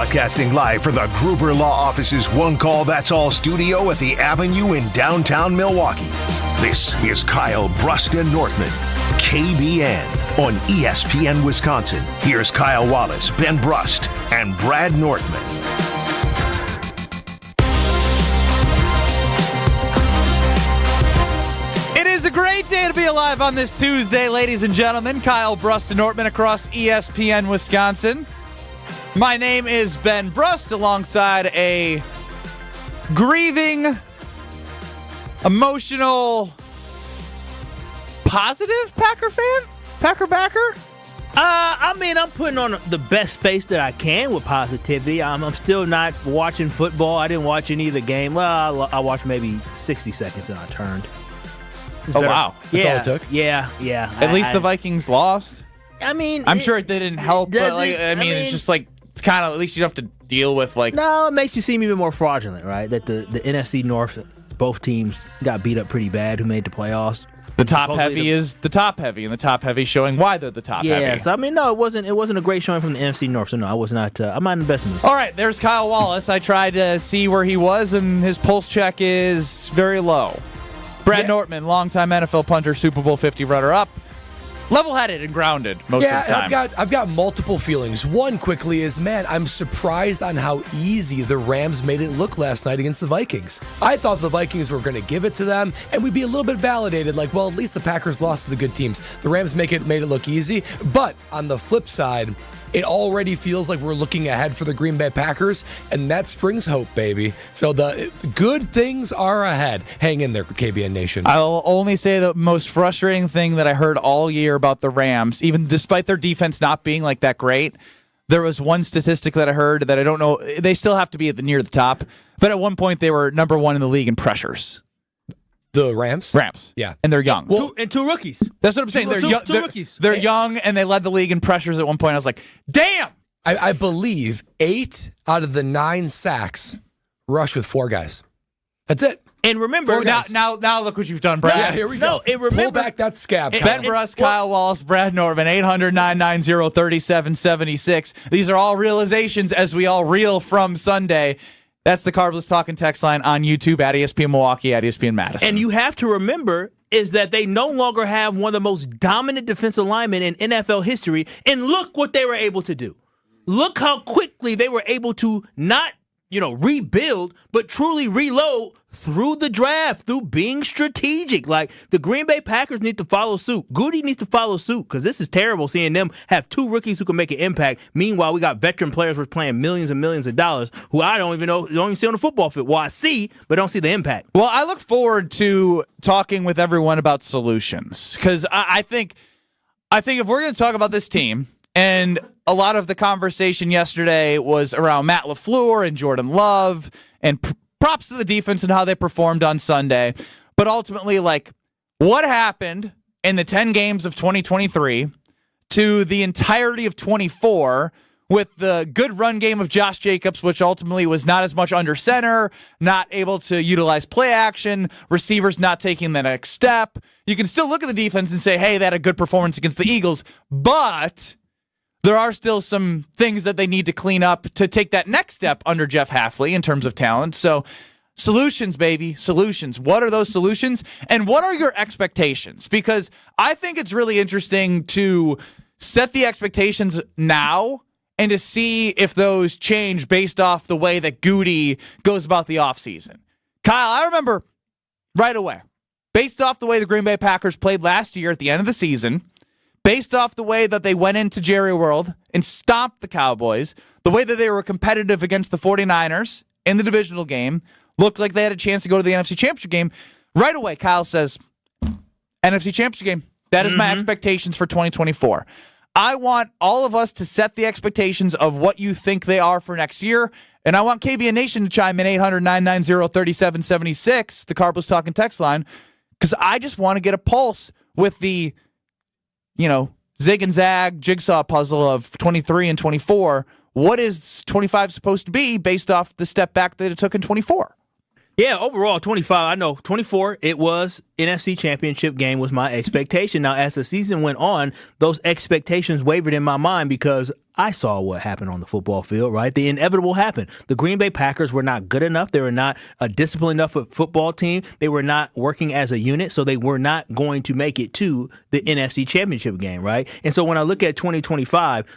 Broadcasting live from the Gruber Law Office's One Call That's All studio at the Avenue in downtown Milwaukee. This is Kyle, Brust, and Nortman, KBN on ESPN Wisconsin. Here's Kyle Wallace, Ben Brust, and Brad Nortman. It is a great day to be alive on this Tuesday, ladies and gentlemen. Kyle, Brust, and Nortman across ESPN Wisconsin. My name is Ben Brust, alongside a grieving, emotional, positive Packer fan? Packer backer? I'm putting on the best face that I can with positivity. I'm still not watching football. I didn't watch any of the game. Well, I watched maybe 60 seconds and I turned. Oh, wow. That's all it took? Yeah. At least the Vikings lost. I mean, I'm sure they didn't help, but it's just like, it's kind of, at least you don't have to deal with like. No, it makes you seem even more fraudulent, right? That the NFC North, both teams got beat up pretty bad who made the playoffs. The top heavy is the top heavy, and the top heavy showing why they're the top heavy. Yeah, so no, it wasn't a great showing from the NFC North. So no, I was not. I'm not in the best mood. All right, there's Kyle Wallace. I tried to see where he was, and his pulse check is very low. Brad Nortman, longtime NFL punter, Super Bowl 50 runner-up. Level-headed and grounded most of the time. I've got multiple feelings. One quickly is, man, I'm surprised on how easy the Rams made it look last night against the Vikings. I thought the Vikings were going to give it to them, and we'd be a little bit validated, like, well, at least the Packers lost to the good teams. The Rams made it look easy, but on the flip side, it already feels like we're looking ahead for the Green Bay Packers, and that springs hope, baby. So the good things are ahead. Hang in there, KBN Nation. I'll only say the most frustrating thing that I heard all year about the Rams, even despite their defense not being like that great, there was one statistic that I heard that I don't know. They still have to be near the top, but at one point they were number one in the league in pressures. The Rams? Rams. Yeah. And they're young. Two rookies. That's what I'm saying. They're rookies. They're young, and they led the league in pressures at one point. I was like, damn! I believe 8 out of the 9 sacks rushed with 4 guys. That's it. And remember, now look what you've done, Brad. Yeah, here we go. Pull back that scab. Ben Brust, Kyle Wallace, Brad Nortman, 800-990-3776. These are all realizations as we all reel from Sunday. That's the Carbless Talking text line on YouTube at ESPN Milwaukee, at ESPN Madison. And you have to remember is that they no longer have one of the most dominant defensive linemen in NFL history. And look what they were able to do. Look how quickly they were able to not, rebuild, but truly reload through the draft, through being strategic. Like, the Green Bay Packers need to follow suit. Goody needs to follow suit, because this is terrible seeing them have 2 rookies who can make an impact. Meanwhile, we got veteran players who are playing millions and millions of dollars who I don't even see on the football field. Well, I see, but don't see the impact. Well, I look forward to talking with everyone about solutions, because I think if we're going to talk about this team, and a lot of the conversation yesterday was around Matt LaFleur and Jordan Love, and props to the defense and how they performed on Sunday. But ultimately, what happened in the 10 games of 2023 to the entirety of 24 with the good run game of Josh Jacobs, which ultimately was not as much under center, not able to utilize play action, receivers not taking the next step. You can still look at the defense and say, hey, they had a good performance against the Eagles, but there are still some things that they need to clean up to take that next step under Jeff Hafley in terms of talent. So solutions, baby, solutions. What are those solutions? And what are your expectations? Because I think it's really interesting to set the expectations now and to see if those change based off the way that Goody goes about the offseason. Kyle, I remember right away, based off the way the Green Bay Packers played last year at the end of the season, based off the way that they went into Jerry World and stomped the Cowboys, the way that they were competitive against the 49ers in the divisional game, looked like they had a chance to go to the NFC Championship game. Right away, Kyle says, NFC Championship game. That is my expectations for 2024. I want all of us to set the expectations of what you think they are for next year, and I want KBN Nation to chime in 800-990-3776, the Carbless Talking text line, because I just want to get a pulse with the zig and zag jigsaw puzzle of 23 and 24. What is 25 supposed to be based off the step back that it took in 24? Yeah, overall, 25. I know 24, it was NFC Championship game was my expectation. Now, as the season went on, those expectations wavered in my mind because I saw what happened on the football field, right? The inevitable happened. The Green Bay Packers were not good enough. They were not a disciplined enough football team. They were not working as a unit, so they were not going to make it to the NFC Championship game, right? And so when I look at 2025,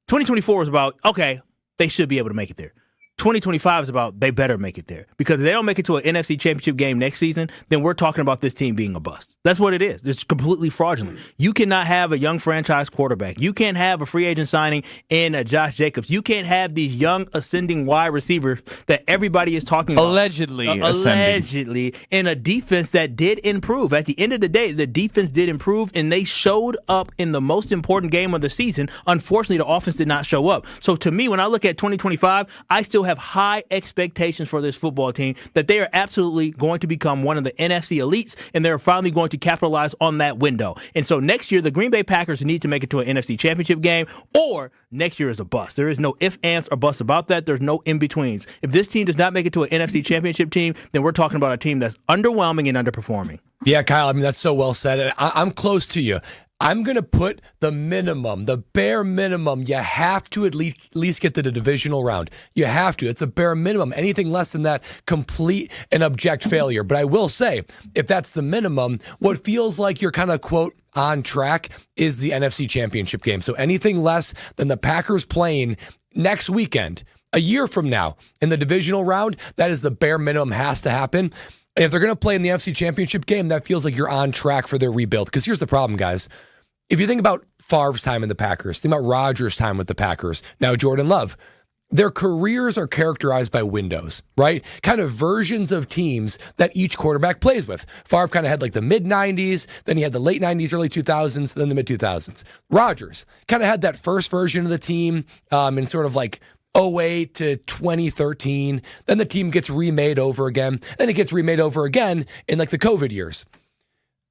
2024 was about, okay, they should be able to make it there. 2025 is about they better make it there. Because if they don't make it to an NFC Championship game next season, then we're talking about this team being a bust. That's what it is. It's completely fraudulent. You cannot have a young franchise quarterback. You can't have a free agent signing in Josh Jacobs. You can't have these young ascending wide receivers that everybody is talking about. Allegedly in a defense that did improve. At the end of the day, the defense did improve, and they showed up in the most important game of the season. Unfortunately, the offense did not show up. So to me, when I look at 2025, I still have high expectations for this football team that they are absolutely going to become one of the NFC elites, and they're finally going to capitalize on that window. And so next year, the Green Bay Packers need to make it to an NFC Championship game, or next year is a bust. There is no ifs, ands, or busts about that. There's no in-betweens. If this team does not make it to an NFC Championship team, then we're talking about a team that's underwhelming and underperforming. Yeah, Kyle, I mean, that's so well said. I'm close to you. I'm going to put the minimum, the bare minimum. You have to at least get to the divisional round. You have to. It's a bare minimum. Anything less than that, complete and abject failure. But I will say, if that's the minimum, what feels like you're kind of, quote, on track is the NFC Championship game. So anything less than the Packers playing next weekend, a year from now, in the divisional round, that is the bare minimum, has to happen. And if they're going to play in the NFC Championship game, that feels like you're on track for their rebuild. Because here's the problem, guys. If you think about Favre's time in the Packers, think about Rodgers' time with the Packers, now Jordan Love, their careers are characterized by windows, right? Kind of versions of teams that each quarterback plays with. Favre kind of had like the mid-90s, then he had the late 90s, early 2000s, then the mid-2000s. Rodgers kind of had that first version of the team in sort of like 2008 to 2013. Then the team gets remade over again. Then it gets remade over again in like the COVID years.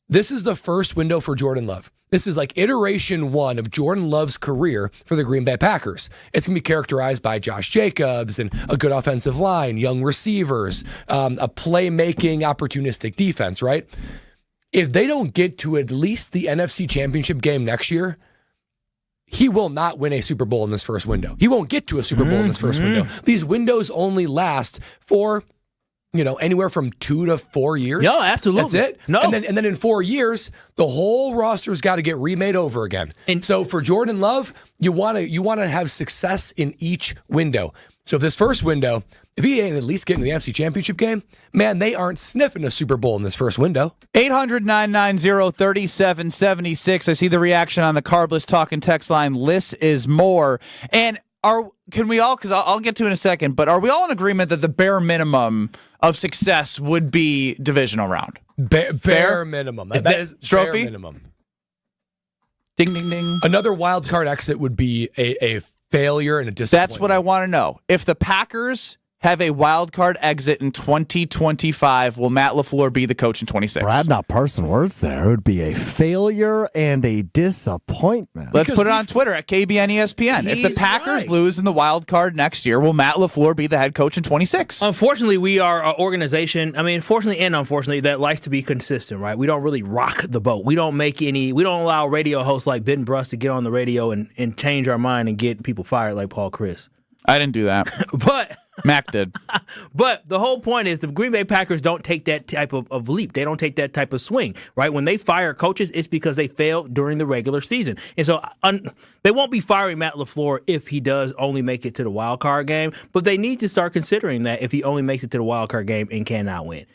This is the first window for Jordan Love. This is like iteration one of Jordan Love's career for the Green Bay Packers. It's going to be characterized by Josh Jacobs and a good offensive line, young receivers, a playmaking, opportunistic defense, right? If they don't get to at least the NFC Championship game next year, he will not win a Super Bowl in this first window. He won't get to a Super Bowl in this first window. These windows only last for, anywhere from 2 to 4 years. No, absolutely. That's it. No. And then in 4 years, the whole roster's got to get remade over again. And so for Jordan Love, you want to have success in each window. So this first window, if he ain't at least getting the NFC Championship game, man, they aren't sniffing a Super Bowl in this first window. 800-990-3776. I see the reaction on the Carbless Talking text line. Less is more. And can we all, because I'll get to it in a second, but are we all in agreement that the bare minimum of success would be divisional round? Bare minimum. That is bare minimum. Ding, ding, ding. Another wild card exit would be a failure and a disappointment. That's what I want to know. If the Packers have a wild card exit in 2025, will Matt LaFleur be the coach in 26? Brad, not parsing words there. It would be a failure and a disappointment. Let's put it on Twitter at KBN ESPN. If the Packers lose in the wild card next year, will Matt LaFleur be the head coach in 26? Unfortunately, we are an organization, fortunately and unfortunately, that likes to be consistent, right? We don't really rock the boat. We don't allow radio hosts like Ben Brust to get on the radio and change our mind and get people fired like Paul Chris. I didn't do that. But Mac did. But the whole point is the Green Bay Packers don't take that type of leap. They don't take that type of swing, right? When they fire coaches, it's because they failed during the regular season. And so they won't be firing Matt LaFleur if he does only make it to the wild card game, but they need to start considering that if he only makes it to the wild card game and cannot win.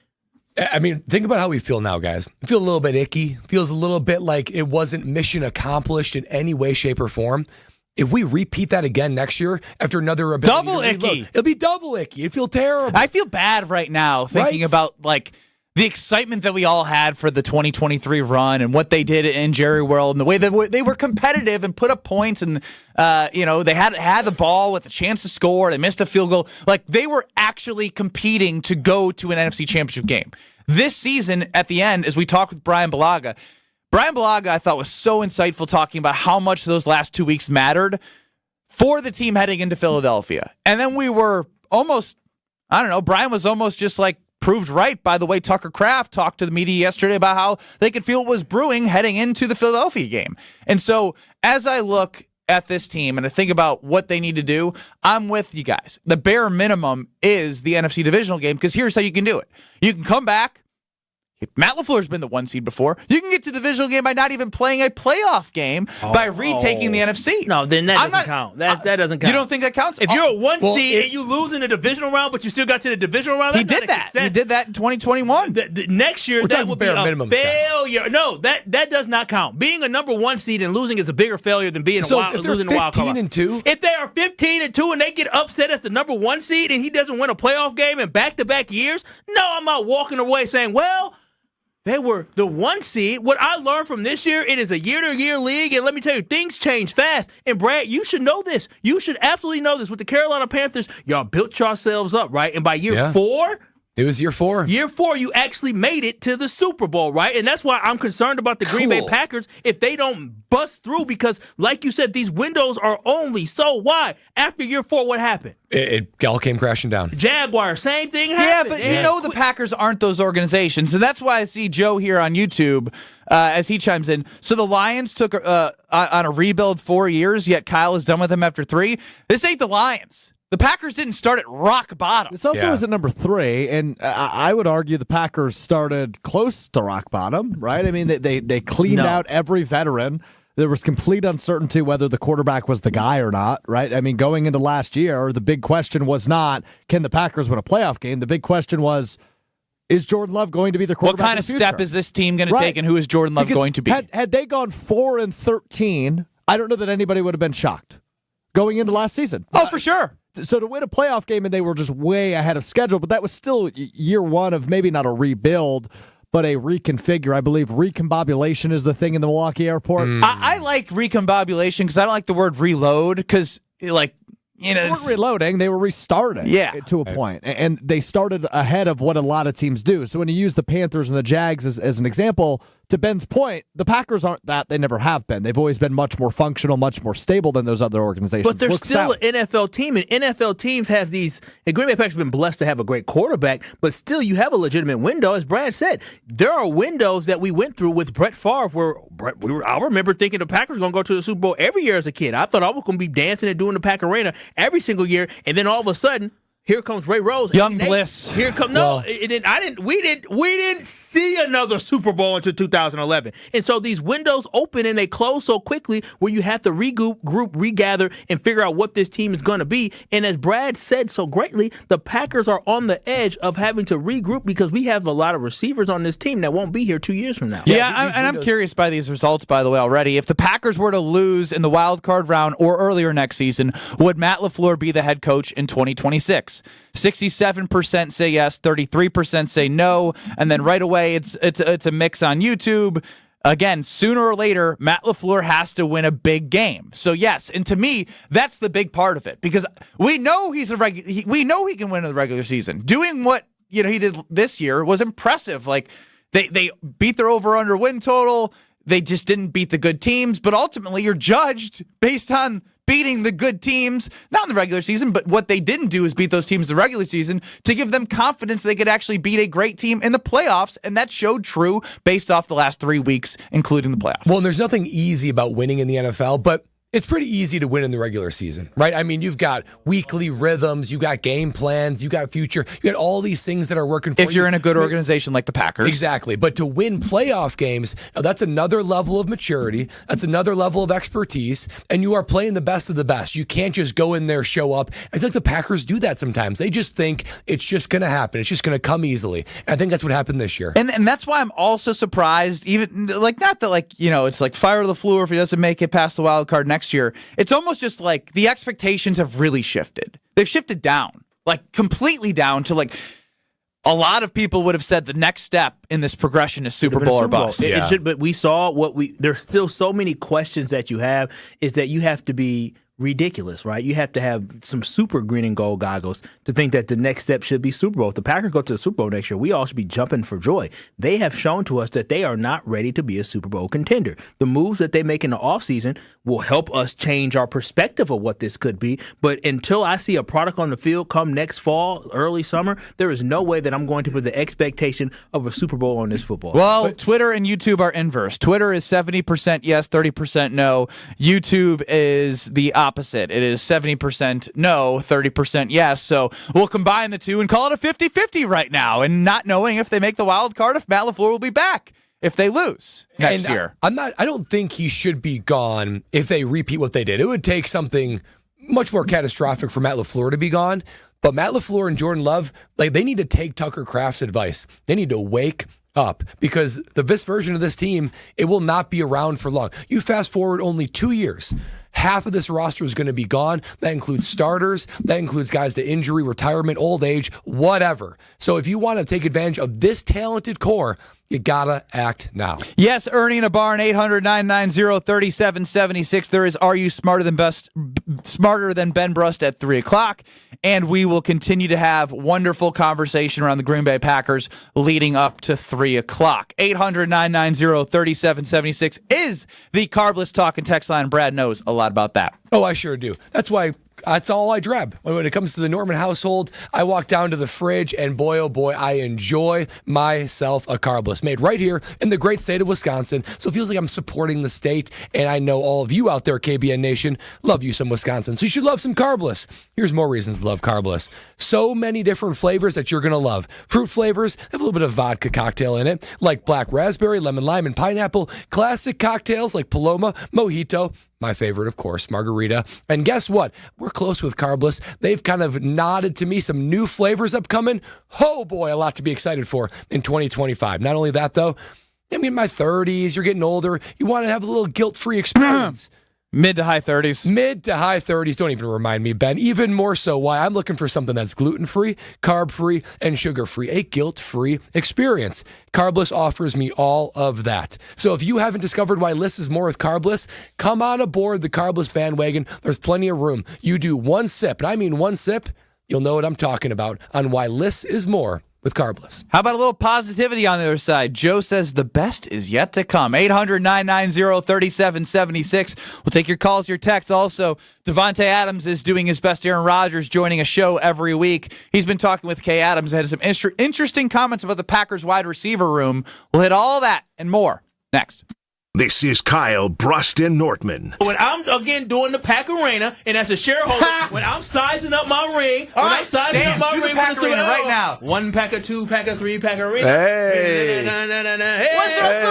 Think about how we feel now, guys. I feel a little bit icky. Feels a little bit like it wasn't mission accomplished in any way, shape, or form. If we repeat that again next year after another ability double icky, it'll be double icky. It'd feel terrible. I feel bad right now thinking about like the excitement that we all had for the 2023 run and what they did in Jerry World and the way that they were competitive and put up points and they had the ball with a chance to score. They missed a field goal. Like they were actually competing to go to an NFC Championship game. This season, at the end, as we talked with Brian Balaga, I thought, was so insightful talking about how much those last 2 weeks mattered for the team heading into Philadelphia. And then we were almost, Brian was almost just like proved right by the way Tucker Kraft talked to the media yesterday about how they could feel what was brewing heading into the Philadelphia game. And so as I look at this team and I think about what they need to do, I'm with you guys. The bare minimum is the NFC divisional game, because here's how you can do it. You can come back. Matt LaFleur's been the 1 seed before. You can get to the divisional game by not even playing a playoff game by retaking the NFC. No, then that doesn't count. That doesn't count. You don't think that counts? If you're a 1 seed and you lose in the divisional round, but you still got to the divisional round, he did that. He did that in 2021. Next year, that would be a minimum failure. No, that does not count. Being a number 1 seed and losing is a bigger failure than being losing the wild card. 15-2? If they are 15-2 and they get upset as the number 1 seed and he doesn't win a playoff game in back-to-back years, no, I'm not walking away saying, well, they were the 1 seed. What I learned from this year, it is a year-to-year league, and let me tell you, things change fast. And Brad, you should know this. You should absolutely know this. With the Carolina Panthers, y'all built yourselves up, right? And by year 4, it was year 4. Year 4, you actually made it to the Super Bowl, right? And that's why I'm concerned about the Green Bay Packers if they don't bust through, because, like you said, these windows are only so wide. After year 4, what happened? It all came crashing down. Jaguars, same thing happened. Yeah, but you know the Packers aren't those organizations. So that's why I see Joe here on YouTube as he chimes in. So the Lions took on a rebuild 4 years, yet Kyle is done with them after 3. This ain't the Lions. The Packers didn't start at rock bottom. This also is at number 3, and I would argue the Packers started close to rock bottom, right? I mean, they cleaned out every veteran. There was complete uncertainty whether the quarterback was the guy or not, right? I mean, going into last year, the big question was not, can the Packers win a playoff game? The big question was, is Jordan Love going to be the quarterback? What kind of step is this team going to take, and who is Jordan Love going to be? Had they gone 4-13, I don't know that anybody would have been shocked going into last season. Oh, for sure. So to win a playoff game, and they were just way ahead of schedule, but that was still year 1 of maybe not a rebuild, but a reconfigure. I believe recombobulation is the thing in the Milwaukee airport. I like recombobulation because I don't like the word reload because, like, you know, they weren't reloading, they were restarting to a point. And they started ahead of what a lot of teams do. So when you use the Panthers and the Jags as an example, to Ben's point, the Packers aren't that. They never have been. They've always been much more functional, much more stable than those other organizations. But they're still an NFL team, and NFL teams have these. And Green Bay Packers have been blessed to have a great quarterback, but still, you have a legitimate window. As Brad said, there are windows that we went through with Brett Favre where I remember thinking the Packers were going to go to the Super Bowl every year as a kid. I thought I was going to be dancing and doing the Pack Arena every single year, and then all of a sudden, here comes Ray Rose, young Bliss. Here come we didn't see another Super Bowl until 2011, and so these windows open and they close so quickly where you have to regroup, regather, and figure out what this team is going to be. And as Brad said so greatly, the Packers are on the edge of having to regroup because we have a lot of receivers on this team that won't be here 2 years from now. I'm curious by these results, by the way, already. If the Packers were to lose in the wild card round or earlier next season, would Matt LaFleur be the head coach in 2026? 67% say yes, 33% say no, and then right away it's a mix on YouTube. Again, sooner or later, Matt LaFleur has to win a big game. So yes, and to me, that's the big part of it because we know we know he can win in the regular season. Doing what he did this year was impressive. Like they beat their over/under win total. They just didn't beat the good teams, but ultimately you're judged based on beating the good teams, not in the regular season, but what they didn't do is beat those teams in the regular season to give them confidence they could actually beat a great team in the playoffs, and that showed true based off the last 3 weeks, including the playoffs. Well, and there's nothing easy about winning in the NFL, but it's pretty easy to win in the regular season, right? I mean, you've got weekly rhythms, you got game plans, you got future, you got all these things that are working for you. If you're in a good organization like the Packers. Exactly. But to win playoff games, now that's another level of maturity. That's another level of expertise. And you are playing the best of the best. You can't just go in there, show up. I think the Packers do that sometimes. They just think it's just going to happen. It's just going to come easily. And I think that's what happened this year. And that's why I'm also surprised, even like not that it's like fire LaFleur if he doesn't make it past the wild card next year. It's almost just like the expectations have really shifted. They've shifted down, like completely down to like a lot of people would have said the next step in this progression is Super Bowl or bust. But we saw there's still so many questions that you have is that you have to be ridiculous, right? You have to have some super green and gold goggles to think that the next step should be Super Bowl. If the Packers go to the Super Bowl next year, we all should be jumping for joy. They have shown to us that they are not ready to be a Super Bowl contender. The moves that they make in the offseason will help us change our perspective of what this could be. But until I see a product on the field come next fall, early summer, there is no way that I'm going to put the expectation of a Super Bowl on this football. Well, Twitter and YouTube are inverse. Twitter is 70% yes, 30% no. YouTube is the opposite. It is 70% no, 30% yes. So we'll combine the two and call it a 50-50 right now, and not knowing if they make the wild card, if Matt LaFleur will be back if they lose next year. I don't think he should be gone if they repeat what they did. It would take something much more catastrophic for Matt LaFleur to be gone. But Matt LaFleur and Jordan Love, they need to take Tucker Kraft's advice. They need to wake up, because this version of this team, it will not be around for long. You fast forward only 2 years. Half of this roster is going to be gone. That includes starters. That includes guys to injury, retirement, old age, whatever. So if you want to take advantage of this talented core, you gotta act now. Yes, Ernie in a barn, 800-990-3776. There is Are You Smarter Than Ben Brust at 3 o'clock. And we will continue to have wonderful conversation around the Green Bay Packers leading up to 3 o'clock. 800-990-3776 is the Carbless Talk and text line. Brad knows a lot about that. Oh, I sure do. That's all I grab. When it comes to the Nortman household, I walk down to the fridge, and boy, oh boy, I enjoy myself a Carbless made right here in the great state of Wisconsin. So it feels like I'm supporting the state, and I know all of you out there, KBN Nation, love you some Wisconsin. So you should love some Carbless. Here's more reasons to love Carbless. So many different flavors that you're going to love. Fruit flavors have a little bit of vodka cocktail in it, like black raspberry, lemon, lime, and pineapple. Classic cocktails like Paloma, Mojito, my favorite, of course, margarita. And guess what? We're close with Carbless. They've kind of nodded to me some new flavors upcoming. Oh boy, a lot to be excited for in 2025. Not only that, though, I'm in my 30s. You're getting older. You want to have a little guilt-free experience. Mid to high 30s. Mid to high 30s. Don't even remind me, Ben. Even more so why I'm looking for something that's gluten-free, carb-free, and sugar-free. A guilt-free experience. Carbless offers me all of that. So if you haven't discovered why less is more with Carbless, come on aboard the Carbless bandwagon. There's plenty of room. You do one sip, and I mean one sip, you'll know what I'm talking about on why less is more with Carbless. How about a little positivity on the other side? Joe says the best is yet to come. 800-990-3776. We'll take your calls, your texts. Also, Davante Adams is doing his best. Aaron Rodgers joining a show every week. He's been talking with Kay Adams. Had some interesting comments about the Packers wide receiver room. We'll hit all that and more next. This is Kyle, Brust, and Nortman. When I'm, again, doing the Pack Arena, and as a shareholder, when I'm sizing up my ring, right, Pack Arena right now. 1 pack of 2 pack of 3 pack Arena. Hey. What's the rest of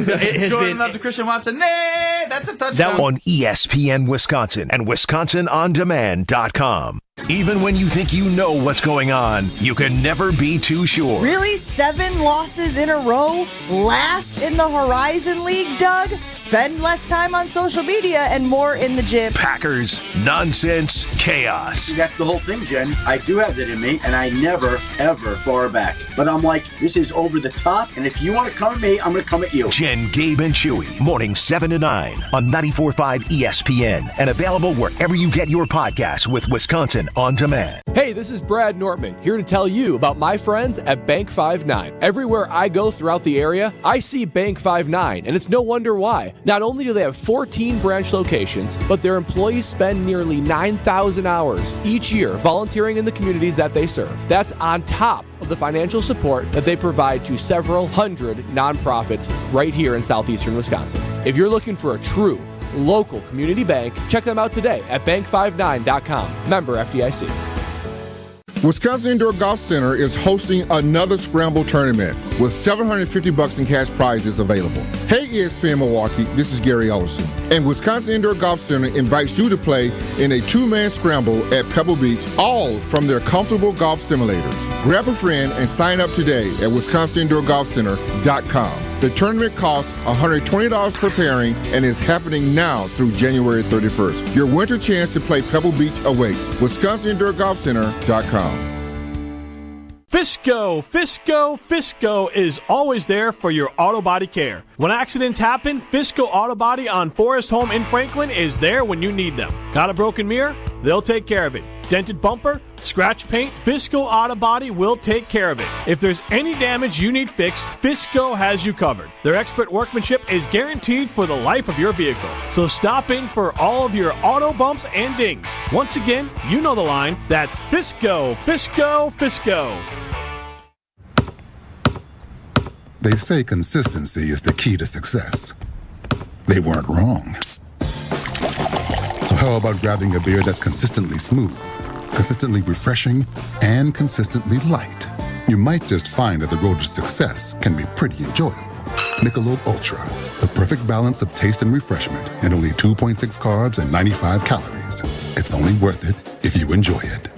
the words? Jordan Love to Christian Watson. Nay, that's a touchdown. On ESPN Wisconsin and WisconsinOnDemand.com. Even when you think you know what's going on, you can never be too sure. Really? 7 losses in a row? Last in the Horizon League, Doug? Spend less time on social media and more in the gym. Packers, nonsense, chaos. That's the whole thing, Jen. I do have that in me, and I never, ever bar back. But I'm like, this is over the top, and if you want to come at me, I'm going to come at you. Jen, Gabe, and Chewy, mornings 7 to 9 on 94.5 ESPN and available wherever you get your podcasts with Wisconsin On Demand. Hey, this is Brad Nortman, here to tell you about my friends at Bank 5-9. Everywhere I go throughout the area, I see Bank 5-9, and it's no wonder why. Not only do they have 14 branch locations, but their employees spend nearly 9,000 hours each year volunteering in the communities that they serve. That's on top of the financial support that they provide to several hundred nonprofits right here in southeastern Wisconsin. If you're looking for a true local community bank, check them out today at bank59.com. Member FDIC. Wisconsin Indoor Golf Center is hosting another Scramble tournament with $750 in cash prizes available. Hey ESPN Milwaukee, this is Gary Ellison, and Wisconsin Indoor Golf Center invites you to play in a 2-man scramble at Pebble Beach, all from their comfortable golf simulators. Grab a friend and sign up today at WisconsinIndoorGolfCenter.com. The tournament costs $120 per pairing and is happening now through January 31st. Your winter chance to play Pebble Beach awaits. WisconsinIndoorGolfCenter.com. Fisco, Fisco, Fisco is always there for your auto body care. When accidents happen, Fisco Auto Body on Forest Home in Franklin is there when you need them. Got a broken mirror? They'll take care of it. Dented bumper? Scratch paint? Fisco Auto Body will take care of it. If there's any damage you need fixed, Fisco has you covered. Their expert workmanship is guaranteed for the life of your vehicle. So stop in for all of your auto bumps and dings. Once again, you know the line. That's Fisco, Fisco, Fisco. They say consistency is the key to success. They weren't wrong. So how about grabbing a beer that's consistently smooth, consistently refreshing, and consistently light? You might just find that the road to success can be pretty enjoyable. Michelob Ultra, the perfect balance of taste and refreshment, and only 2.6 carbs and 95 calories. It's only worth it if you enjoy it.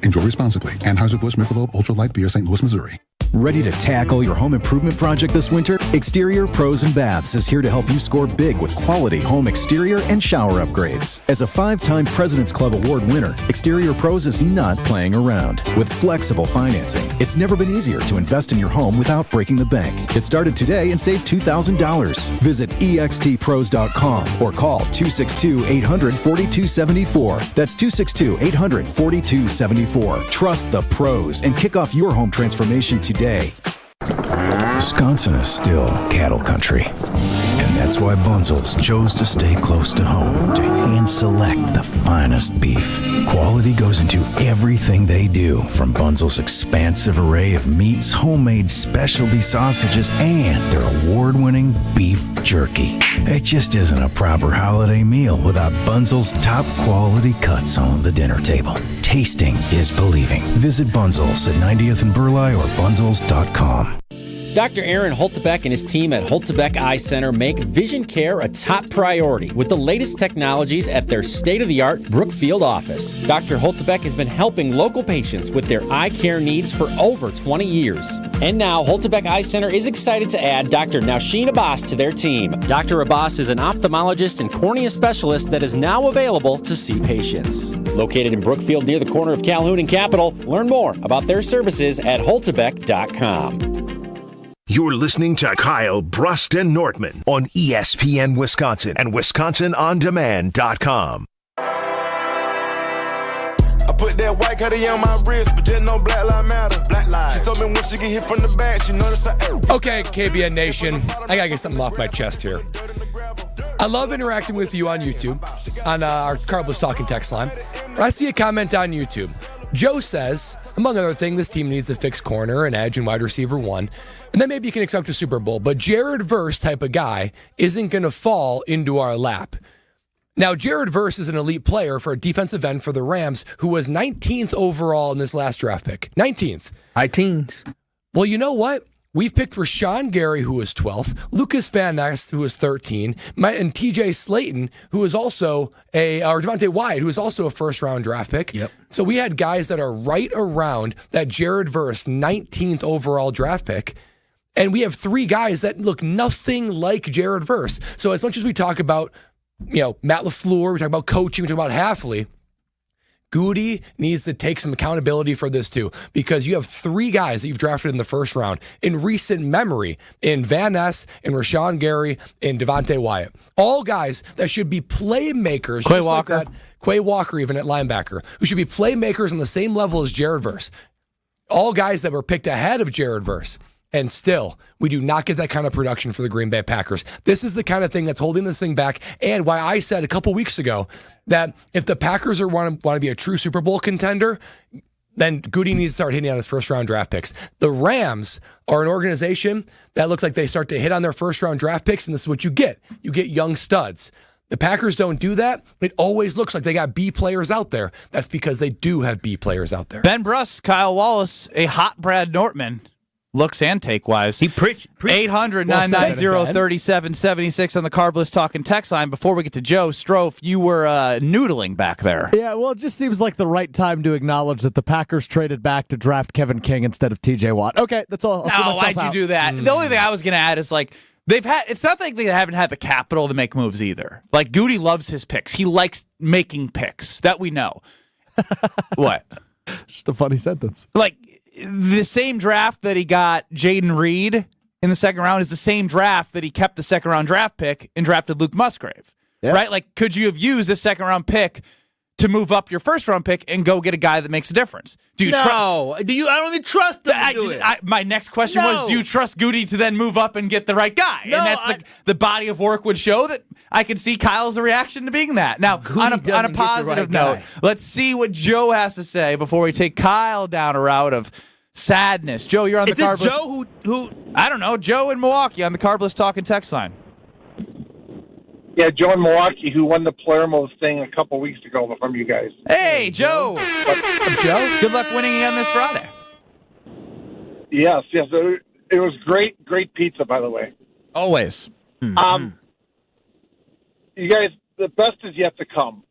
Enjoy responsibly. Anheuser-Busch Michelob Ultra Light Beer, St. Louis, Missouri. Ready to tackle your home improvement project this winter? Exterior Pros and Baths is here to help you score big with quality home exterior and shower upgrades. As a 5-time President's Club Award winner, Exterior Pros is not playing around. With flexible financing, it's never been easier to invest in your home without breaking the bank. Get started today and save $2,000. Visit extpros.com or call 262-800-4274. That's 262-800-4274. Trust the pros and kick off your home transformation today. Wisconsin is still cattle country, and that's why Bunzel's chose to stay close to home to hand select the finest beef. Quality goes into everything they do, from Bunzel's expansive array of meats, homemade specialty sausages, and their award-winning beef jerky. It just isn't a proper holiday meal without Bunzel's top quality cuts on the dinner table. Tasting is believing. Visit Bunzel's at 90th and Burleigh or bunzels.com. Dr. Aaron Holtebeck and his team at Holtebeck Eye Center make vision care a top priority with the latest technologies at their state-of-the-art Brookfield office. Dr. Holtebeck has been helping local patients with their eye care needs for over 20 years. And now, Holtebeck Eye Center is excited to add Dr. Nausheen Abbas to their team. Dr. Abbas is an ophthalmologist and cornea specialist that is now available to see patients. Located in Brookfield near the corner of Calhoun and Capitol, learn more about their services at holtebeck.com. You're listening to Kyle, Brust, and Nortman on ESPN Wisconsin and WisconsinOnDemand.com. I put that white cutie on my wrist, but just no black lives matter. Black lives. She told me when she get hit from the back, she noticed I. Okay, KBN Nation, I gotta get something off my chest here. I love interacting with you on YouTube, on our Carlos Talking text line. When I see a comment on YouTube, Joe says, among other things, this team needs to fix corner and edge and wide receiver one. And then maybe you can expect a Super Bowl. But Jared Verse type of guy isn't going to fall into our lap. Now, Jared Verse is an elite player for a defensive end for the Rams who was 19th overall in this last draft pick. 19th. High teens. Well, you know what? We've picked Rashawn Gary, who was 12th, Lucas Van Ness, who was 13, and TJ Slayton, who was also or Devontae Wyatt, who was also a first-round draft pick. Yep. So we had guys that are right around that Jared Verse 19th overall draft pick. And we have three guys that look nothing like Jared Verse. So as much as we talk about, Matt LaFleur, we talk about coaching, we talk about Hafley, Goody needs to take some accountability for this too, because you have three guys that you've drafted in the first round in recent memory, in Van Ness, in Rashawn Gary, in Devontae Wyatt. All guys that should be playmakers. Quay Walker. Like Quay Walker, even at linebacker, who should be playmakers on the same level as Jared Verse. All guys that were picked ahead of Jared Verse. And still, we do not get that kind of production for the Green Bay Packers. This is the kind of thing that's holding this thing back, and why I said a couple weeks ago that if the Packers want to be a true Super Bowl contender, then Goody needs to start hitting on his first-round draft picks. The Rams are an organization that looks like they start to hit on their first-round draft picks, and this is what you get. You get young studs. The Packers don't do that. It always looks like they got B players out there. That's because they do have B players out there. Ben Brust, Kyle Wallace, a hot Brad Nortman. Looks and take-wise. He preached. 800-990-3776 on the Carbless Talking text line. Before we get to Joe Strofe, you were noodling back there. Yeah, well, it just seems like the right time to acknowledge that the Packers traded back to draft Kevin King instead of TJ Watt. Okay, that's all. Why'd you do that? The only thing I was going to add is, it's not like they haven't had the capital to make moves either. Like, Goody loves his picks. He likes making picks. That we know. What? Just a funny sentence. the same draft that he got Jaden Reed in the second round is the same draft that he kept the second-round draft pick and drafted Luke Musgrave, right? Like, could you have used a second-round pick to move up your first-round pick and go get a guy that makes a difference? Do you I don't even trust him to do it. My next question was, do you trust Goody to then move up and get the right guy? No, and that's the body of work would show that I could see Kyle's reaction to being that. Now, on a positive note, let's see what Joe has to say before we take Kyle down a route of sadness. Joe, you're on the Carb List. Is this Joe who? I don't know. Joe in Milwaukee on the Carb List talking text line. Yeah, Joe in Milwaukee, who won the Player Most thing a couple weeks ago from you guys. Hey, Joe. Joe, good luck winning again this Friday. Yes. It was great pizza, by the way. Always. You guys, the best is yet to come.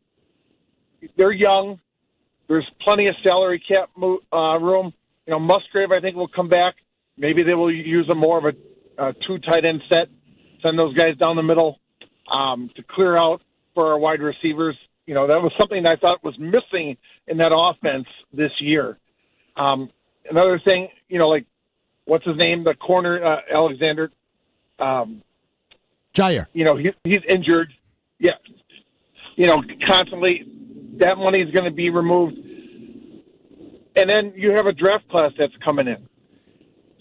They're young. There's plenty of salary cap room. You know, Musgrave, I think, will come back. Maybe they will use a more of a two tight end set. Send those guys down the middle. To clear out for our wide receivers. You know, that was something that I thought was missing in that offense this year. Another thing, you know, like, what's his name? The corner, Alexander. Jair. You know, he's injured. Yeah. You know, constantly that money is going to be removed. And then you have a draft class that's coming in.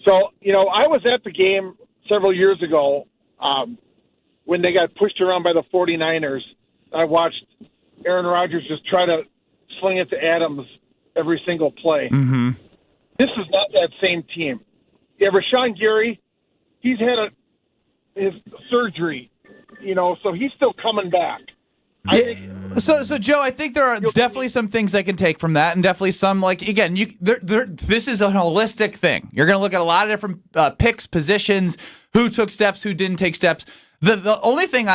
So, you know, I was at the game several years ago, when they got pushed around by the 49ers. I watched Aaron Rodgers just try to sling it to Adams every single play. Mm-hmm. This is not that same team. Yeah, Rashawn Gary, he's had his surgery, you know, so he's still coming back. So Joe, I think there are definitely some things I can take from that, and definitely some, like, again, this is a holistic thing. You're going to look at a lot of different picks, positions, who took steps, who didn't take steps. The only thing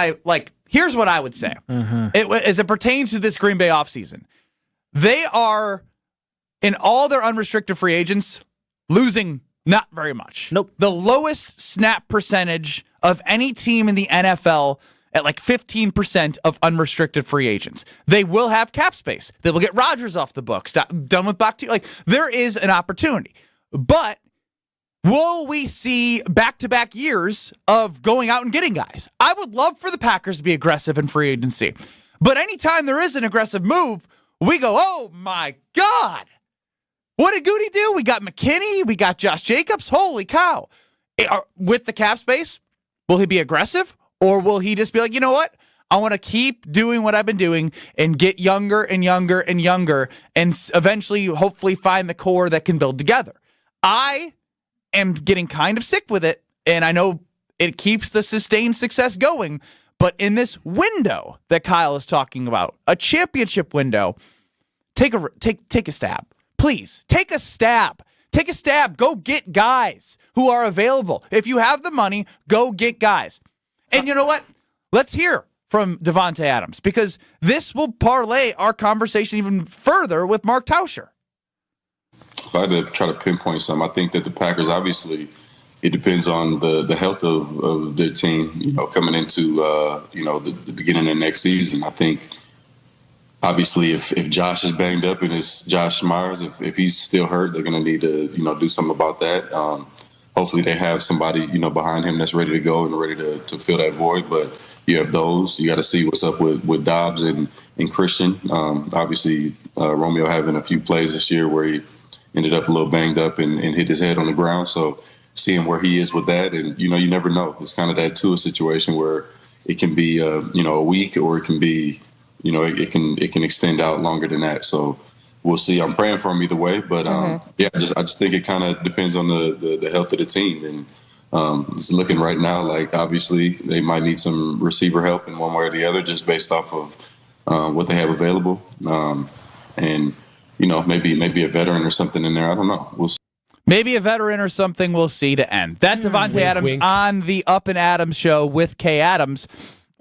here's what I would say. As it pertains to this Green Bay offseason. They are, in all their unrestricted free agents, losing not very much. Nope. The lowest snap percentage of any team in the NFL at like 15% of unrestricted free agents. They will have cap space. They will get Rodgers off the books. Done with Bakhtiari. Like, there is an opportunity. But will we see back-to-back years of going out and getting guys? I would love for the Packers to be aggressive in free agency. But anytime there is an aggressive move, we go, oh, my God. What did Goody do? We got McKinney. We got Josh Jacobs. Holy cow. With the cap space, will he be aggressive? Or will he just be like, you know what? I want to keep doing what I've been doing and get younger and younger and younger and eventually, hopefully, find the core that can build together. I am getting kind of sick with it, and I know it keeps the sustained success going, but in this window that Kyle is talking about, a championship window, take a stab. Please, take a stab. Take a stab. Go get guys who are available. If you have the money, go get guys. And you know what? Let's hear from Davante Adams, because this will parlay our conversation even further with Mark Tauscher. If I had to try to pinpoint something, I think that the Packers, obviously, it depends on the health of their team, you know, coming into, the beginning of next season. I think, obviously, if Josh is banged up and it's Josh Myers, if he's still hurt, they're going to need to, do something about that. Hopefully they have somebody, behind him that's ready to go and ready to fill that void. But you have those. You got to see what's up with Dobbs and Christian. Obviously, Romeo having a few plays this year where he ended up a little banged up and hit his head on the ground. So seeing where he is with that, and, you never know. It's kind of that Tua situation where it can be, a week, or it can be, it can extend out longer than that. So we'll see. I'm praying for him either way, but I just think it kind of depends on the health of the team, and it's looking right now like obviously they might need some receiver help in one way or the other, just based off of what they have available, and maybe a veteran or something in there. I don't know. We'll see. Maybe a veteran or something we'll see to end. That Davante Adams wink. On the Up and Adams show with Kay Adams.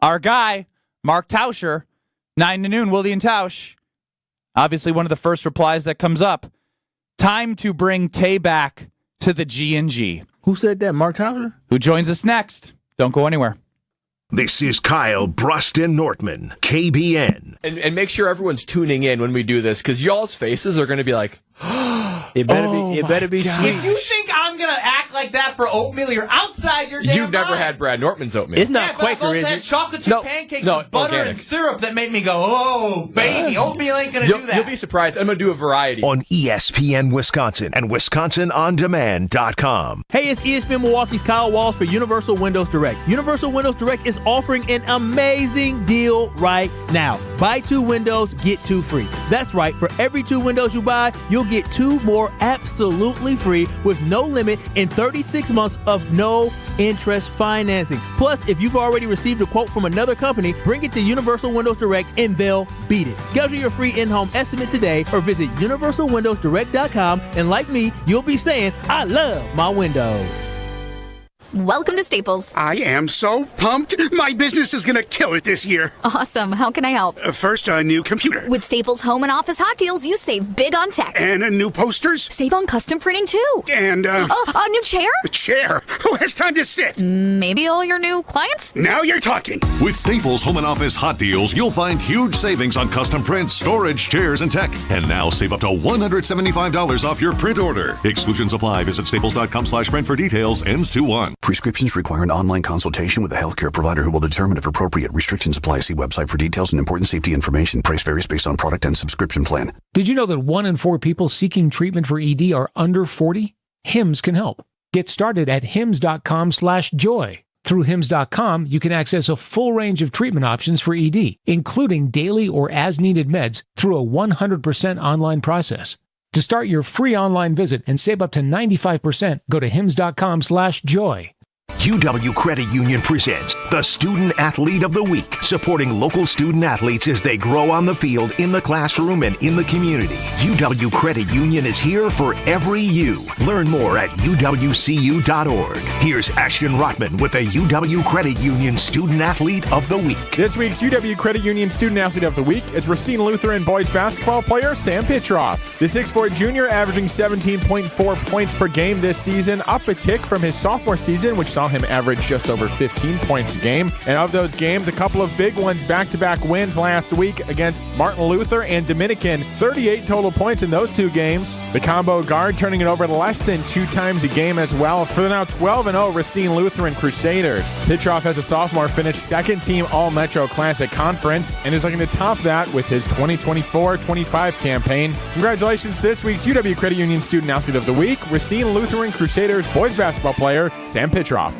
Our guy, Mark Tauscher, 9 to noon, Willie and Tausch. Obviously, one of the first replies that comes up. Time to bring Tay back to the G&G. Who said that? Mark Tauscher? Who joins us next. Don't go anywhere. This is Kyle, Brust, and Nortman, KBN. And make sure everyone's tuning in when we do this, because y'all's faces are going to be like, It better be sweet. If you think I'm going to act like that for oatmeal, you're outside your damn You've never mind. had Brad Nortman's oatmeal. It's not Quaker, but I've is also had it? chocolate chip pancakes with butter organic. and syrup that make me go, oh, baby, oatmeal ain't going to do that. You'll be surprised. I'm going to do a variety. On ESPN Wisconsin and WisconsinOnDemand.com. Hey, it's ESPN Milwaukee's Kyle Walls for Universal Windows Direct. Universal Windows Direct is offering an amazing deal right now. Buy 2 windows, get 2 free. That's right. For every 2 windows you buy, you'll get 2 more absolutely free with no limit in 36 months of no interest financing. Plus, if you've already received a quote from another company, bring it to Universal Windows Direct and they'll beat it. Schedule your free in-home estimate today or visit universalwindowsdirect.com, and like me, you'll be saying, I love my windows. Welcome to Staples. I am so pumped. My business is going to kill it this year. Awesome. How can I help? First, a new computer. With Staples Home and Office Hot Deals, you save big on tech. And new posters. Save on custom printing, too. And, a new chair? A chair? Who has time to sit? Maybe all your new clients? Now you're talking. With Staples Home and Office Hot Deals, you'll find huge savings on custom prints, storage, chairs, and tech. And now save up to $175 off your print order. Exclusions apply. Visit staples.com/print for details. Ends 2/1. Prescriptions require an online consultation with a healthcare provider who will determine if appropriate. Restrictions apply. See website for details and important safety information. Price varies based on product and subscription plan. Did you know that 1 in 4 people seeking treatment for ED are under 40? HIMS can help. Get started at hims.com/joy. Through hims.com, you can access a full range of treatment options for ED, including daily or as-needed meds through a 100% online process. To start your free online visit and save up to 95%, go to hims.com/joy. UW Credit Union presents the Student Athlete of the Week, supporting local student athletes as they grow on the field, in the classroom, and in the community. UW Credit Union is here for every you. Learn more at uwcu.org. Here's Ashton Rotman with the UW Credit Union Student Athlete of the Week. This week's UW Credit Union Student Athlete of the Week is Racine Lutheran boys basketball player Sam Petroff. The 6'4" junior averaging 17.4 points per game this season, up a tick from his sophomore season, which saw him average just over 15 points a game. And of those games, a couple of big ones, back-to-back wins last week against Martin Luther and Dominican. 38 total points in those 2 games. The combo guard turning it over less than 2 times a game as well for the now 12-0 Racine Lutheran Crusaders. Petroff, as a sophomore, finished 2nd team All-Metro Classic Conference and is looking to top that with his 2024-25 campaign. Congratulations to this week's UW Credit Union Student Athlete of the Week, Racine Lutheran Crusaders boys basketball player Sam Petroff.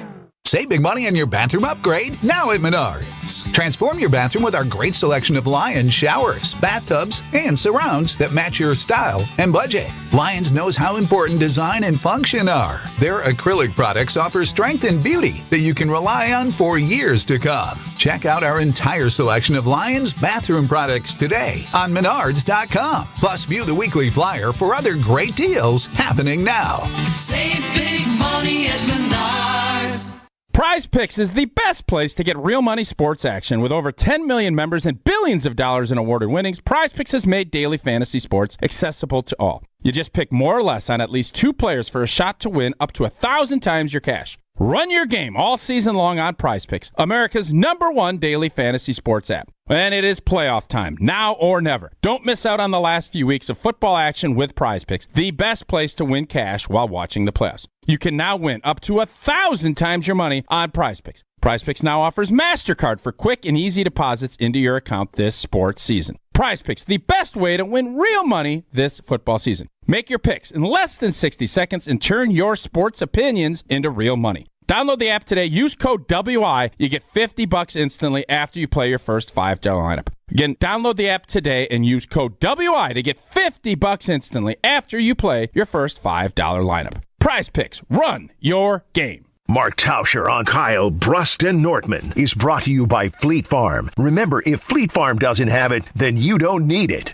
Save big money on your bathroom upgrade now at Menards. Transform your bathroom with our great selection of Lions showers, bathtubs, and surrounds that match your style and budget. Lions knows how important design and function are. Their acrylic products offer strength and beauty that you can rely on for years to come. Check out our entire selection of Lions bathroom products today on Menards.com. Plus, view the weekly flyer for other great deals happening now. Save big money at Menards. Prize Picks is the best place to get real money sports action. With over 10 million members and billions of dollars in awarded winnings, Prize Picks has made daily fantasy sports accessible to all. You just pick more or less on at least 2 players for a shot to win up to 1,000 times your cash. Run your game all season long on Prize Picks, America's #1 daily fantasy sports app. And it is playoff time, now or never. Don't miss out on the last few weeks of football action with Prize Picks, the best place to win cash while watching the playoffs. You can now win up to 1,000 times your money on Prize Picks. Prize Picks now offers MasterCard for quick and easy deposits into your account this sports season. Prize Picks, the best way to win real money this football season. Make your picks in less than 60 seconds and turn your sports opinions into real money. Download the app today. Use code WI. You get $50 instantly after you play your first $5 lineup. Again, download the app today and use code WI to get $50 instantly after you play your first $5 lineup. Prize Picks. Run your game. Mark Tauscher on Kyle, Brust, and Nortman is brought to you by Fleet Farm. Remember, if Fleet Farm doesn't have it, then you don't need it.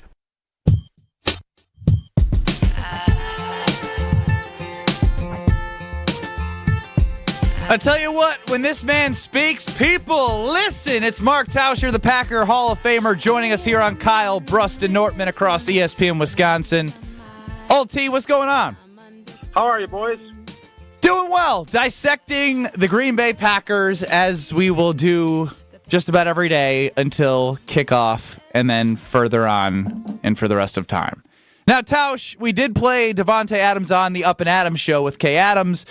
I tell you what, when this man speaks, people listen. It's Mark Tauscher, the Packer Hall of Famer, joining us here on Kyle, Brust, and Nortman across ESPN Wisconsin. Old T, what's going on? How are you, boys? Doing well. Dissecting the Green Bay Packers, as we will do just about every day until kickoff and then further on and for the rest of time. Now, Tausch, we did play Davante Adams on the Up and Adams show with Kay Adams,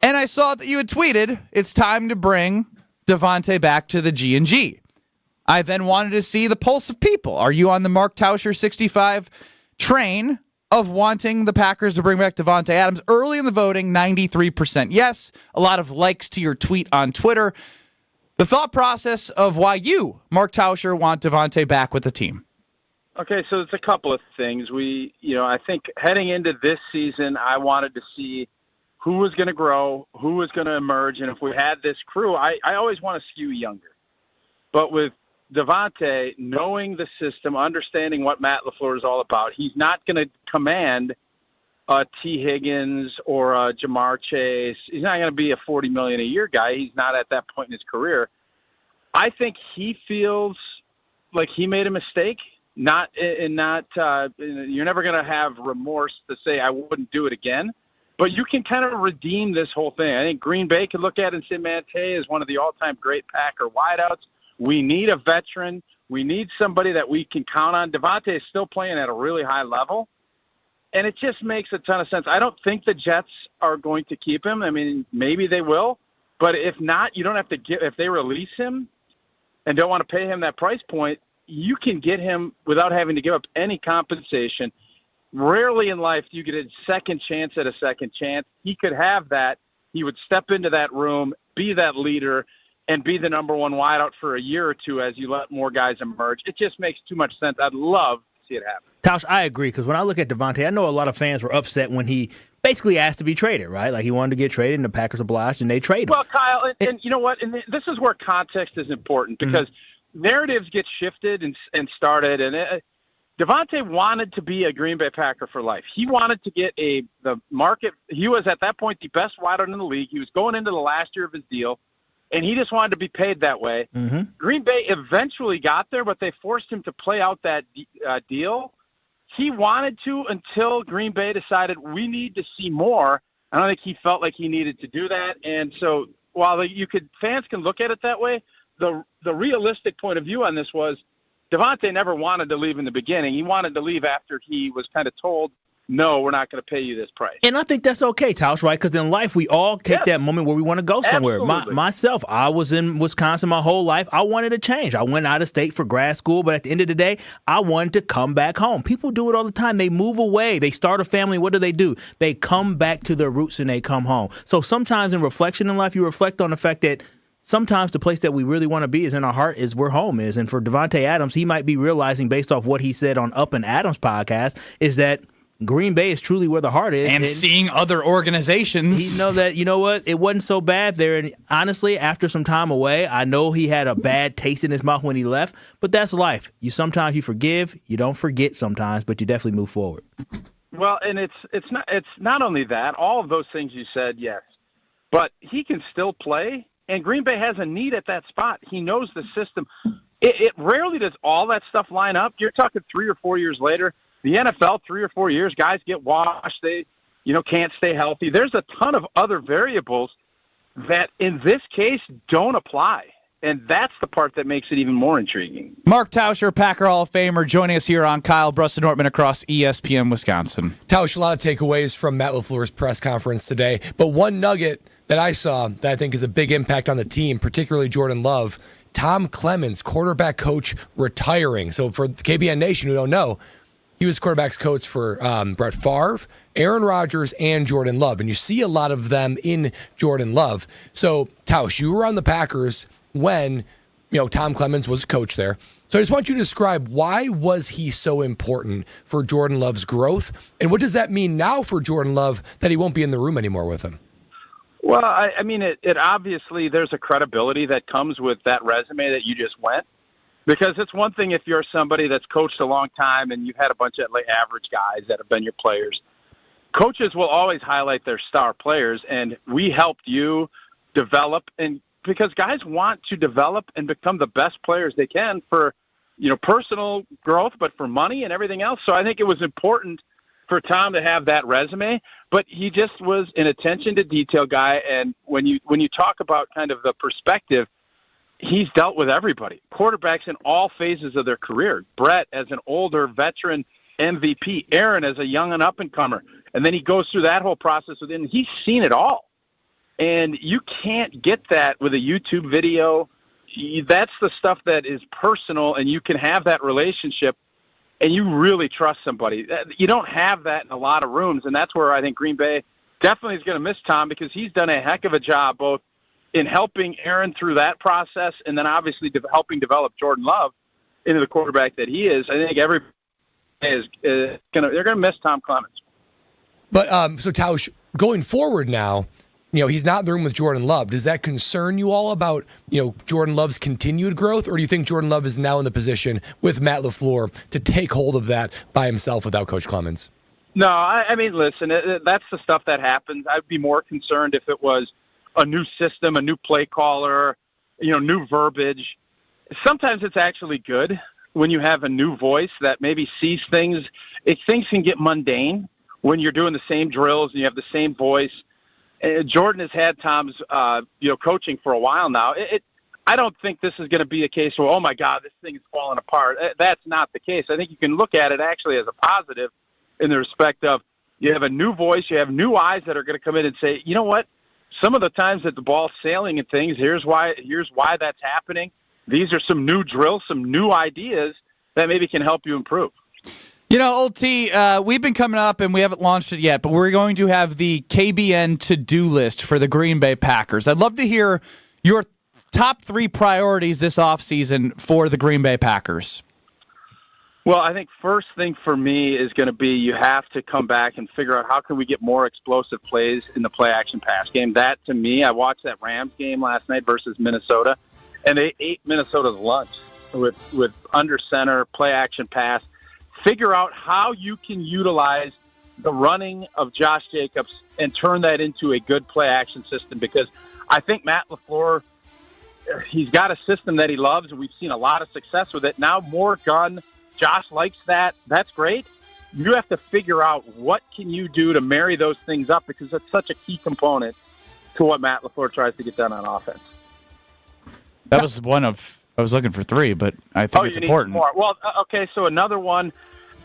and I saw that you had tweeted, it's time to bring Davante back to the G&G. I then wanted to see the pulse of people. Are you on the Mark Tauscher 65 train of wanting the Packers to bring back Davante Adams? Early in the voting, 93% yes. A lot of likes to your tweet on Twitter. The thought process of why you, Mark Tauscher, want Davante back with the team. Okay, so it's a couple of things. I think heading into this season, I wanted to see who was going to grow, who was going to emerge, and if we had this crew, I always want to skew younger. But with Davante, knowing the system, understanding what Matt LaFleur is all about, he's not going to command a T. Higgins or a Jamar Chase. He's not going to be a $40 million a year guy. He's not at that point in his career. I think he feels like he made a mistake. You're never going to have remorse to say I wouldn't do it again, but you can kind of redeem this whole thing. I think Green Bay could look at it and say, man, Tay is one of the all-time great Packer wideouts. We need a veteran. We need somebody that we can count on. Davante is still playing at a really high level, and it just makes a ton of sense. I don't think the Jets are going to keep him. I mean, maybe they will, but if not, you don't have to if they release him and don't want to pay him that price point, you can get him without having to give up any compensation. Rarely in life do you get a second chance at a second chance. He could have that. He would step into that room, be that leader, and be the number one wideout for a year or two as you let more guys emerge. It just makes too much sense. I'd love to see it happen. Tausch, I agree, because when I look at Davante, I know a lot of fans were upset when he basically asked to be traded, right? Like he wanted to get traded, and the Packers obliged, and they traded him. Well, Kyle, and you know what? And this is where context is important, because narratives get shifted and started, and Davante wanted to be a Green Bay Packer for life. He wanted to get the market. He was at that point the best wideout in the league. He was going into the last year of his deal, and he just wanted to be paid that way. Green Bay eventually got there, but they forced him to play out that deal. He wanted to until Green Bay decided we need to see more. I don't think he felt like he needed to do that, and so while fans can look at it that way, the realistic point of view on this was Davante never wanted to leave in the beginning. He wanted to leave after he was kind of told, no, we're not going to pay you this price. And I think that's okay, Tausch, right? Because in life, we all take that moment where we want to go somewhere. Myself, I was in Wisconsin my whole life. I wanted to change. I went out of state for grad school, but at the end of the day, I wanted to come back home. People do it all the time. They move away. They start a family. What do? They come back to their roots and they come home. So sometimes in reflection in life, you reflect on the fact that sometimes the place that we really want to be is in our heart, is where home is. And for Davante Adams, he might be realizing, based off what he said on Up and Adams podcast, is that Green Bay is truly where the heart is. And seeing other organizations. He know that, you know what, it wasn't so bad there. And honestly, after some time away, I know he had a bad taste in his mouth when he left, but that's life. Sometimes you forgive, you don't forget sometimes, but you definitely move forward. Well, and it's not only that, all of those things you said, yes, but he can still play. And Green Bay has a need at that spot. He knows the system. It rarely does all that stuff line up. You're talking 3 or 4 years later. The NFL, 3 or 4 years, guys get washed. They, can't stay healthy. There's a ton of other variables that, in this case, don't apply. And that's the part that makes it even more intriguing. Mark Tauscher, Packer Hall of Famer, joining us here on Kyle, Brust, and Nortman across ESPN Wisconsin. Tausch, a lot of takeaways from Matt LaFleur's press conference today, but one nugget that I saw that I think is a big impact on the team, particularly Jordan Love, Tom Clements, quarterback coach, retiring. So for KBN Nation who don't know, he was quarterback's coach for Brett Favre, Aaron Rodgers, and Jordan Love. And you see a lot of them in Jordan Love. So, Tausch, you were on the Packers when Tom Clements was coach there. So I just want you to describe, why was he so important for Jordan Love's growth? And what does that mean now for Jordan Love that he won't be in the room anymore with him? Well, I mean, it obviously there's a credibility that comes with that resume that you just went, because it's one thing if you're somebody that's coached a long time and you've had a bunch of average guys that have been your players. Coaches will always highlight their star players, and we helped you develop, and because guys want to develop and become the best players they can for personal growth, but for money and everything else. So I think it was important for Tom to have that resume, but he just was an attention to detail guy. And when you talk about kind of the perspective, he's dealt with everybody, quarterbacks in all phases of their career. Brett, as an older veteran, MVP, Aaron as a young and up-and-comer. And then he goes through that whole process with him. He's seen it all. And you can't get that with a YouTube video. That's the stuff that is personal, and you can have that relationship, and you really trust somebody. You don't have that in a lot of rooms, and that's where I think Green Bay definitely is going to miss Tom, because he's done a heck of a job both in helping Aaron through that process and then obviously helping develop Jordan Love into the quarterback that he is. I think everybody is they're going to miss Tom Clements. But so Tausch, going forward now, he's not in the room with Jordan Love. Does that concern you all about, Jordan Love's continued growth, or do you think Jordan Love is now in the position with Matt LaFleur to take hold of that by himself without Coach Clemens? No, I mean, listen, that's the stuff that happens. I'd be more concerned if it was a new system, a new play caller, new verbiage. Sometimes it's actually good when you have a new voice that maybe sees things. Things can get mundane when you're doing the same drills and you have the same voice. Jordan has had Tom's, coaching for a while now. I don't think this is going to be a case where, oh my God, this thing is falling apart. That's not the case. I think you can look at it actually as a positive in the respect of you have a new voice, you have new eyes that are going to come in and say, you know what? Some of the times that the ball's sailing and things, here's why that's happening. These are some new drills, some new ideas that maybe can help you improve. Old T, we've been coming up, and we haven't launched it yet, but we're going to have the KBN to-do list for the Green Bay Packers. I'd love to hear your top 3 priorities this offseason for the Green Bay Packers. Well, I think first thing for me is going to be you have to come back and figure out how can we get more explosive plays in the play-action pass game. That, to me, I watched that Rams game last night versus Minnesota, and they ate Minnesota's lunch with under center, play-action pass. Figure out how you can utilize the running of Josh Jacobs and turn that into a good play-action system, because I think Matt LaFleur, he's got a system that he loves, and we've seen a lot of success with it. Now more gun. Josh likes that. That's great. You have to figure out what can you do to marry those things up, because that's such a key component to what Matt LaFleur tries to get done on offense. That was one of – I was looking for 3, but I think it's important. More. Well, okay, so another one,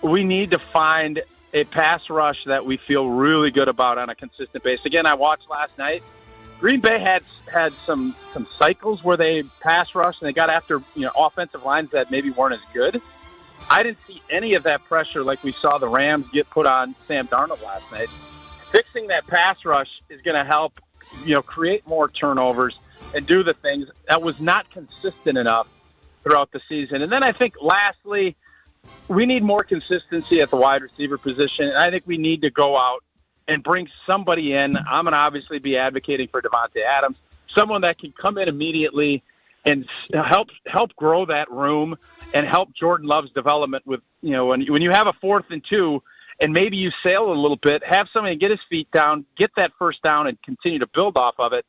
we need to find a pass rush that we feel really good about on a consistent basis. Again, I watched last night. Green Bay had some cycles where they pass rushed and they got after offensive lines that maybe weren't as good. I didn't see any of that pressure like we saw the Rams get put on Sam Darnold last night. Fixing that pass rush is going to help, create more turnovers and do the things that was not consistent enough throughout the season. And then I think lastly, we need more consistency at the wide receiver position. And I think we need to go out and bring somebody in. I'm going to obviously be advocating for Davante Adams, someone that can come in immediately and help grow that room and help Jordan Love's development with, when you have a 4th and 2 and maybe you sail a little bit, have somebody get his feet down, get that first down and continue to build off of it.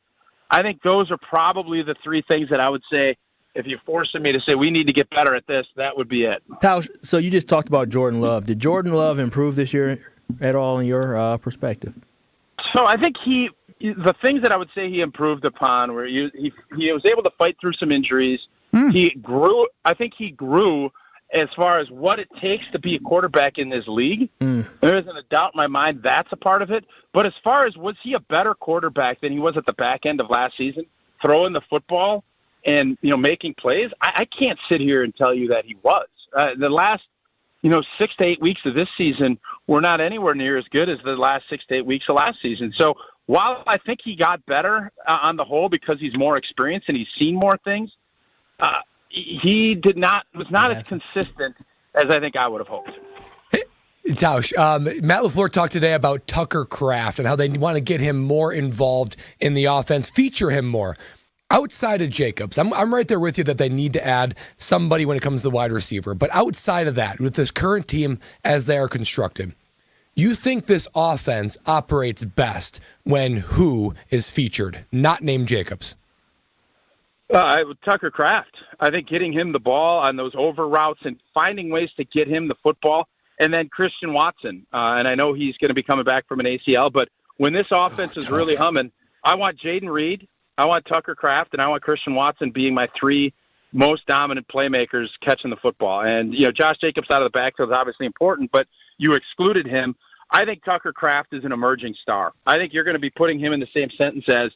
I think those are probably the 3 things that I would say, if you're forcing me to say we need to get better at this, that would be it. Tausch, so you just talked about Jordan Love. Did Jordan Love improve this year at all in your perspective? So I think the things that I would say he improved upon were he was able to fight through some injuries. He grew. I think he grew as far as what it takes to be a quarterback in this league. There isn't a doubt in my mind that's a part of it. But as far as was he a better quarterback than he was at the back end of last season, throwing the football and making plays, I can't sit here and tell you that he was. The last 6 to 8 weeks of this season were not anywhere near as good as the last 6 to 8 weeks of last season. So while I think he got better on the whole because he's more experienced and he's seen more things, he was not as consistent as I think I would have hoped. Tausch, Matt LaFleur talked today about Tucker Kraft and how they want to get him more involved in the offense, feature him more. Outside of Jacobs, I'm right there with you that they need to add somebody when it comes to wide receiver. But outside of that, with this current team as they are constructed, you think this offense operates best when who is featured, not named Jacobs? Tucker Kraft. I think getting him the ball on those over routes and finding ways to get him the football. And then Christian Watson. And I know he's going to be coming back from an ACL, but when this offense is really humming, I want Jaden Reed, I want Tucker Kraft, and I want Christian Watson being my 3 most dominant playmakers catching the football. And, Josh Jacobs out of the backfield is obviously important, but you excluded him. I think Tucker Kraft is an emerging star. I think you're going to be putting him in the same sentence as,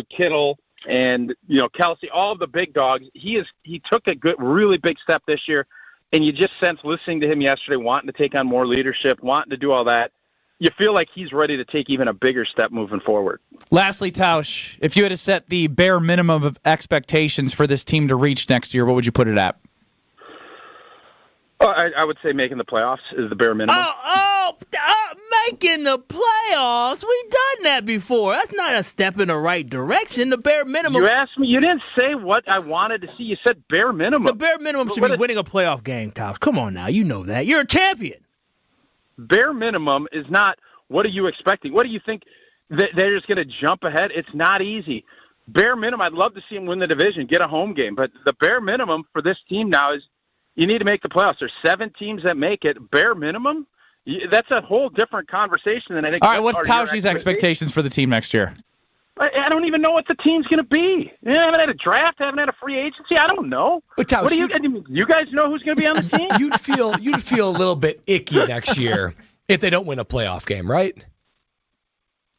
Kittle and, Kelsey, all of the big dogs. He took a really big step this year, and you just sense listening to him yesterday, wanting to take on more leadership, wanting to do all that. You feel like he's ready to take even a bigger step moving forward. Lastly, Tausch, if you had to set the bare minimum of expectations for this team to reach next year, what would you put it at? I would say making the playoffs is the bare minimum. Making the playoffs? We've done that before. That's not a step in the right direction. The bare minimum. You asked me. You didn't say what I wanted to see. You said bare minimum. The bare minimum should be winning a playoff game, Tausch. Come on now. You know that. You're a champion. Bare minimum is not, what are you expecting? What do you think that they're just going to jump ahead? It's not easy. Bare minimum, I'd love to see them win the division, get a home game. But the bare minimum for this team now is you need to make the playoffs. There's 7 teams that make it. Bare minimum, that's a whole different conversation than I think. All right, what's Tausch's expectations for the team next year? I don't even know what the team's going to be. I haven't had a draft. I haven't had a free agency. I don't know. But Tausch, what do you guys know who's going to be on the team? You'd feel a little bit icky next year if they don't win a playoff game, right?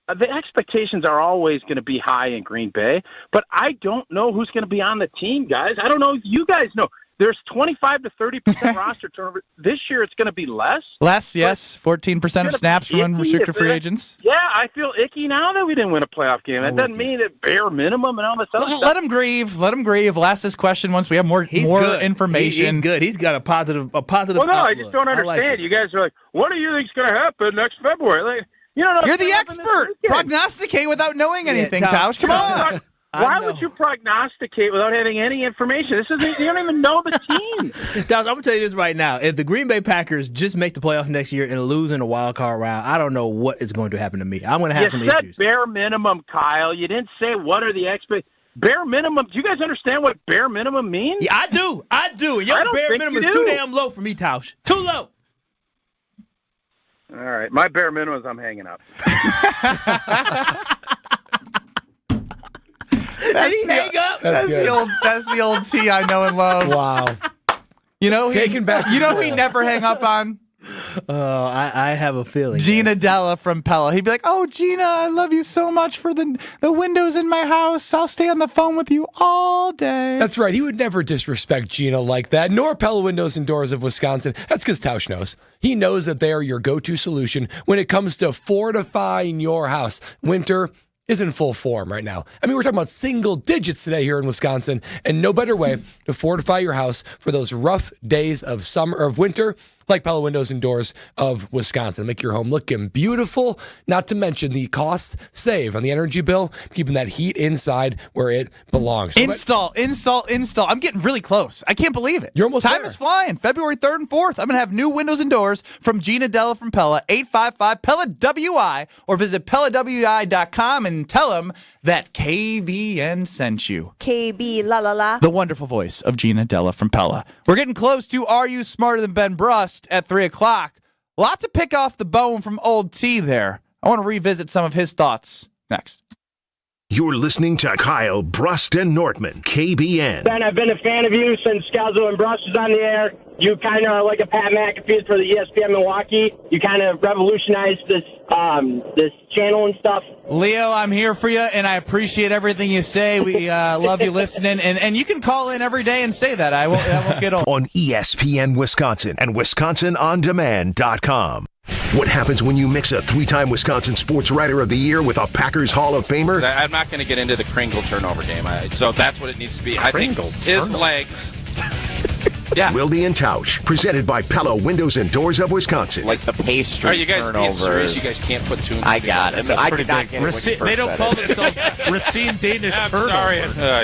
The expectations are always going to be high in Green Bay, but I don't know who's going to be on the team, guys. I don't know if you guys know. There's 25 to 30% roster turnover. This year it's going to be less. Less, yes. 14% of snaps from unrestricted free agents. Yeah, I feel icky now that we didn't win a playoff game. That doesn't mean that bare minimum and all this other stuff. Let him grieve. Let him grieve. Last this question once we have more information. He's good. He's got a positive Well, no, outlook. I just don't understand. Like you guys are like, what do you think's going to happen next February? Like, You're the expert. Prognosticate without knowing anything, Tausch. Come on. Why would you prognosticate without having any information? You don't even know the team. Tausch, I'm going to tell you this right now. If the Green Bay Packers just make the playoffs next year and lose in the wild card round, I don't know what is going to happen to me. I'm going to have some issues. You said bare minimum, Kyle. You didn't say what are the bare minimum. Do you guys understand what bare minimum means? Yeah, I do. Your bare minimum is too damn low for me, Tausch. Too low. All right. My bare minimum is I'm hanging up. That's the old T I know and love. Wow. He never hang up on. Oh, I have a feeling. Gina Della from Pella. He'd be like, "Oh, Gina, I love you so much for the windows in my house. I'll stay on the phone with you all day." That's right. He would never disrespect Gina like that, nor Pella Windows and Doors of Wisconsin. That's because Tausch knows. He knows that they are your go-to solution when it comes to fortifying your house. Winter is in full form right now. I mean, we're talking about single digits today here in Wisconsin, and no better way to fortify your house for those rough days of summer or of winter, like Pella Windows and Doors of Wisconsin. Make your home looking beautiful, not to mention the cost save on the energy bill, keeping that heat inside where it belongs. Install. I'm getting really close. I can't believe it. You're almost Time there. is flying. February 3rd and 4th. I'm going to have new windows and doors from Gina Della from Pella, 855-PELLA-WI, or visit PellaWI.com and tell them that KBN sent you. KB la la la. The wonderful voice of Gina Della from Pella. We're getting close to Are You Smarter Than Ben Brust at 3 o'clock. A lot to pick off the bone from old T there. I want to revisit some of his thoughts next. You're listening to Kyle, Brust, and Nortman, KBN. Ben, I've been a fan of you since Scalzo and Brust was on the air. You kind of are like a Pat McAfee for the ESPN Milwaukee. You kind of revolutionized this channel and stuff. Leo, I'm here for you, and I appreciate everything you say. We love you listening, and you can call in every day and say that. I won't get on ESPN Wisconsin and WisconsinOnDemand.com. What happens when you mix a 3-time Wisconsin Sports Writer of the Year with a Packers Hall of Famer? I'm not going to get into the Kringle turnover game, so that's what it needs to be. I think his legs. Yeah. Wilde and Tausch, presented by Pella Windows and Doors of Wisconsin. Like the pastry. Are you guys being serious? You guys can't put tunes I got it. I did not get it. They don't call themselves Racine Danish turnover. Sorry.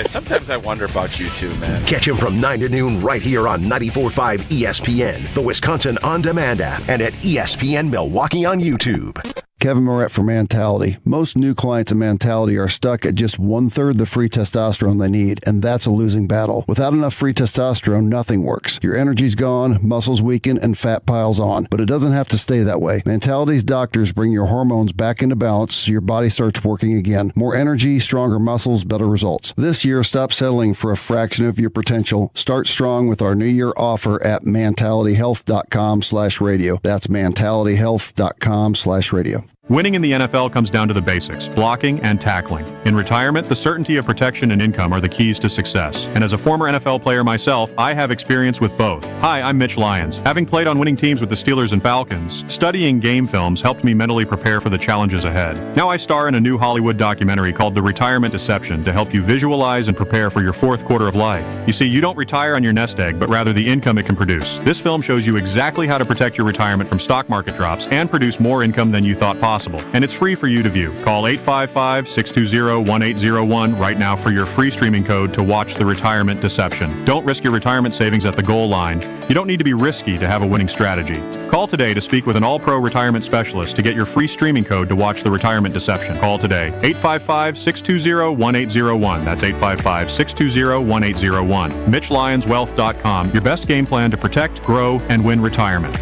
Sometimes I wonder about you too, man. Catch him from 9 to noon right here on 94.5 ESPN, the Wisconsin On Demand app, and at ESPN Milwaukee on YouTube. Kevin Moret for Mentality. Most new clients in Mentality are stuck at just 1/3 the free testosterone they need, and that's a losing battle. Without enough free testosterone, nothing works. Your energy's gone, muscles weaken, and fat piles on. But it doesn't have to stay that way. Mentality's doctors bring your hormones back into balance so your body starts working again. More energy, stronger muscles, better results. This year, stop settling for a fraction of your potential. Start strong with our New Year offer at mentalityhealth.com/radio. That's mentalityhealth.com/radio. Winning in the NFL comes down to the basics, blocking and tackling. In retirement, the certainty of protection and income are the keys to success. And as a former NFL player myself, I have experience with both. Hi, I'm Mitch Lyons. Having played on winning teams with the Steelers and Falcons, studying game films helped me mentally prepare for the challenges ahead. Now I star in a new Hollywood documentary called The Retirement Deception to help you visualize and prepare for your fourth quarter of life. You see, you don't retire on your nest egg, but rather the income it can produce. This film shows you exactly how to protect your retirement from stock market drops and produce more income than you thought possible. And it's free for you to view. Call 855-620-1801 right now for your free streaming code to watch The Retirement Deception. Don't risk your retirement savings at the goal line. You don't need to be risky to have a winning strategy. Call today to speak with an all-pro retirement specialist to get your free streaming code to watch The Retirement Deception. Call today. 855-620-1801. That's 855-620-1801. MitchLyonsWealth.com. Your best game plan to protect, grow, and win retirement.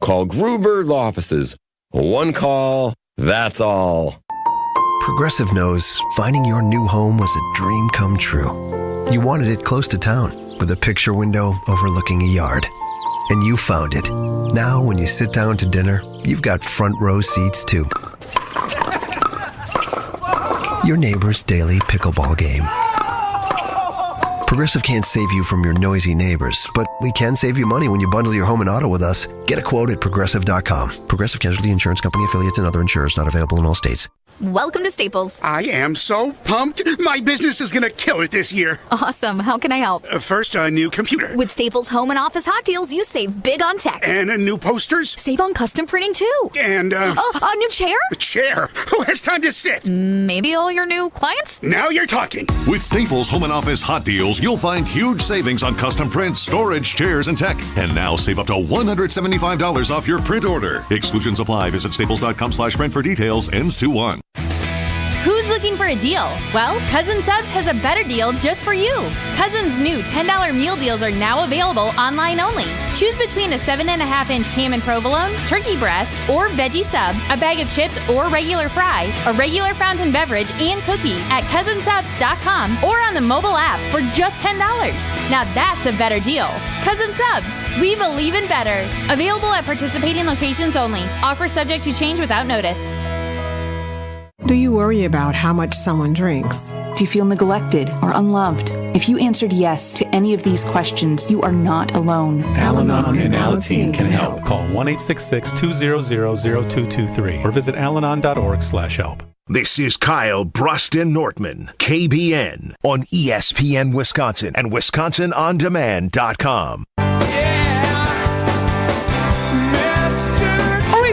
Call Gruber Law Offices. One call, that's all. Progressive knows finding your new home was a dream come true. You wanted it close to town, with a picture window overlooking a yard. And you found it. Now, when you sit down to dinner, you've got front row seats too. Your neighbor's daily pickleball game. Progressive can't save you from your noisy neighbors, but we can save you money when you bundle your home and auto with us. Get a quote at Progressive.com. Progressive Casualty Insurance Company affiliates and other insurers not available in all states. Welcome to Staples. I am so pumped. My business is going to kill it this year. Awesome. How can I help? First, a new computer. With Staples Home and Office Hot Deals, you save big on tech. And new posters. Save on custom printing, too. And, a new chair? A chair? Who has time to sit? Maybe all your new clients? Now you're talking. With Staples Home and Office Hot Deals, you'll find huge savings on custom prints, storage, chairs, and tech. And now save up to $175 off your print order. Exclusions apply. Visit staples.com/print for details. Ends 2/1. Who's looking for a deal? Well, Cousin Subs has a better deal just for you. Cousin's new $10 meal deals are now available online only. Choose between a 7.5-inch ham and provolone, turkey breast, or veggie sub, a bag of chips or regular fry, a regular fountain beverage, and cookie at cousinsubs.com or on the mobile app for just $10. Now that's a better deal. Cousin Subs, we believe in better. Available at participating locations only. Offer subject to change without notice. Do you worry about how much someone drinks? Do you feel neglected or unloved? If you answered yes to any of these questions, you are not alone. Al-Anon and Alateen can help. Call 1-866-200-0223 or visit alanon.org/help. This is Kyle, Brust, and Nortman, KBN, on ESPN Wisconsin and WisconsinOnDemand.com.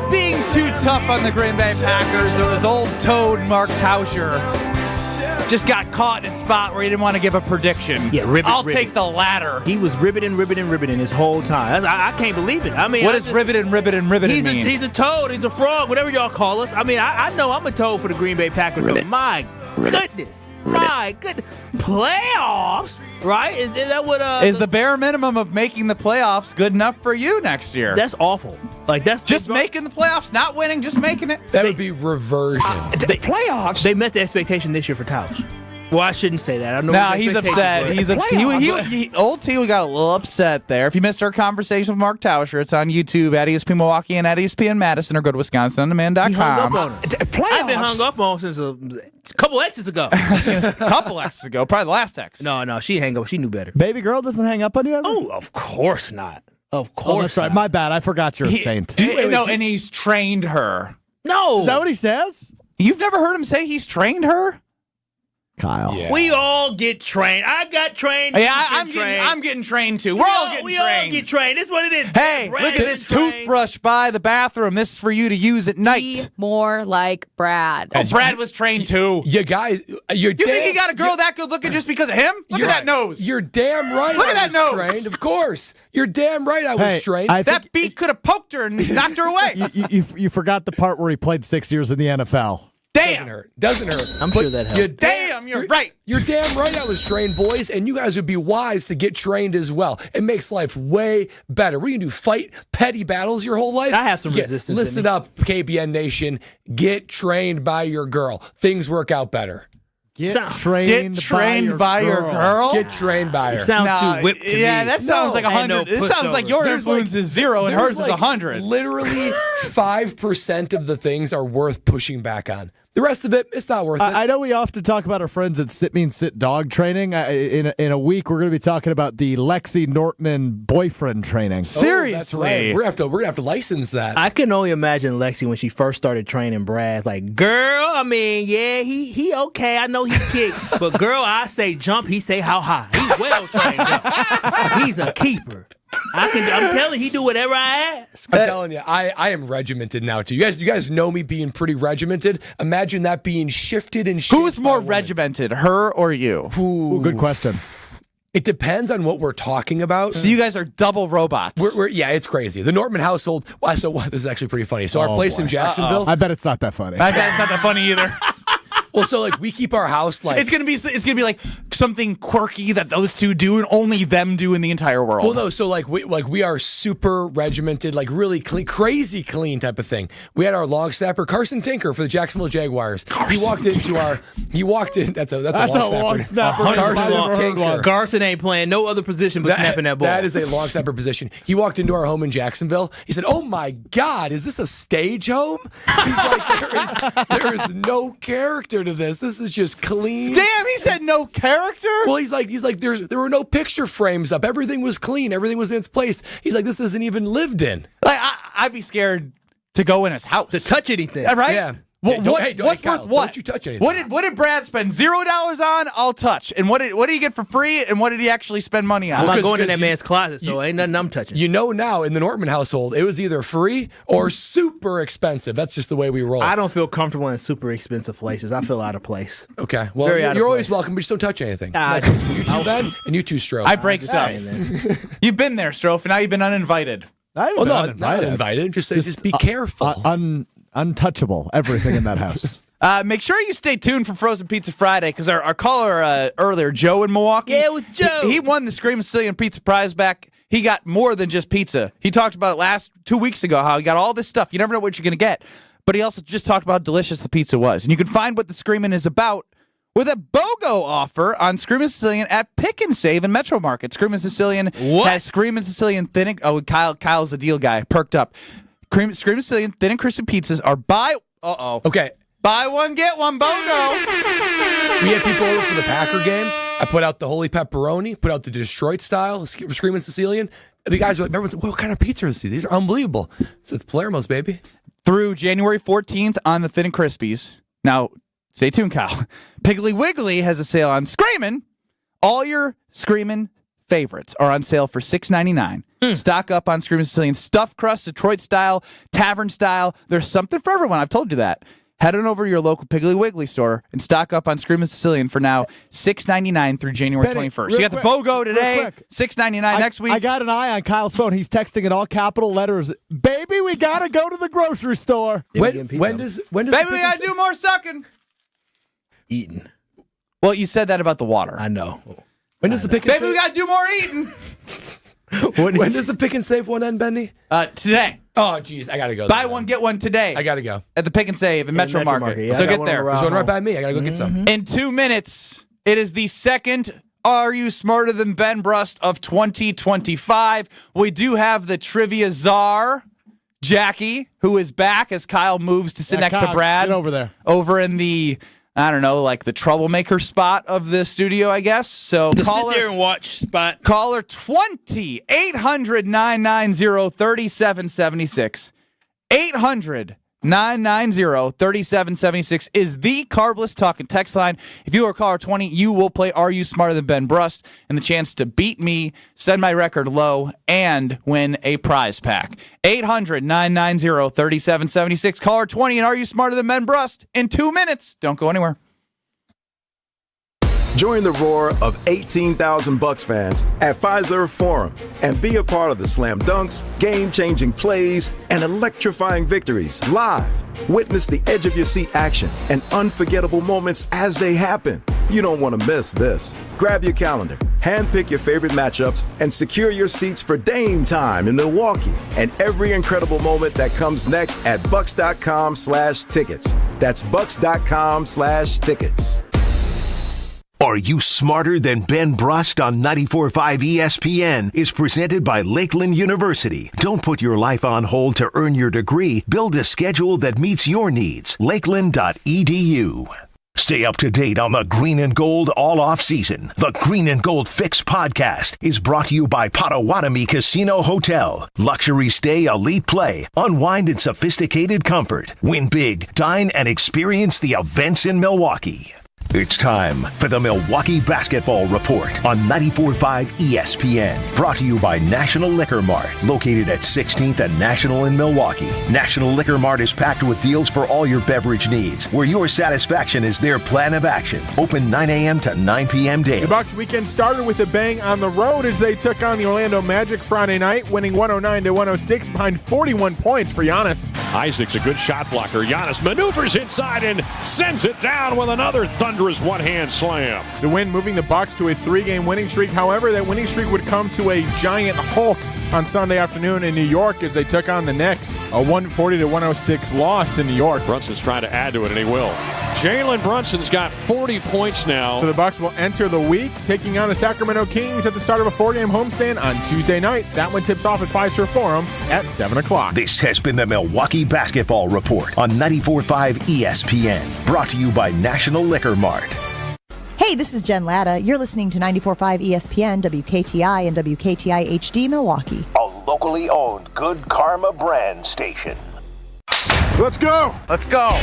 Being too tough on the Green Bay Packers, or his old toad Mark Tauscher just got caught in a spot where he didn't want to give a prediction. Yeah, I'll take the latter. He was ribbiting his whole time. I can't believe it. I mean, what does ribbiting mean? He's a toad. He's a frog. Whatever y'all call us. I mean, I know I'm a toad for the Green Bay Packers. But my goodness. My goodness. Playoffs, right? Is that what? Is the bare minimum of making the playoffs good enough for you next year? That's awful. Like that's just making the playoffs, not winning, just making it. That would be reversion. The playoffs. They met the expectation this year for Tauscher. Well, I shouldn't say that. I know. No, he's upset. He's upset. Old T got a little upset there. If you missed our conversation with Mark Tauscher, it's on YouTube at ESPN Milwaukee and at ESPN Madison, or go to WisconsinOnDemand.com. He hung up on it. I've been hung up on since a couple X's ago. Probably the last X. No, she hung up. She knew better. Baby girl doesn't hang up on you ever? Oh, of course not. Of course. Oh, that's right. My bad. I forgot you're a saint. And he's trained her. No. Is that what he says? You've never heard him say he's trained her? Kyle. Yeah. We all get trained. I got trained. Yeah, I'm getting trained too. We're all getting trained. We all get trained. That's what it is. Hey, Brad look at this toothbrush by the bathroom. This is for you to use at night. Be more like Brad. Oh, Brad was trained too. You guys, you think he got a girl that good looking just because of him? Look at that nose. You're damn right. Look at that nose. Trained, of course. You're damn right. I was trained. That beat could have poked her and knocked her away. You forgot the part where he played 6 years in the NFL. Damn. Doesn't hurt. I'm sure that helps. You're right. You're damn right I was trained, boys, and you guys would be wise to get trained as well. It makes life way better. What are you going to do, fight petty battles your whole life? I have some resistance. Listen up, KBN Nation. Get trained by your girl. Things work out better. Get trained by your girl? Get trained by her. You sound too whipped to me. Yeah, that sounds like 100. This sounds like your influence is 0 and hers is 100. Literally 5% of the things are worth pushing back on. The rest of it, it's not worth it. I know we often talk about our friends at Sit Mean Sit Dog training. In a week, we're going to be talking about the Lexi Nortman boyfriend training. Seriously, that's right. We're gonna have to license that. I can only imagine Lexi when she first started training Brad. Like, girl, I mean, yeah, he okay. I know he kick, but girl, I say jump, he say how high. He's well trained up. He's a keeper. I'm telling you, he do whatever I ask. I'm telling you, I am regimented now too. You guys know me being pretty regimented. Imagine that being shifted and shaped. Who's more regimented, her or you? Ooh, good question. It depends on what we're talking about. So you guys are double robots. Yeah, it's crazy. The Nortman household. This is actually pretty funny. So our place in Jacksonville. I bet it's not that funny. I bet it's not that funny either. Well, so like we keep our house like it's gonna be like something quirky that those two do and only them do in the entire world. Well, no, so we are super regimented, like really clean, crazy clean type of thing. We had our long snapper Carson Tinker for the Jacksonville Jaguars. He walked in. That's a long snapper. Carson Tinker. Carson ain't playing no other position but snapping that ball. That is a long snapper position. He walked into our home in Jacksonville. He said, "Oh my God, is this a stage home?" He's like, there is no character to this. This is just clean. Damn, he said no character? Well, he's like there were no picture frames up. Everything was clean. Everything was in its place. He's like, this isn't even lived in. Like I'd be scared to go in his house. To touch anything. Right? Yeah. What's worth what? Don't you touch anything. What did Brad spend $0 on? I'll touch. And what did he get for free? And what did he actually spend money on? I'm not going in that man's closet, so ain't nothing I'm touching. You know now, in the Nortman household, it was either free or super expensive. That's just the way we roll. I don't feel comfortable in super expensive places. I feel out of place. Okay. Well, you're always welcome, but just don't touch anything. You two, Ben, and you two, Stroh. I break stuff. You've been there, Stroh, and now you've been uninvited. Not uninvited. Just be careful. Untouchable. Everything in that house. Make sure you stay tuned for Frozen Pizza Friday because our caller earlier, Joe in Milwaukee. Yeah, with Joe. He won the Screamin' Sicilian Pizza prize back. He got more than just pizza. He talked about it 2 weeks ago, how he got all this stuff. You never know what you're going to get. But he also just talked about how delicious the pizza was. And you can find what the Screamin' is about with a BOGO offer on Screamin' Sicilian at Pick and Save in Metro Market. Screamin' Sicilian has Screamin' Sicilian thin. Oh, Kyle's the deal guy. Perked up. Screamin' Sicilian thin and crispy pizzas are Okay. Buy one, get one, BOGO. We had people over for the Packer game. I put out the Holy Pepperoni, put out the Detroit style, Screamin' Sicilian. The guys were like, everyone's like, what kind of pizza is these? These are unbelievable. So it's Palermo's, baby. Through January 14th on the Thin and Crispies. Now, stay tuned, Kyle. Piggly Wiggly has a sale on Screamin'. All your Screamin' favorites are on sale for $6.99. Stock up on Screamin' Sicilian stuffed crust, Detroit style, tavern style. There's something for everyone. I've told you that. Head on over to your local Piggly Wiggly store and stock up on Screamin' Sicilian for now $6.99 through January 21st. You got the BOGO today, $6.99 next week. I got an eye on Kyle's phone. He's texting in all capital letters. Baby, we gotta go to the grocery store. When does Baby, we gotta do more sucking. Eating. Well, you said that about the water. I know. When does the Pick and Baby, we gotta do more eating. When does the Pick and Save one end, Bendy? Today. Oh, geez, I gotta go. Buy one, get one today. I gotta go at the Pick and Save in Metro Market. Yeah, so get there. There's one right by me. I gotta go get some. In 2 minutes, it is the second Are You Smarter Than Ben Brust of 2025. We do have the trivia czar, Jackie, who is back as Kyle moves to sit next to Brad. Get over there. Over in the, I don't know, like the troublemaker spot of the studio, I guess. So sit there and watch spot. Caller 20-800-990-3776. 800-990-3776. 800-990-3776 is the Carbless Talk and Text line. If you are caller 20, you will play Are You Smarter Than Ben Brust and the chance to beat me, send my record low, and win a prize pack. 800-990-3776. Caller 20 and Are You Smarter Than Ben Brust in 2 minutes. Don't go anywhere. Join the roar of 18,000 Bucs fans at Fiserv Forum and be a part of the slam dunks, game-changing plays, and electrifying victories live. Witness the edge-of-your-seat action and unforgettable moments as they happen. You don't want to miss this. Grab your calendar, handpick your favorite matchups, and secure your seats for Dame time in Milwaukee and every incredible moment that comes next at Bucs.com/tickets. That's Bucs.com/tickets. Are You Smarter Than Ben Brust on 94.5 ESPN is presented by Lakeland University. Don't put your life on hold to earn your degree. Build a schedule that meets your needs. Lakeland.edu. Stay up to date on the Green and Gold all off season. The Green and Gold Fix podcast is brought to you by Potawatomi Casino Hotel. Luxury stay, elite play, unwind in sophisticated comfort. Win big, dine, and experience the events in Milwaukee. It's time for the Milwaukee Basketball Report on 94.5 ESPN. Brought to you by National Liquor Mart, located at 16th and National in Milwaukee. National Liquor Mart is packed with deals for all your beverage needs, where your satisfaction is their plan of action. Open 9 a.m. to 9 p.m. daily. The Bucs weekend started with a bang on the road as they took on the Orlando Magic Friday night, winning 109-106 behind 41 points for Giannis. Isaac's a good shot blocker. Giannis maneuvers inside and sends it down with another thunderous one-hand slam. The win moving the Bucs to a 3-game winning streak. However, that winning streak would come to a giant halt on Sunday afternoon in New York as they took on the Knicks. A 140-106 loss in New York. Brunson's trying to add to it, and he will. Jalen Brunson's got 40 points now. So the Bucs will enter the week taking on the Sacramento Kings at the start of a 4-game homestand on Tuesday night. That one tips off at Fiserv Forum at 7 o'clock. This has been the Milwaukee Basketball Report on 94.5 ESPN. Brought to you by National Liquor Mart. Hey, this is Jen Latta. You're listening to 94.5 ESPN, WKTI, and WKTI HD Milwaukee. A locally owned Good Karma brand station. Let's go! Let's go!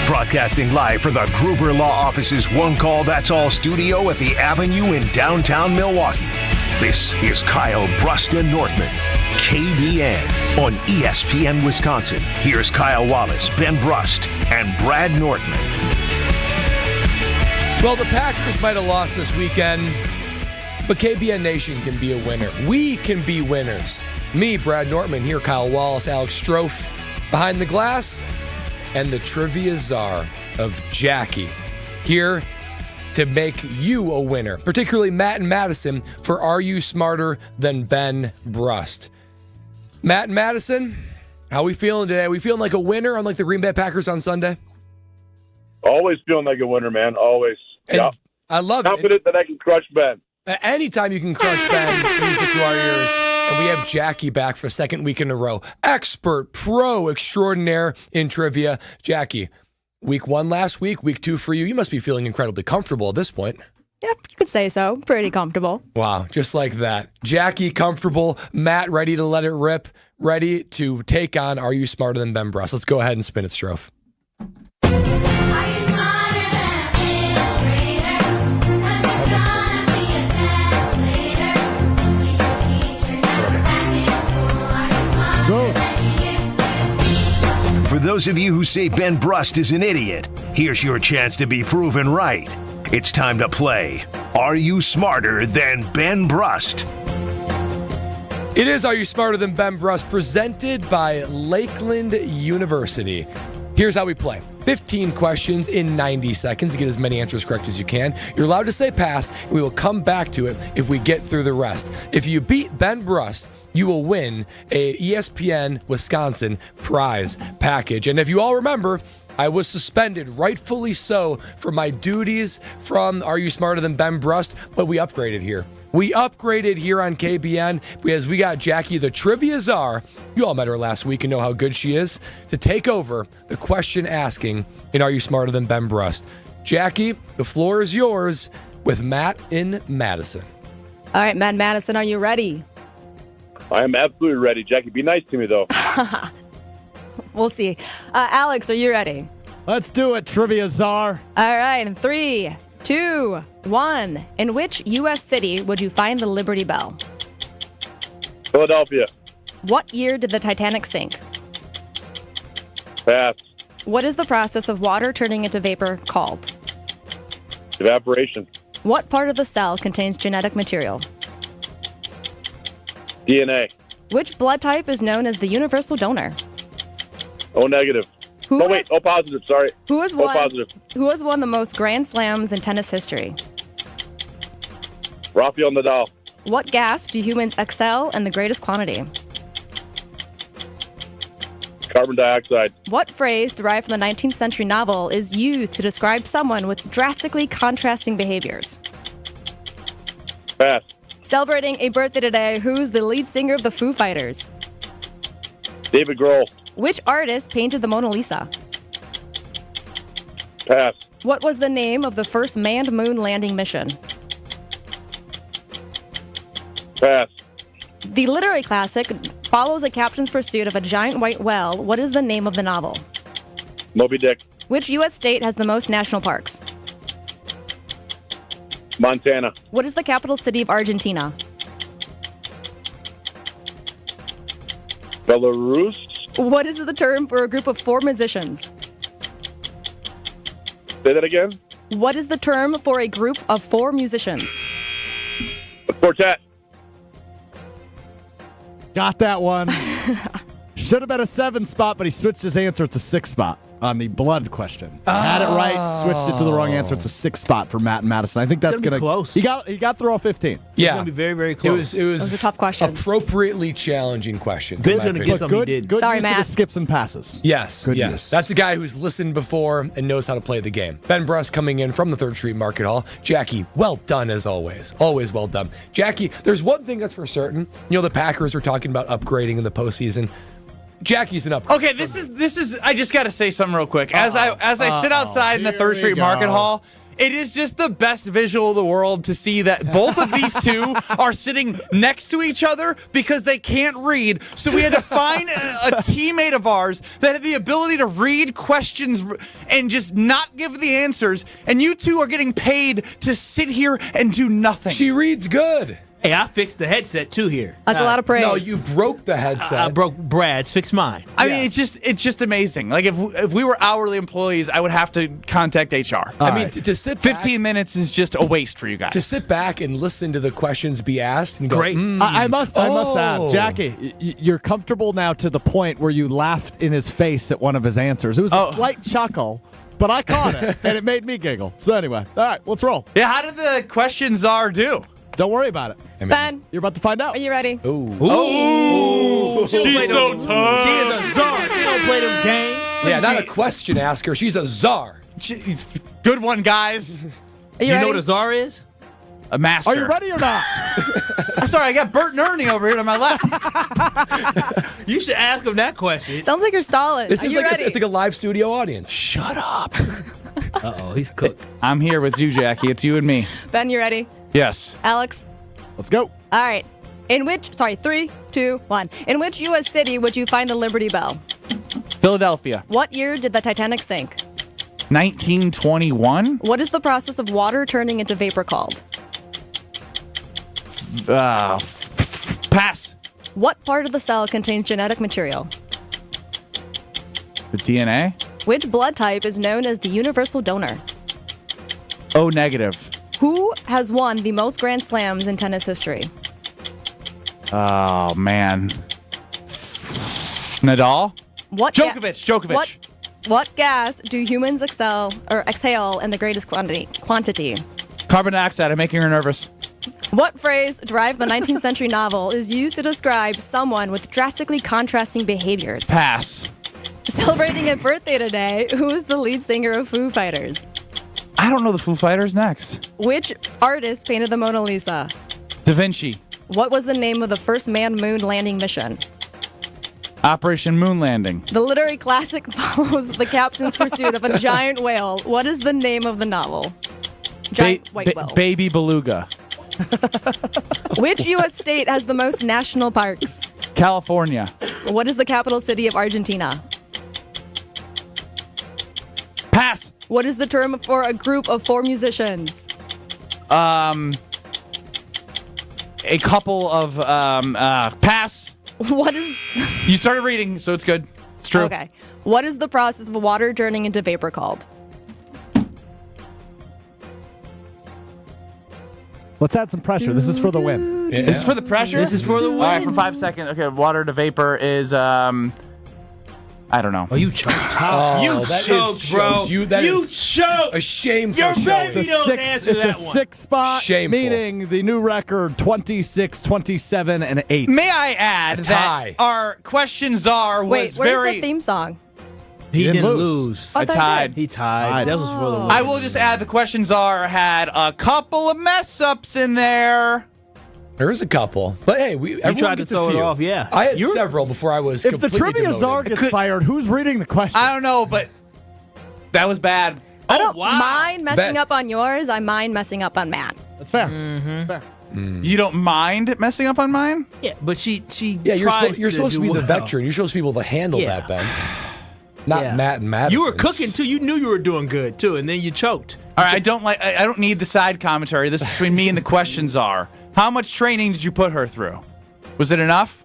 Broadcasting live from the Gruber Law Office's One Call That's All studio at the Avenue in downtown Milwaukee. This is Kyle Brust and Nortman, KBN on ESPN Wisconsin. Here's Kyle Wallace, Ben Brust, and Brad Nortman. Well, the Packers might have lost this weekend, but KBN Nation can be a winner. We can be winners. Me, Brad Nortman, here, Kyle Wallace, Alex Strofe, behind the glass, and the trivia czar of Jackie, here to make you a winner, particularly Matt and Madison, for Are You Smarter Than Ben Brust? Matt and Madison, how we feeling today? Are we feeling like a winner unlike the Green Bay Packers on Sunday? Always feeling like a winner, man. Always. Yeah. I love it. Confident that I can crush Ben. Anytime you can crush Ben, music to our ears. And we have Jackie back for a second week in a row. Expert, pro, extraordinaire in trivia. Jackie, week 1 last week, week 2 for you. You must be feeling incredibly comfortable at this point. Yep, you could say so. Pretty comfortable. Wow, just like that. Jackie, comfortable. Matt, ready to let it rip. Ready to take on Are You Smarter Than Ben Brust? Let's go ahead and spin it, Strofe. For those of you who say Ben Brust is an idiot, here's your chance to be proven right. It's time to play Are You Smarter Than Ben Brust? It is Are You Smarter Than Ben Brust, presented by Lakeland University. Here's how we play. 15 questions in 90 seconds to get as many answers correct as you can. You're allowed to say pass, and we will come back to it if we get through the rest. If you beat Ben Brust, you will win a ESPN Wisconsin prize package. And if you all remember, I was suspended, rightfully so, for my duties from Are You Smarter Than Ben Brust, but we upgraded here. We upgraded here on KBN because we got Jackie, the trivia czar. You all met her last week and know how good she is, to take over the question asking in Are You Smarter Than Ben Brust? Jackie, the floor is yours with Matt in Madison. All right, Matt and Madison, are you ready? I am absolutely ready. Jackie, be nice to me, though. We'll see. Alex, are you ready? Let's do it, Trivia Czar. All right, in 3, 2, 1. In which U.S. city would you find the Liberty Bell? Philadelphia. What year did the Titanic sink? Pass. What is the process of water turning into vapor called? Evaporation. What part of the cell contains genetic material? DNA. Which blood type is known as the universal donor? O negative. O positive. Sorry. Who has O positive. won the most Grand Slams in tennis history? Rafael Nadal. What gas do humans exhale in the greatest quantity? Carbon dioxide. What phrase derived from the 19th century novel is used to describe someone with drastically contrasting behaviors? Pass. Celebrating a birthday today, who's the lead singer of the Foo Fighters? David Grohl. Which artist painted the Mona Lisa? Pass. What was the name of the first manned moon landing mission? Pass. The literary classic follows a captain's pursuit of a giant white whale. What is the name of the novel? Moby Dick. Which U.S. state has the most national parks? Montana. What is the capital city of Argentina? Belarus. What is the term for a group of 4 musicians? Say that again. What is the term for a group of 4 musicians? A quartet. Got that one. Should have been a 7 spot, but he switched his answer to 6 spot on the blood question. Had it right, switched it to the wrong answer. It's a 6 spot for Matt and Madison. I think that's gonna going be close. He got through all 15. Yeah. It's going to be very, very close. It was Those are tough questions. Appropriately challenging questions. Ben's in my going to opinion. get something he did. Good Sorry, use of Matt. the skips and passes. Yes, Good yes. use. That's a guy who's listened before and knows how to play the game. Ben Brust coming in from the 3rd Street Market Hall. Jackie, well done as always. Always well done. Jackie, there's one thing that's for certain. You know, the Packers were talking about upgrading in the postseason. Jackie's an upgrade. Okay, this is. I just got to say something real quick. As I sit outside in the 3rd Street Market Hall, it is just the best visual of the world to see that both of these two are sitting next to each other because they can't read. So we had to find a teammate of ours that had the ability to read questions and just not give the answers. And you two are getting paid to sit here and do nothing. She reads good. Hey, I fixed the headset too here. That's a lot of praise. No, you broke the headset. I broke Brad's. Fix mine. I mean, it's just amazing. Like if we were hourly employees, I would have to contact HR. I mean, to sit back, 15 minutes is just a waste for you guys. to sit back and listen to the questions be asked and go, Great. I must add, Oh. Jackie, you're comfortable now to the point where you laughed in his face at one of his answers. It was a slight chuckle, but I caught it, and it made me giggle. So anyway, all right, let's roll. Yeah, how did the questions are do? Don't worry about it. Ben, You're about to find out. are you ready? Ooh. She's so tough. She is a czar. She don't play them games. Yeah, not a question asker. She's a czar. Good one, guys. Are you You ready? know what a czar is? A master. Are you ready or not? Sorry, I got Bert and Ernie over here to my left. You should ask him that question. Sounds like you're stalling. This Are is you like ready? it's like a live studio audience. Shut up. Uh-oh, he's cooked. I'm here with you, Jackie. It's you and me. Ben, you ready? Yes. Alex? Let's go. All right. 3, 2, 1. In which U.S. city would you find the Liberty Bell? Philadelphia. What year did the Titanic sink? 1921. What is the process of water turning into vapor called? Pass. What part of the cell contains genetic material? The DNA. Which blood type is known as the universal donor? O negative. Who has won the most Grand Slams in tennis history? Oh man. Nadal. Djokovic. What gas do humans exhale in the greatest quantity? Carbon dioxide. I'm making her nervous. What phrase derived from the 19th century novel is used to describe someone with drastically contrasting behaviors? Pass. Celebrating a birthday today, who is the lead singer of Foo Fighters? I don't know the Foo Fighters next. Which artist painted the Mona Lisa? Da Vinci. What was the name of the first manned moon landing mission? Operation Moon Landing. The literary classic follows the captain's pursuit of a giant whale. What is the name of the novel? Giant white whale. Baby Beluga. Which U.S. state has the most national parks? California. What is the capital city of Argentina? Pass. What is the term for a group of 4 musicians? A couple of pass. What is... You started reading, so it's good. It's true. Okay. What is the process of water turning into vapor called? Let's add some pressure. This is for the win. Yeah. This is for the pressure? This is for the win. All right, for 5 seconds. Okay, water to vapor is, I don't know. Oh, you choked. You choked, bro. You choked. A shameful Your showing. baby don't answer It's a that one. 6 spot, Shameful. meaning the new record 26, 27, and 8. May I add that our question czar was Wait, where's very... the theme song? He didn't didn't lose. lose. I tied. He tied. That was for the win. I will just add the question czar had a couple of mess-ups in there. There is a couple. But hey, everyone tried to gets a throw it few. off, yeah. I had several before I was If the completely trivia demoted. czar gets fired, who's reading the question? I don't know, but that was bad. I don't wow. mind messing Bet. up on yours. I mind messing up on Matt. That's fair. Fair. You don't mind messing up on mine? Yeah, but she Yeah, tries you're supposed to be do the well. veteran. You're supposed to be able to handle Yeah. that, Ben. Not Yeah. Matt and Madison. You were cooking too. You knew you were doing good too, and then you choked. All right, I don't need the side commentary. This is between me and the question czar. How much training did you put her through? Was it enough?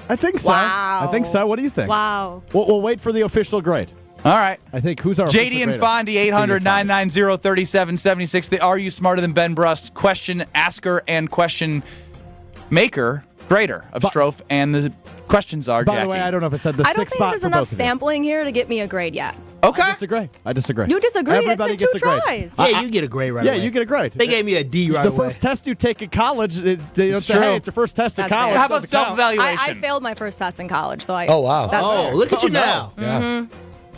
I think so. Wow. I think so. What do you think? Wow. We'll wait for the official grade. All right. I think who's our JD and official Fondy, 800-990-3776. The Are You Smarter Than Ben Brust question asker and question maker, grader of Strofe, and the questions are By Jackie. the way, I don't know if I said the I don't 6 think spot there's for enough both of you. sampling here to get me a grade yet. Okay. I disagree. You disagree? Everybody It's been gets a 2 grade. tries. Yeah, you get a grade right Yeah, away. you get a grade. They gave me a D right the away. first test you take in college, they don't It's say, true. hey, it's your first test at That's college. fair. How about Doesn't count. self-evaluation? I failed my first test in college, so I. Oh, wow. That's oh, fair. look at you now. Yeah.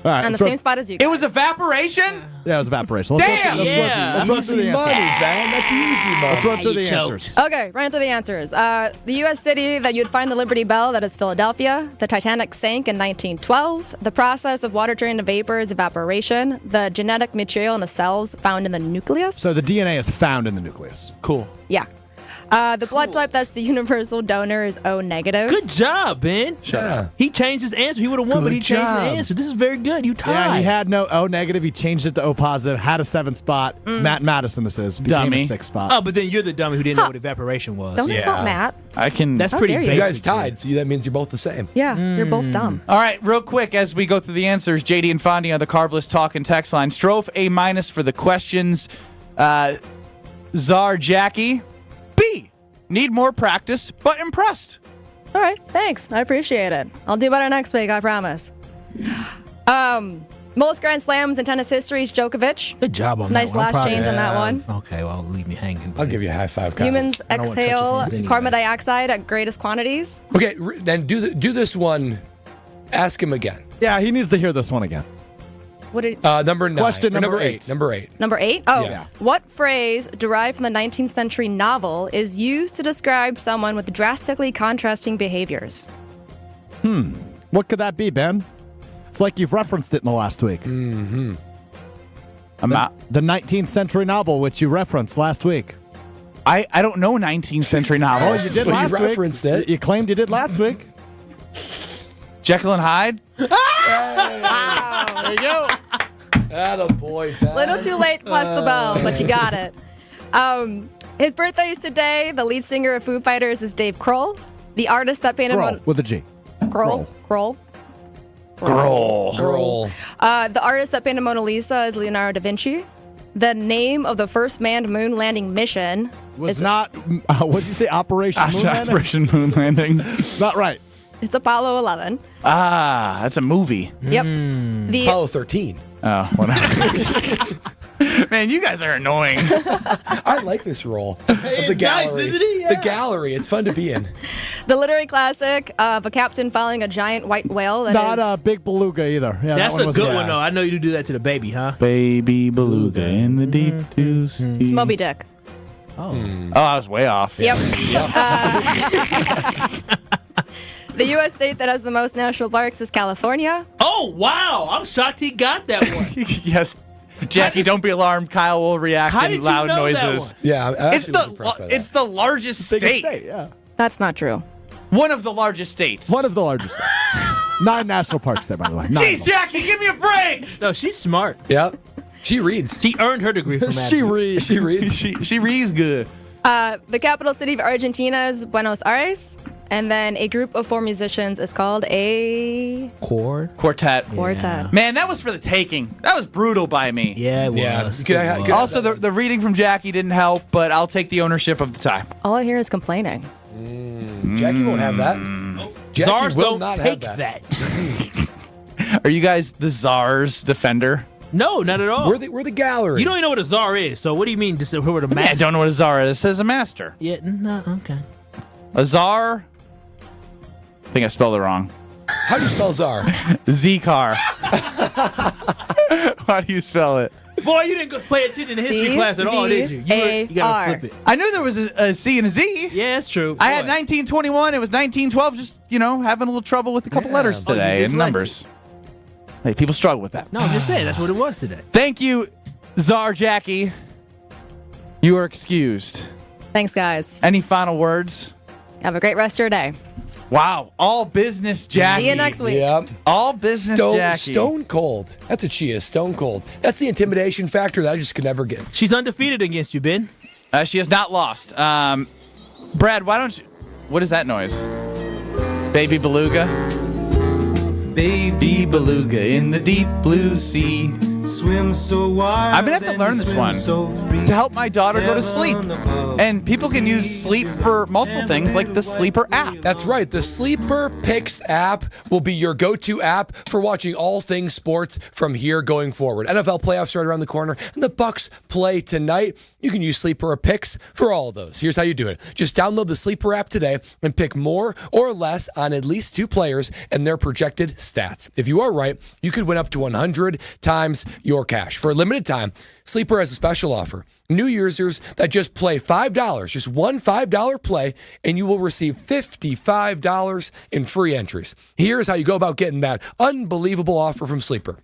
All right, On the so- same spot as you guys. It was evaporation? Yeah, it was evaporation. Let's Damn! Let's run through Easy the money, answers. Ben. That's easy money. Let's run through you the choked. answers. Okay, running through the answers. The U.S. city that you'd find the Liberty Bell, that is Philadelphia. The Titanic sank in 1912. The process of water turning to vapor is evaporation. The genetic material in the cells found in the nucleus. So the DNA is found in the nucleus. Cool. Yeah. The blood type that's the universal donor is O negative. Good job, Ben. Yeah. He changed his answer. He would have won, but he Good changed job. his answer. This is very good. You tied. Yeah, he had no O negative. He changed it to O positive. Had a 7 spot. Matt Madison, this is. Became Dummy. a 6 spot. Oh, but then you're the dummy who didn't know what evaporation was. Don't insult Matt. I can. That's How pretty dare you. basic. You guys tied, so that means you're both the same. Yeah, you're both dumb. All right, real quick as we go through the answers, JD and Fondy on the Carbless Talk and Text line. Strofe, A- for the questions. Czar Jackie, B. Need more practice, but impressed. All right, thanks. I appreciate it. I'll do better next week, I promise. Most Grand Slams in tennis history is Djokovic. Good job on Nice that one. I'm last proud of change on that you. one. Okay, well, leave me hanging. I'll give you a high five. Kyle. Humans I don't wanna touch his exhale hands anyway. carbon dioxide at greatest quantities. Okay, then do this one. Ask him again. Yeah, he needs to hear this one again. What did Number 9. Question or number 8. Number 8. Number 8? Oh, Yeah. What phrase derived from the 19th century novel is used to describe someone with drastically contrasting behaviors? What could that be, Ben? It's like you've referenced it in the last week. I'm out. The 19th century novel, which you referenced last week. I don't know 19th century Oh, novels. you did Well, you last week. referenced it. You claimed you did last week. Jekyll and Hyde? There you go. Attaboy, Ben. Little too late to press the bell, but you got it. His birthday is today. The lead singer of Foo Fighters is Dave Grohl. The artist that painted Grohl with a G. Grohl. Girl. The artist that painted Mona Lisa is Leonardo da Vinci. The name of the first manned moon landing mission Was not, what did you say, Operation Moon Landing? Operation Moon Landing. It's not right. It's Apollo 11. Ah, that's a movie. Yep. The Apollo 13. Oh, whatever. Man, you guys are annoying. I like this role of the gallery. isn't it? Yeah. The gallery. It's fun to be in. The literary classic of a captain following a giant white whale. Not a big beluga either. Yeah, That's that a was good bad. one, though. I know you do that to the baby, huh? Baby beluga in the deep blue sea. It's Moby Dick. Oh, I was way off. Yep. The U.S. state that has the most national parks is California. Oh, wow. I'm shocked he got that one. Yes. Jackie, don't be alarmed. Kyle will react How in did you loud know that noises. one? Yeah, It's the largest Biggest state. yeah. That's not true. One of the largest states. One of the largest states. 9 national parks there, by the way. Jeez, Jackie, give me a break. No, she's smart. Yep. She reads. She earned her degree from She reads. She reads. She reads good. The capital city of Argentina is Buenos Aires. And then a group of 4 musicians is called a Quartet. quartet. Man, that was for the taking. That was brutal by me. Yeah, it Yeah. was. Also, the reading from Jackie didn't help, but I'll take the ownership of the tie. All I hear is complaining. Jackie won't have that. Jackie Czars will don't not take have that. Are you guys the Czar's defender? No, not at all. We're the gallery. You don't even know what a czar is, so what do you mean just who are the I master? don't know what a czar is. It says a master. Yeah, no, okay. A czar? I think I spelled it wrong. How do you spell czar? Z-car. How do you spell it? Boy, you didn't pay attention to history class at all, did you? You gotta flip it. I knew there was a C and a Z. Yeah, it's true. I had 1921. It was 1912. Just, having a little trouble with a couple letters today and numbers. Hey, people struggle with that. No, I'm just saying, that's what it was today. Thank you, Czar Jackie. You are excused. Thanks, guys. Any final words? Have a great rest of your day. Wow. All business, Jackie. See you next week. Yep. All business, Jackie. Stone cold. That's what she is, stone cold. That's the intimidation factor that I just could never get. She's undefeated against you, Ben. She has not lost. Brad, why don't you... What is that noise? Baby beluga? Baby beluga in the deep blue sea. Swim so wide. I'm going to have to learn this one to help my daughter go to sleep. And people can use sleep for multiple things, like the Sleeper app. That's right. The Sleeper Picks app will be your go-to app for watching all things sports from here going forward. NFL playoffs right around the corner, and the Bucks play tonight. You can use Sleeper Picks for all of those. Here's how you do it. Just download the Sleeper app today and pick more or less on at least 2 players and their projected stats. If you are right, you could win up to 100 times your cash. For a limited time, Sleeper has a special offer. New users that just play $5, just one $5 play, and you will receive $55 in free entries. Here's how you go about getting that unbelievable offer from Sleeper.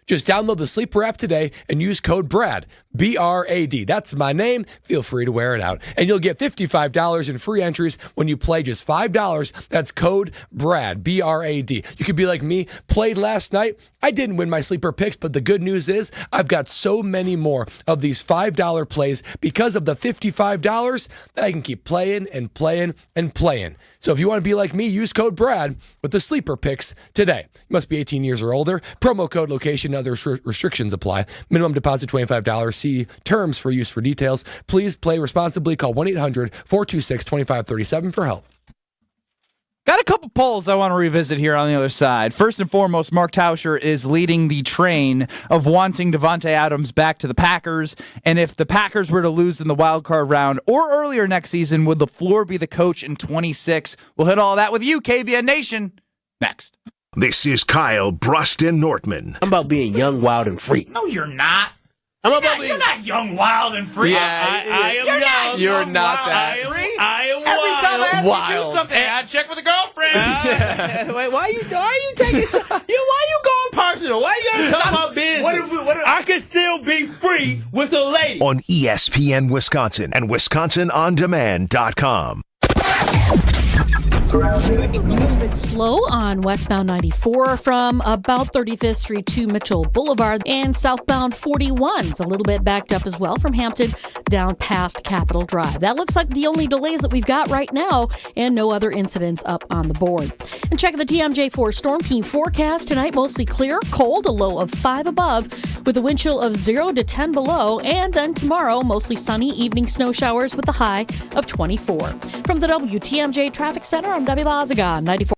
Just download the Sleeper app today and use code BRAD, B-R-A-D. That's my name. Feel free to wear it out. And you'll get $55 in free entries when you play just $5. That's code BRAD, B-R-A-D. You could be like me, played last night. I didn't win my Sleeper picks, but the good news is I've got so many more of these $5 plays because of the $55 that I can keep playing and playing and playing. So if you want to be like me, use code BRAD with the Sleeper picks today. You must be 18 years or older. Promo code, location, other restrictions apply. Minimum deposit $25. See terms for use for details. Please play responsibly. Call 1-800-426-2537 for help. Got a couple polls I want to revisit here on the other side. First and foremost, Mark Tauscher is leading the train of wanting Davante Adams back to the Packers. And if the Packers were to lose in the wild card round or earlier next season, would LaFleur be the coach in 26? We'll hit all that with you, KBN Nation, next. This is Kyle, Brust, and Nortman. I'm about being young, wild, and free. No, you're not. You're not young, wild, and free. Yeah, I am young. You're not wild, that. I am Every wild. time I ask you to Wild. do something, I check with a girlfriend. Wait, why are you taking why you going personal? Why you gotta talk about business? I can still be free with a lady. On ESPN Wisconsin and WisconsinOnDemand.com. A little bit slow on westbound 94 from about 35th Street to Mitchell Boulevard, and southbound 41's a little bit backed up as well from Hampton down past Capitol Drive. That looks like the only delays that we've got right now, and no other incidents up on the board. And check the TMJ4 Storm Team forecast tonight. Mostly clear, cold, a low of 5 above with a wind chill of 0 to 10 below, and then tomorrow mostly sunny, evening snow showers with a high of 24. From the WTMJ Traffic Center, I'm Debbie Lazaga, 94.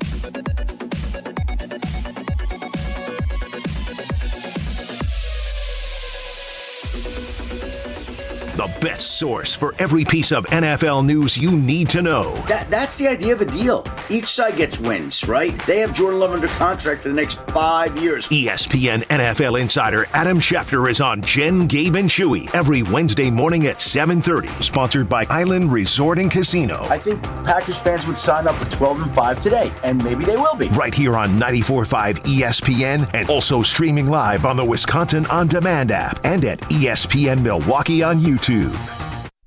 The best source for every piece of NFL news you need to know. That's the idea of a deal. Each side gets wins, right? They have Jordan Love under contract for the next 5 years. ESPN NFL insider Adam Schefter is on Jen, Gabe, and Chewy every Wednesday morning at 7:30. Sponsored by Island Resort and Casino. I think Packers fans would sign up for 12-5 today, and maybe they will be. Right here on 94.5 ESPN, and also streaming live on the Wisconsin On Demand app and at ESPN Milwaukee on YouTube.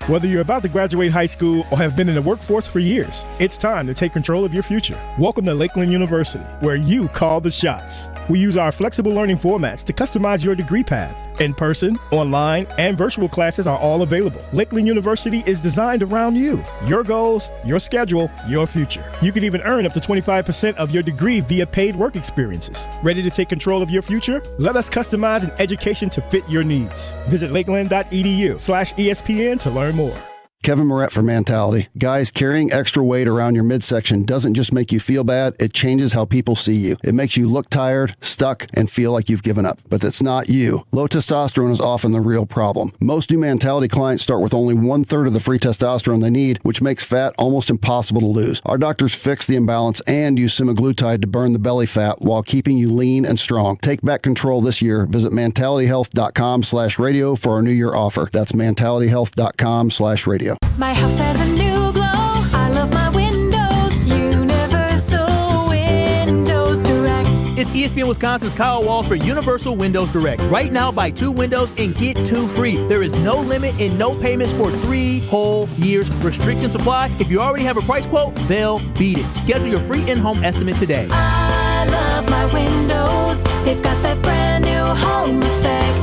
Whether you're about to graduate high school or have been in the workforce for years, it's time to take control of your future. Welcome to Lakeland University, where you call the shots. We use our flexible learning formats to customize your degree path. In-person, online, and virtual classes are all available. Lakeland University is designed around you, your goals, your schedule, your future. You can even earn up to 25% of your degree via paid work experiences. Ready to take control of your future? Let us customize an education to fit your needs. Visit lakeland.edu/ESPN to learn more. Kevin Moret for Mentality. Guys, carrying extra weight around your midsection doesn't just make you feel bad, it changes how people see you. It makes you look tired, stuck, and feel like you've given up. But it's not you. Low testosterone is often the real problem. Most new Mentality clients start with only 1/3 of the free testosterone they need, which makes fat almost impossible to lose. Our doctors fix the imbalance and use semaglutide to burn the belly fat while keeping you lean and strong. Take back control this year. Visit mentalityhealth.com/radio for our New Year offer. That's mentalityhealth.com/radio. My house has a new glow. I love my windows. Universal Windows Direct. It's ESPN Wisconsin's Kyle Walsh for Universal Windows Direct. Right now, buy 2 windows and get 2 free. There is no limit and no payments for 3 whole years. Restrictions apply. If you already have a price quote, they'll beat it. Schedule your free in-home estimate today. I love my windows. They've got that brand new home effect.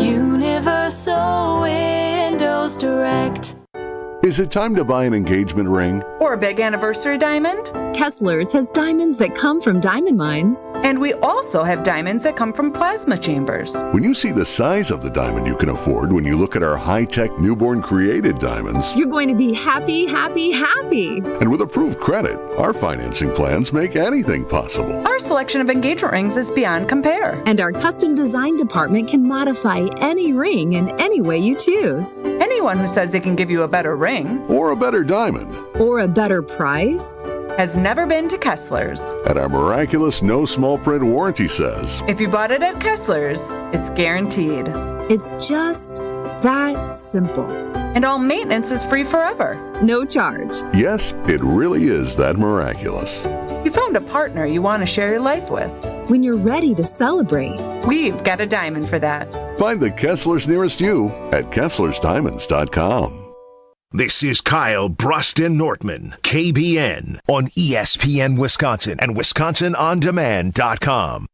Universal Windows Direct. Is it time to buy an engagement ring? Or a big anniversary diamond? Kessler's has diamonds that come from diamond mines. And we also have diamonds that come from plasma chambers. When you see the size of the diamond you can afford when you look at our high-tech newborn created diamonds, You're going to be happy, happy, happy. and with approved credit, our financing plans make anything possible. Our selection of engagement rings is beyond compare. And our custom design department can modify any ring in any way you choose. Anyone who says they can give you a better ring Or a better diamond. Or a better price has never been to Kessler's. And our miraculous no small print warranty says, If you bought it at Kessler's, it's guaranteed. It's just that simple. And all maintenance is free forever. No charge. yes, it really is that miraculous. You found a partner you want to share your life with. When you're ready to celebrate, we've got a diamond for that. Find the Kesslers nearest you at KesslersDiamonds.com. This is Kyle, Brust, and Nortman, KBN, on ESPN Wisconsin and WisconsinOnDemand.com.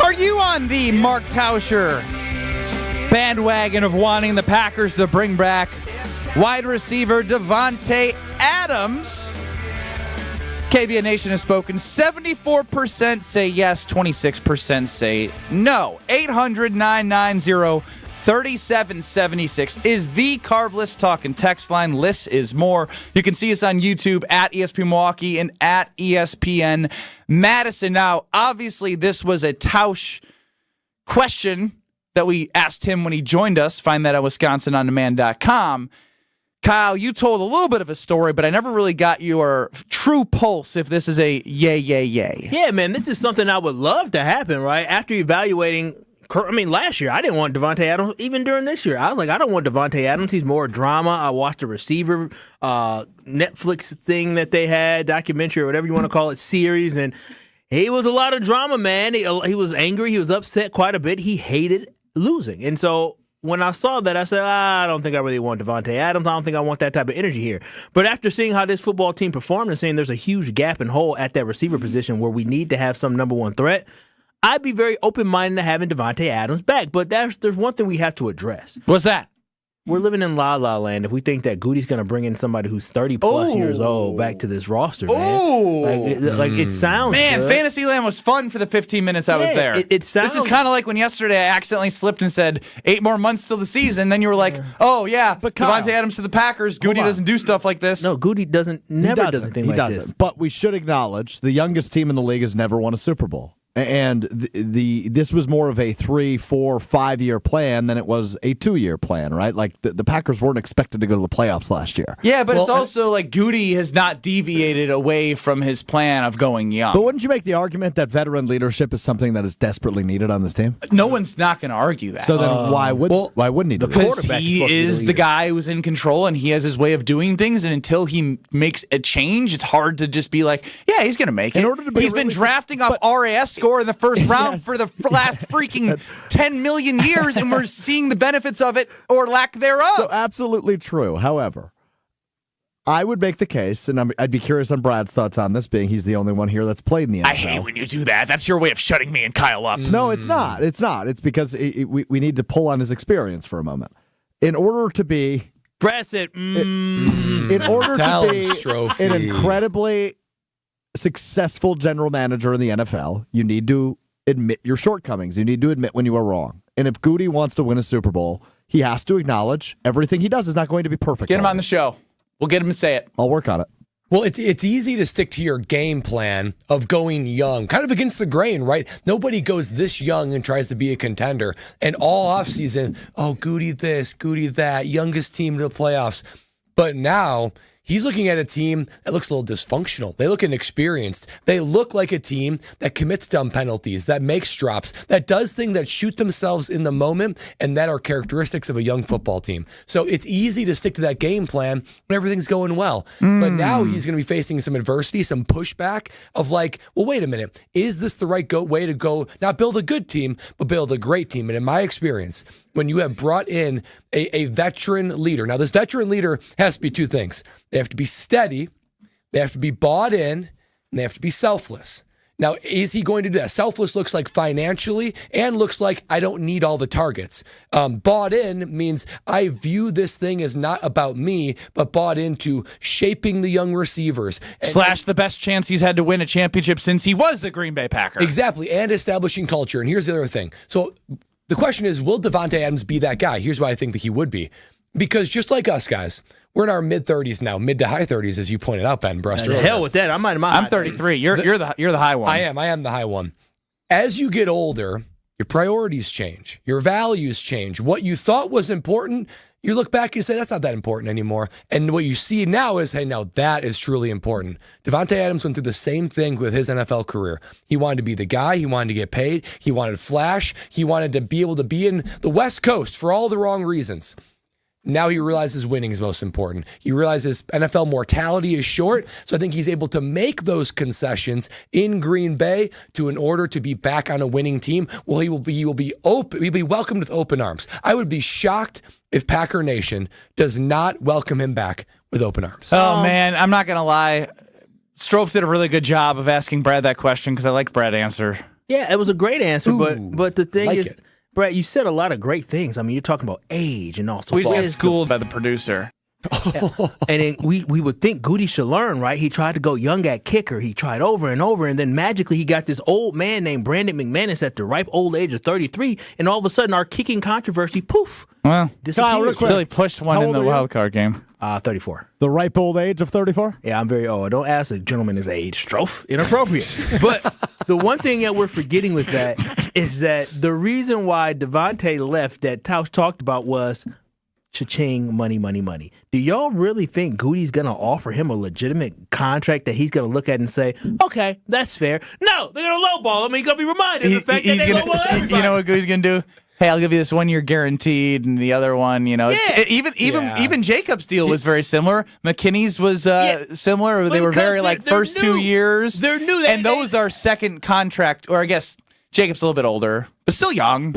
Are you on the Mark Tauscher bandwagon of wanting the Packers to bring back wide receiver Davante Adams? KBN Nation has spoken. 74% say yes, 26% say no. 800-990-3776 is the Carbless Talk and Text line. Less is more. You can see us on YouTube at ESPN Milwaukee and at ESPN Madison. Now, obviously, this was a Tausch question that we asked him when he joined us. Find that at WisconsinOnDemand.com. Kyle, you told a little bit of a story, but I never really got your true pulse if this is a yay. Yeah, man, this is something I would love to happen, right? After evaluating, last year, I didn't want Davante Adams. Even during this year, I was like, I don't want Davante Adams. He's more drama. I watched the receiver Netflix thing that they had, documentary or whatever you want to call it, series, and he was a lot of drama, man. He was angry. He was upset quite a bit. He hated losing. And so when I saw that, I said, I don't think I really want Davante Adams. I don't think I want that type of energy here. But after seeing how this football team performed and seeing there's a huge gap and hole at that receiver position where we need to have some number one threat, I'd be very open-minded to having Davante Adams back. But there's one thing we have to address. What's that? We're living in la-la land if we think that Goody's going to bring in somebody who's 30-plus years old back to this roster, man. Like it sounds Man, good. Fantasyland was fun for the 15 minutes I was there. It sounds... This is kind of like when yesterday I accidentally slipped and said 8 more months till the season. Then you were like, oh, yeah, but Davante Adams to the Packers. Goody doesn't do stuff like this. No, Goody never does anything like this. But we should acknowledge the youngest team in the league has never won a Super Bowl. And this was more of a 3, 4, 5 year plan than it was a 2-year plan, right? Like the Packers weren't expected to go to the playoffs last year. Yeah, but it's also like Goody has not deviated away from his plan of going young. But wouldn't you make the argument that veteran leadership is something that is desperately needed on this team? No one's not going to argue that. So then why wouldn't he do that? Because he is the guy who's in control and he has his way of doing things, and until he makes a change, it's hard to just be like, yeah, he's going to make it. He's been drafting off RAS score in the first round for the last freaking 10 million years, and we're seeing the benefits of it or lack thereof. So absolutely true. However, I would make the case, and I'd be curious on Brad's thoughts on this, being he's the only one here that's played in the NFL. I hate when you do that. That's your way of shutting me and Kyle up. No, it's not. It's not. It's because we need to pull on his experience for a moment. In order to be... Brad said, in order to be an incredibly successful general manager in the NFL, you need to admit your shortcomings. You need to admit when you are wrong. And if Goody wants to win a Super Bowl, he has to acknowledge everything he does is not going to be perfect. Get him on the show. We'll get him to say it. I'll work on it. Well, it's easy to stick to your game plan of going young, kind of against the grain, right? Nobody goes this young and tries to be a contender. And all offseason, Goody this, Goody that, youngest team to the playoffs. But now he's looking at a team that looks a little dysfunctional. They look inexperienced. They look like a team that commits dumb penalties, that makes drops, that does things that shoot themselves in the moment, and that are characteristics of a young football team. So it's easy to stick to that game plan when everything's going well. But now he's going to be facing some adversity, some pushback of like, well, wait a minute. Is this the right way to go? Not build a good team, but build a great team. And in my experience, when you have brought in a veteran leader, now this veteran leader has to be two things. They have to be steady, they have to be bought in, and they have to be selfless. Now, is he going to do that? Selfless looks like financially and looks like I don't need all the targets. Bought in means I view this thing as not about me, but bought into shaping the young receivers. / the best chance he's had to win a championship since he was a Green Bay Packer. Exactly, and establishing culture. And here's the other thing. So the question is, will Davante Adams be that guy? Here's why I think that he would be. Because just like us guys, we're in our mid-30s now, mid to high 30s, as you pointed out, Ben Brust. The hell with that. I'm 33. You're the high one. I am the high one. As you get older, your priorities change. Your values change. What you thought was important, you look back and you say, that's not that important anymore. And what you see now is, hey, now that is truly important. Davante Adams went through the same thing with his NFL career. He wanted to be the guy. He wanted to get paid. He wanted flash. He wanted to be able to be in the West Coast for all the wrong reasons. Now he realizes winning is most important. He realizes NFL mortality is short, so I think he's able to make those concessions in Green Bay in order to be back on a winning team. Well, he will be open. He'll be welcomed with open arms. I would be shocked if Packer Nation does not welcome him back with open arms. Oh man, I'm not gonna lie. Strofe did a really good job of asking Brad that question because I like Brad's answer. Yeah, it was a great answer, but the thing like is, it. Brad, you said a lot of great things. I mean, you're talking about age and also We just got wisdom. schooled by the producer. And then we would think Goody should learn, right? He tried to go young at kicker. He tried over and over, and then magically he got this old man named Brandon McManus at the ripe old age of 33, and all of a sudden our kicking controversy, poof, Well, disappears. until he pushed one in the wild card game. 34. The ripe old age of 34? Yeah, I'm very old. Don't ask a gentleman his age, Strofe. Inappropriate. But the one thing that we're forgetting with that is that the reason why Davante left that Tauscher talked about was cha-ching, money, money, money. Do y'all really think Goody's going to offer him a legitimate contract that he's going to look at and say, okay, that's fair? No, they're going to lowball him. He's going to be reminded of the fact that they lowball everybody. You know what Goody's going to do? Hey, I'll give you this 1 year guaranteed, and the other one, even Jacob's deal was very similar. McKinney's was similar. Well, they were very they're first new. 2 years. They're new. And those are second contract, or I guess Jacob's a little bit older, but still young.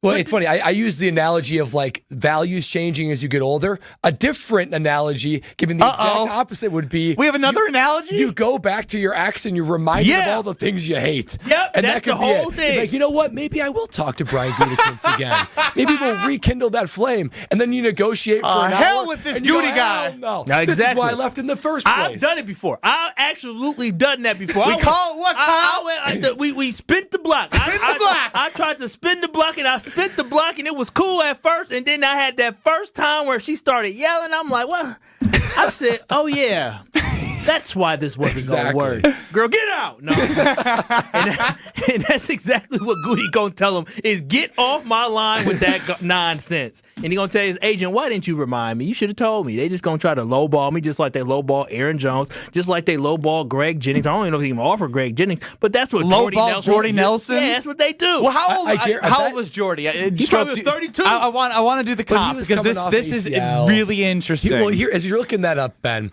Well, it's funny. I use the analogy of like values changing as you get older. A different analogy, given the exact opposite, would be we have another analogy. You go back to your ex and you're reminded of all the things you hate. Yep, and that's that could the be whole it. thing. You're like, you know what? Maybe I will talk to Brian Gutekunst again. Maybe we'll rekindle that flame, and then you negotiate for an hell hour. with this and you go, Goody guy. No, Now, this is why I left in the first place. I've done it before. I've absolutely done that before. We call it what, Kyle? We spent the block. I tried to spin the block, and I spent the block, and it was cool at first, and then I had that first time where she started yelling. I'm like, what? I said, oh, yeah. That's why this wasn't going to work. Girl, get out. No. and that's exactly what Goody going to tell him is get off my line with that nonsense. And he going to tell his agent, why didn't you remind me? You should have told me. They just going to try to lowball me just like they lowball Aaron Jones, just like they lowball Greg Jennings. I don't even know if they even offer Greg Jennings, but that's what Jordy Nelson? Yeah, that's what they do. Well, how old was Jordy? He probably was 32. I want to do the comp because this is really interesting. Well, here, as you're looking that up, Ben,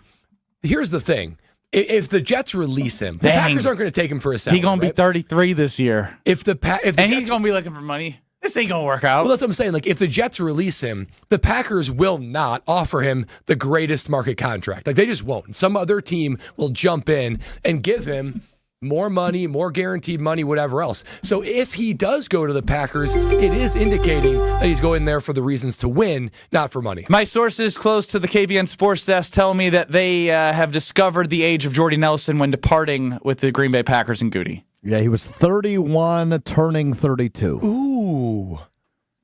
here's the thing. If the Jets release him, the Packers aren't going to take him for a salary. He's going to be 33 this year. If the Jets, he's going to be looking for money. This ain't going to work out. Well, that's what I'm saying. Like, if the Jets release him, the Packers will not offer him the greatest market contract. Like, they just won't. Some other team will jump in and give him more money, more guaranteed money, whatever else. So if he does go to the Packers, it is indicating that he's going there for the reasons to win, not for money. My sources close to the KBN Sports Desk tell me that they have discovered the age of Jordy Nelson when departing with the Green Bay Packers and Goody. Yeah, he was 31, turning 32. Ooh.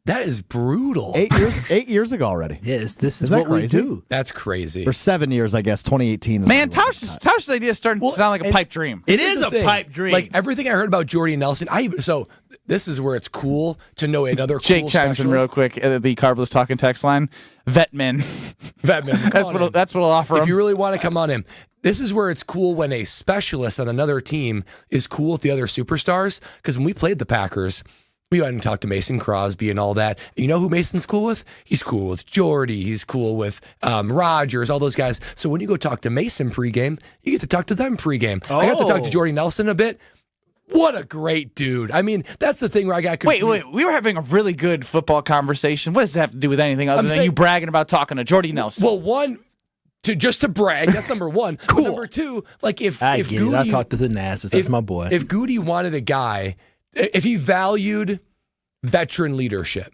That is brutal. 8 years ago already. Yes, this is what crazy? we do. That's crazy. For 7 years, I guess. 2018. Man, Tauscher's idea is starting to sound like a pipe dream. It is a pipe dream. Like everything I heard about Jordy Nelson, so this is where it's cool to know another Jake cool chimes in real quick. The Carbless Talking text line. Vetman. That's what I'll offer him. If you really want to come on him. This is where it's cool when a specialist on another team is cool with the other superstars. Because when we played the Packers, we went and talked to Mason Crosby and all that. You know who Mason's cool with? He's cool with Jordy. He's cool with Rodgers, all those guys. So when you go talk to Mason pregame, you get to talk to them pregame. I got to talk to Jordy Nelson a bit. What a great dude. I mean, that's the thing where I got confused. Wait. We were having a really good football conversation. What does that have to do with anything other than you bragging about talking to Jordy Nelson? Well, one, just to brag, that's number one. Cool. But number two, like if Goody, I talked to the Nasses. That's my boy. If Goody wanted a guy, if he valued veteran leadership,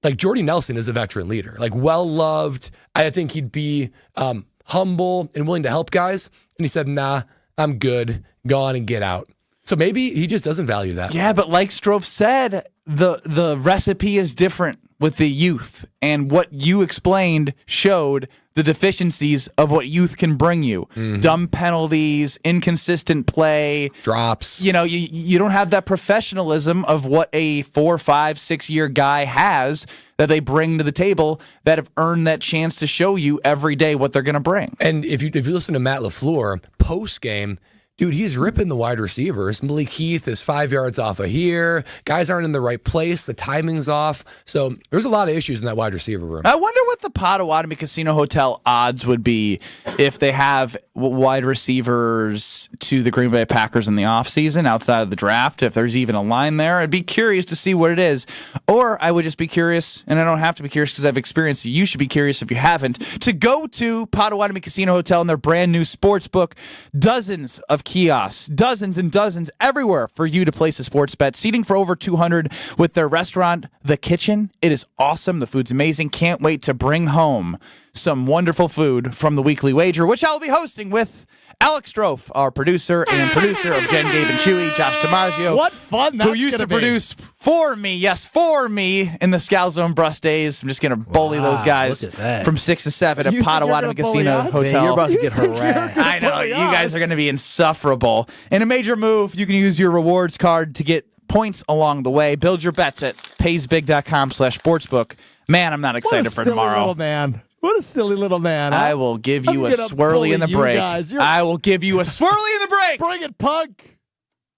like Jordy Nelson is a veteran leader, like well-loved. I think he'd be humble and willing to help guys. And he said, nah, I'm good. Go on and get out. So maybe he just doesn't value that. Yeah, but like Strofe said, the recipe is different with the youth. And what you explained showed the deficiencies of what youth can bring you. Mm-hmm. Dumb penalties, inconsistent play. Drops. You know, you don't have that professionalism of what a 4, 5, 6 year guy has that they bring to the table that have earned that chance to show you every day what they're going to bring. And if you listen to Matt LaFleur, post-game, dude, he's ripping the wide receivers. Malik Heath is 5 yards off of here. Guys aren't in the right place. The timing's off. So there's a lot of issues in that wide receiver room. I wonder what the Potawatomi Casino Hotel odds would be if they have wide receivers to the Green Bay Packers in the offseason outside of the draft. If there's even a line there, I'd be curious to see what it is. Or I would just be curious, and I don't have to be curious because I've experienced it. You should be curious if you haven't, to go to Potawatomi Casino Hotel and their brand new sports book. Dozens of kiosks, dozens and dozens everywhere for you to place a sports bet. Seating for over 200 with their restaurant, The Kitchen. It is awesome. The food's amazing. Can't wait to bring home some wonderful food from the Weekly Wager, which I'll be hosting with Alex Strofe, our producer of Jen, Gabe, and Chewy, Josh DiMaggio. What fun that's who used to produce for me in the Scalzo Brust days. I'm just going to bully those guys from 6 to 7 at Potawatomi Casino Hotel. Man, you're about to get harassed. I know. You guys are going to be insufferable. In a major move, you can use your rewards card to get points along the way. Build your bets at paysbig.com/sportsbook. Man, I'm not excited for tomorrow. Little man. What a silly little man. Huh? I will give you a swirly in the break. I will give you a swirly in the break. Bring it, punk.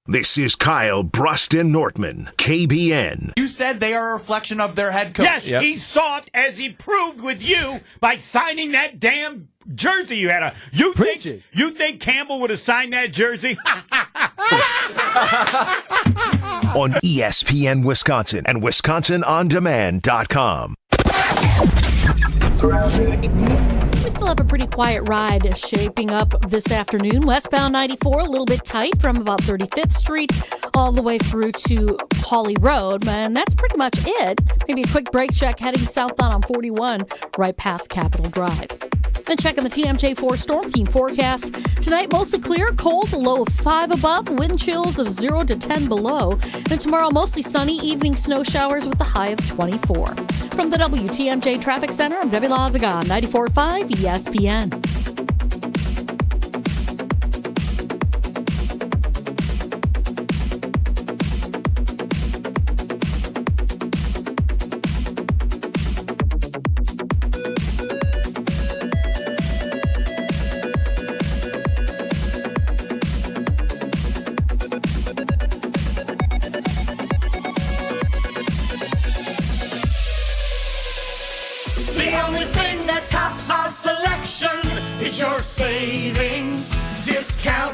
This is Kyle, Brust, and Nortman, KBN. You said they are a reflection of their head coach. Yes, he's soft, as he proved with you by signing that damn jersey you had on. You think Campbell would have signed that jersey? On ESPN Wisconsin and WisconsinOnDemand.com. We still have a pretty quiet ride shaping up this afternoon. Westbound 94, a little bit tight from about 35th Street all the way through to Hawley Road. And that's pretty much it. Maybe a quick brake check heading southbound on 41 right past Capitol Drive. Then checking the TMJ4 Storm Team forecast. Tonight, mostly clear, cold, low of 5 above, wind chills of 0 to 10 below. And tomorrow, mostly sunny, evening snow showers with a high of 24. From the WTMJ Traffic Center, I'm Debbie Lazaga, 94.5 ESPN. Your savings.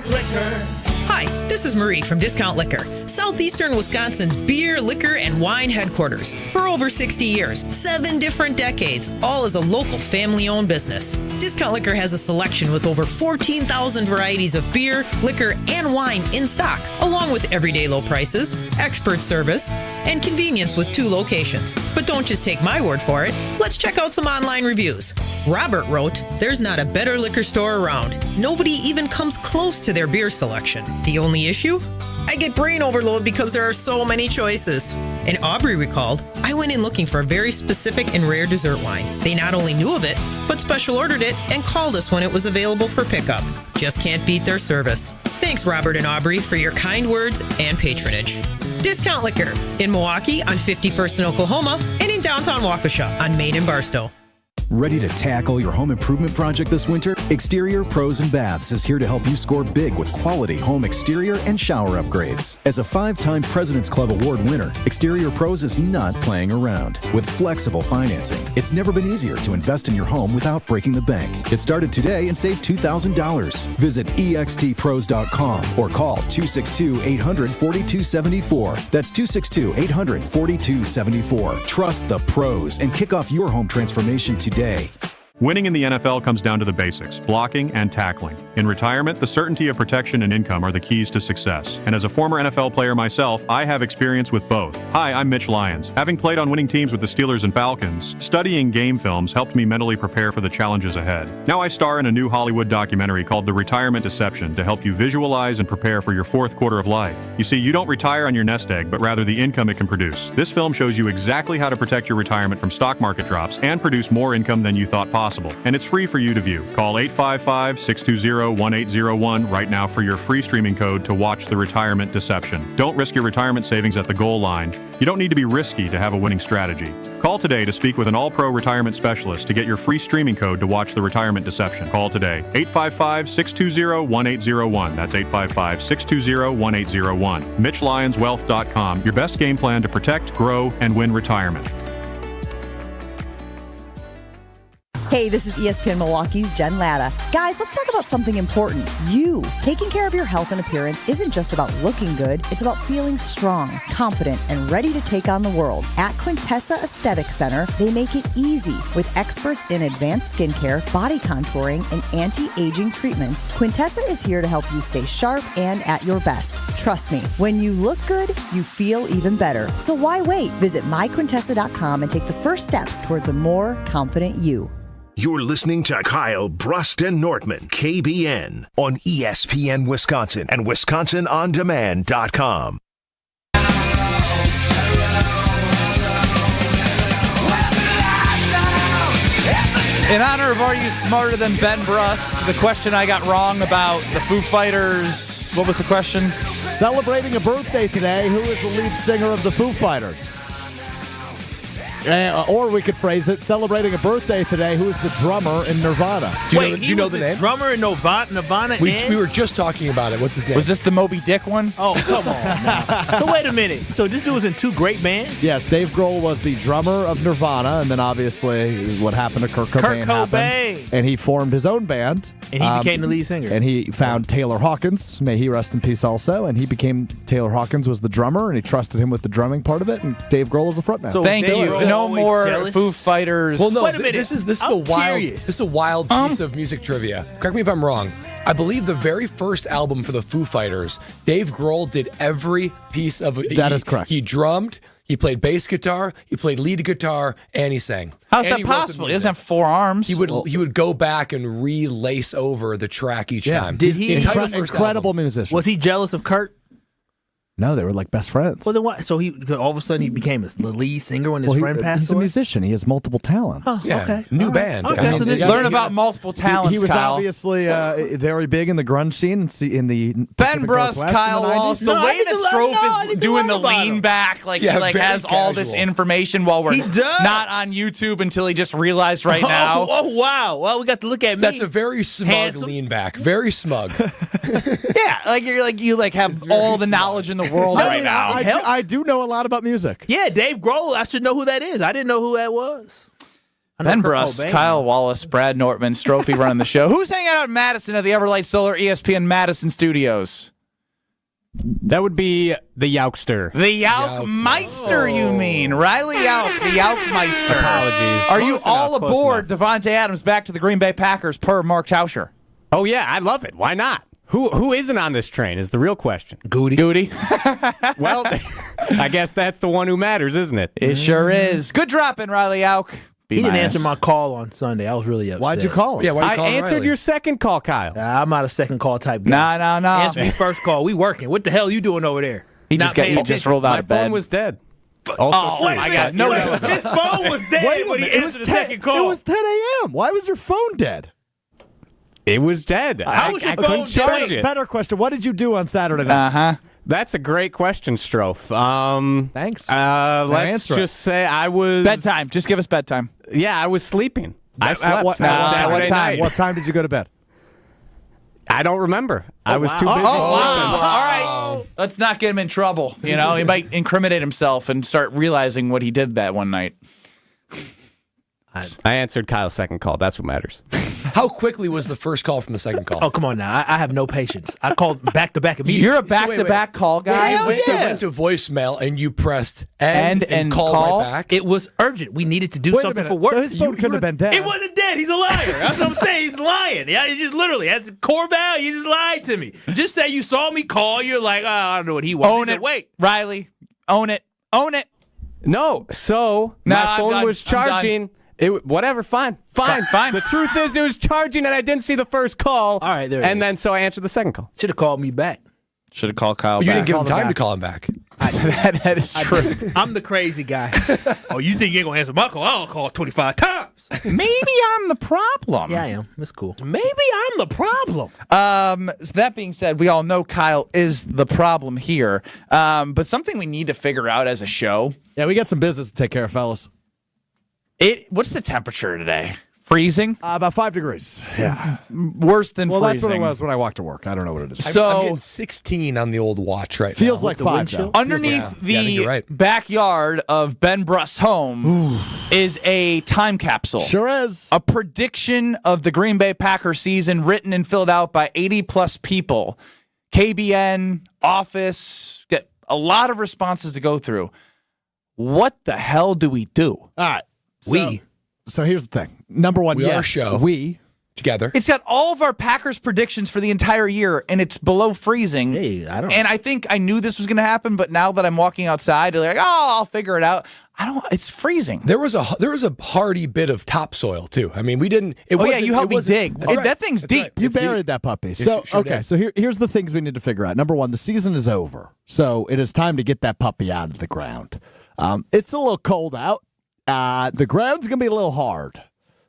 Discount Liquor. Hi, this is Marie from Discount Liquor, southeastern Wisconsin's beer, liquor, and wine headquarters. For over 60 years, 7 different decades, all as a local family-owned business. Discount Liquor has a selection with over 14,000 varieties of beer, liquor, and wine in stock, along with everyday low prices, expert service, and convenience with 2 locations. But don't just take my word for it. Let's check out some online reviews. Robert wrote, "There's not a better liquor store around. Nobody even comes close to their beer selection. The only issue? I get brain overload because there are so many choices." And Aubrey recalled, "I went in looking for a very specific and rare dessert wine. They not only knew of it, but special ordered it and called us when it was available for pickup. Just can't beat their service." Thanks, Robert and Aubrey, for your kind words and patronage. Discount Liquor in Milwaukee on 51st in Oklahoma and in downtown Waukesha on Main and Barstow. Ready to tackle your home improvement project this winter? Exterior Pros and Baths is here to help you score big with quality home exterior and shower upgrades. As a 5-time President's Club Award winner, Exterior Pros is not playing around. With flexible financing, it's never been easier to invest in your home without breaking the bank. Get started today and save $2,000. Visit extpros.com or call 262-800-4274. That's 262-800-4274. Trust the pros and kick off your home transformation today. Winning in the NFL comes down to the basics, blocking and tackling. In retirement, the certainty of protection and income are the keys to success. And as a former NFL player myself, I have experience with both. Hi, I'm Mitch Lyons. Having played on winning teams with the Steelers and Falcons, studying game films helped me mentally prepare for the challenges ahead. Now I star in a new Hollywood documentary called The Retirement Deception to help you visualize and prepare for your 4th quarter of life. You see, you don't retire on your nest egg, but rather the income it can produce. This film shows you exactly how to protect your retirement from stock market drops and produce more income than you thought possible. And it's free for you to view. Call 855-620-1801 right now for your free streaming code to watch The Retirement Deception. Don't risk your retirement savings at the goal line. You don't need to be risky to have a winning strategy. Call today to speak with an all-pro retirement specialist to get your free streaming code to watch The Retirement Deception. Call today. 855-620-1801. That's 855-620-1801. MitchLyonsWealth.com. Your best game plan to protect, grow, and win retirement. Hey, this is ESPN Milwaukee's Jen Latta. Guys, let's talk about something important. You. Taking care of your health and appearance isn't just about looking good. It's about feeling strong, confident, and ready to take on the world. At Quintessa Aesthetic Center, they make it easy. With experts in advanced skincare, body contouring, and anti-aging treatments, Quintessa is here to help you stay sharp and at your best. Trust me, when you look good, you feel even better. So why wait? Visit myquintessa.com and take the first step towards a more confident you. You're listening to Kyle, Brust, and Nortman, KBN, on ESPN Wisconsin and WisconsinOnDemand.com. In honor of Are You Smarter Than Ben Brust, the question I got wrong about the Foo Fighters, what was the question? Celebrating a birthday today, who is the lead singer of the Foo Fighters? Or we could phrase it, celebrating a birthday today, who is the drummer in Nirvana? Do you know the name? Drummer in Nirvana. We were just talking about it. What's his name? Was this the Moby Dick one? Oh, come on. Now. So wait a minute. So this dude was in 2 great bands? Yes, Dave Grohl was the drummer of Nirvana, and then obviously what happened to Kurt Cobain happened. And he formed his own band. And he became the lead singer. And he found Taylor Hawkins, may he rest in peace also, and Taylor Hawkins was the drummer, and he trusted him with the drumming part of it, and Dave Grohl was the frontman. So thank you. No more Foo Fighters. Well, no, Wait a minute. this is a wild piece of music trivia. Correct me if I'm wrong. I believe the very first album for the Foo Fighters, Dave Grohl did every piece of it. That is correct. He drummed, he played bass guitar, he played lead guitar, and he sang. How's that possible? He doesn't have 4 arms. He would go back and relace over the track each time. Did he? Incredible musician. Was he jealous of Kurt? No, they were like best friends. Well, then what? So all of a sudden he became the lead singer when his friend passed He's away? a musician. He has multiple talents. Oh, yeah, okay. New band. Okay. So learn about multiple talents, He was Kyle. obviously very big in the grunge scene in the Ben Brust, Northwest Kyle in the 90s. Walsh. The way that Strofe is doing the lean back, he has all this information while we're not on YouTube until he just realized right now. Oh, wow. Well, we got to look at me. That's a very smug lean back. Very smug. Yeah, you have all the knowledge in the world right now. I do know a lot about music. Yeah, Dave Grohl. I should know who that is. I didn't know who that was. Ben Brust, Kyle Wallace, Brad Nortman, Strophy running the show. Who's hanging out in Madison at the Everlight Solar ESPN Madison studios? That would be the Yaukster. The Yaukmeister, you mean. Riley Yauk, the Yaukmeister. Apologies. Are you Close all enough, aboard Davante Adams back to the Green Bay Packers per Mark Tauscher? Oh, yeah, I love it. Why not? Who isn't on this train is the real question. Goody. Well, I guess that's the one who matters, isn't it? It sure is. Good drop in, Riley Yauk. He didn't answer my call on Sunday. I was really upset. Why'd you call him? Yeah, why you I calling answered Riley? your second call, Kyle. I'm not a second call type guy. No. Answer me first call. We working. What the hell are you doing over there? He just rolled out My of bed. phone was dead. Also my God. No. His phone was dead when he answered the second call. It was 10 a.m. Why was your phone dead? It was dead. How was your I couldn't phone charge dead? it. Better question. What did you do on Saturday night? Uh-huh. That's a great question, Strofe. Thanks. Let's just say I was... Bedtime. Just give us bedtime. Yeah, I was sleeping. I slept. At what Saturday time? night. What time did you go to bed? I don't remember. I was too busy sleeping. All right. Let's not get him in trouble. You know, he might incriminate himself and start realizing what he did that one night. I answered Kyle's second call. That's what matters. How quickly was the first call from the second call? Oh, come on now. I have no patience. I called back-to-back immediately. You're a back-to-back call guy? It went to voicemail, and you pressed end and call right back. It was urgent. We needed to do something for work. So his phone couldn't have been dead. It wasn't dead. He's a liar. That's what I'm saying. He's lying. Yeah, he just literally, that's core value. He just lied to me. Just say you saw me call. You're like, oh, I don't know what he wants. Own He it. said, wait. Riley, own it. Own it. No, so my phone was charging. Whatever, fine. The truth is, it was charging, and I didn't see the first call. All right, there it and is. then so I answered the second call. Should have called me back. Should have called Kyle You back. didn't give him time to call him back. That is true. I'm the crazy guy. Oh, you think you ain't going to answer my call? I'll call 25 times. Maybe I'm the problem. Yeah, I am. That's cool. Maybe I'm the problem. So that being said, we all know Kyle is the problem here. But something we need to figure out as a show. Yeah, we got some business to take care of, fellas. What's the temperature today? Freezing? About 5 degrees. Yeah. Worse than freezing. Well, that's what it was when I walked to work. I don't know what it is. So I'm getting 16 on the old watch right now. Feels like 5, though. Underneath the backyard of Ben Brust's home is a time capsule. Sure is. A prediction of the Green Bay Packers season written and filled out by 80-plus people. KBN, Office, get a lot of responses to go through. What the hell do we do? All right. So here's the thing. Number one, we are a show. We together. It's got all of our Packers predictions for the entire year, and it's below freezing. Hey, I don't. And I think I knew this was going to happen, but now that I'm walking outside, they're like, "Oh, I'll figure it out." It's freezing. There was a hardy bit of topsoil too. I mean, we didn't. You helped me dig. That thing's deep. You buried that puppy. Yes, So sure okay. did. So here's the things we need to figure out. Number one, the season is over, so it is time to get that puppy out of the ground. It's a little cold out. The ground's gonna be a little hard.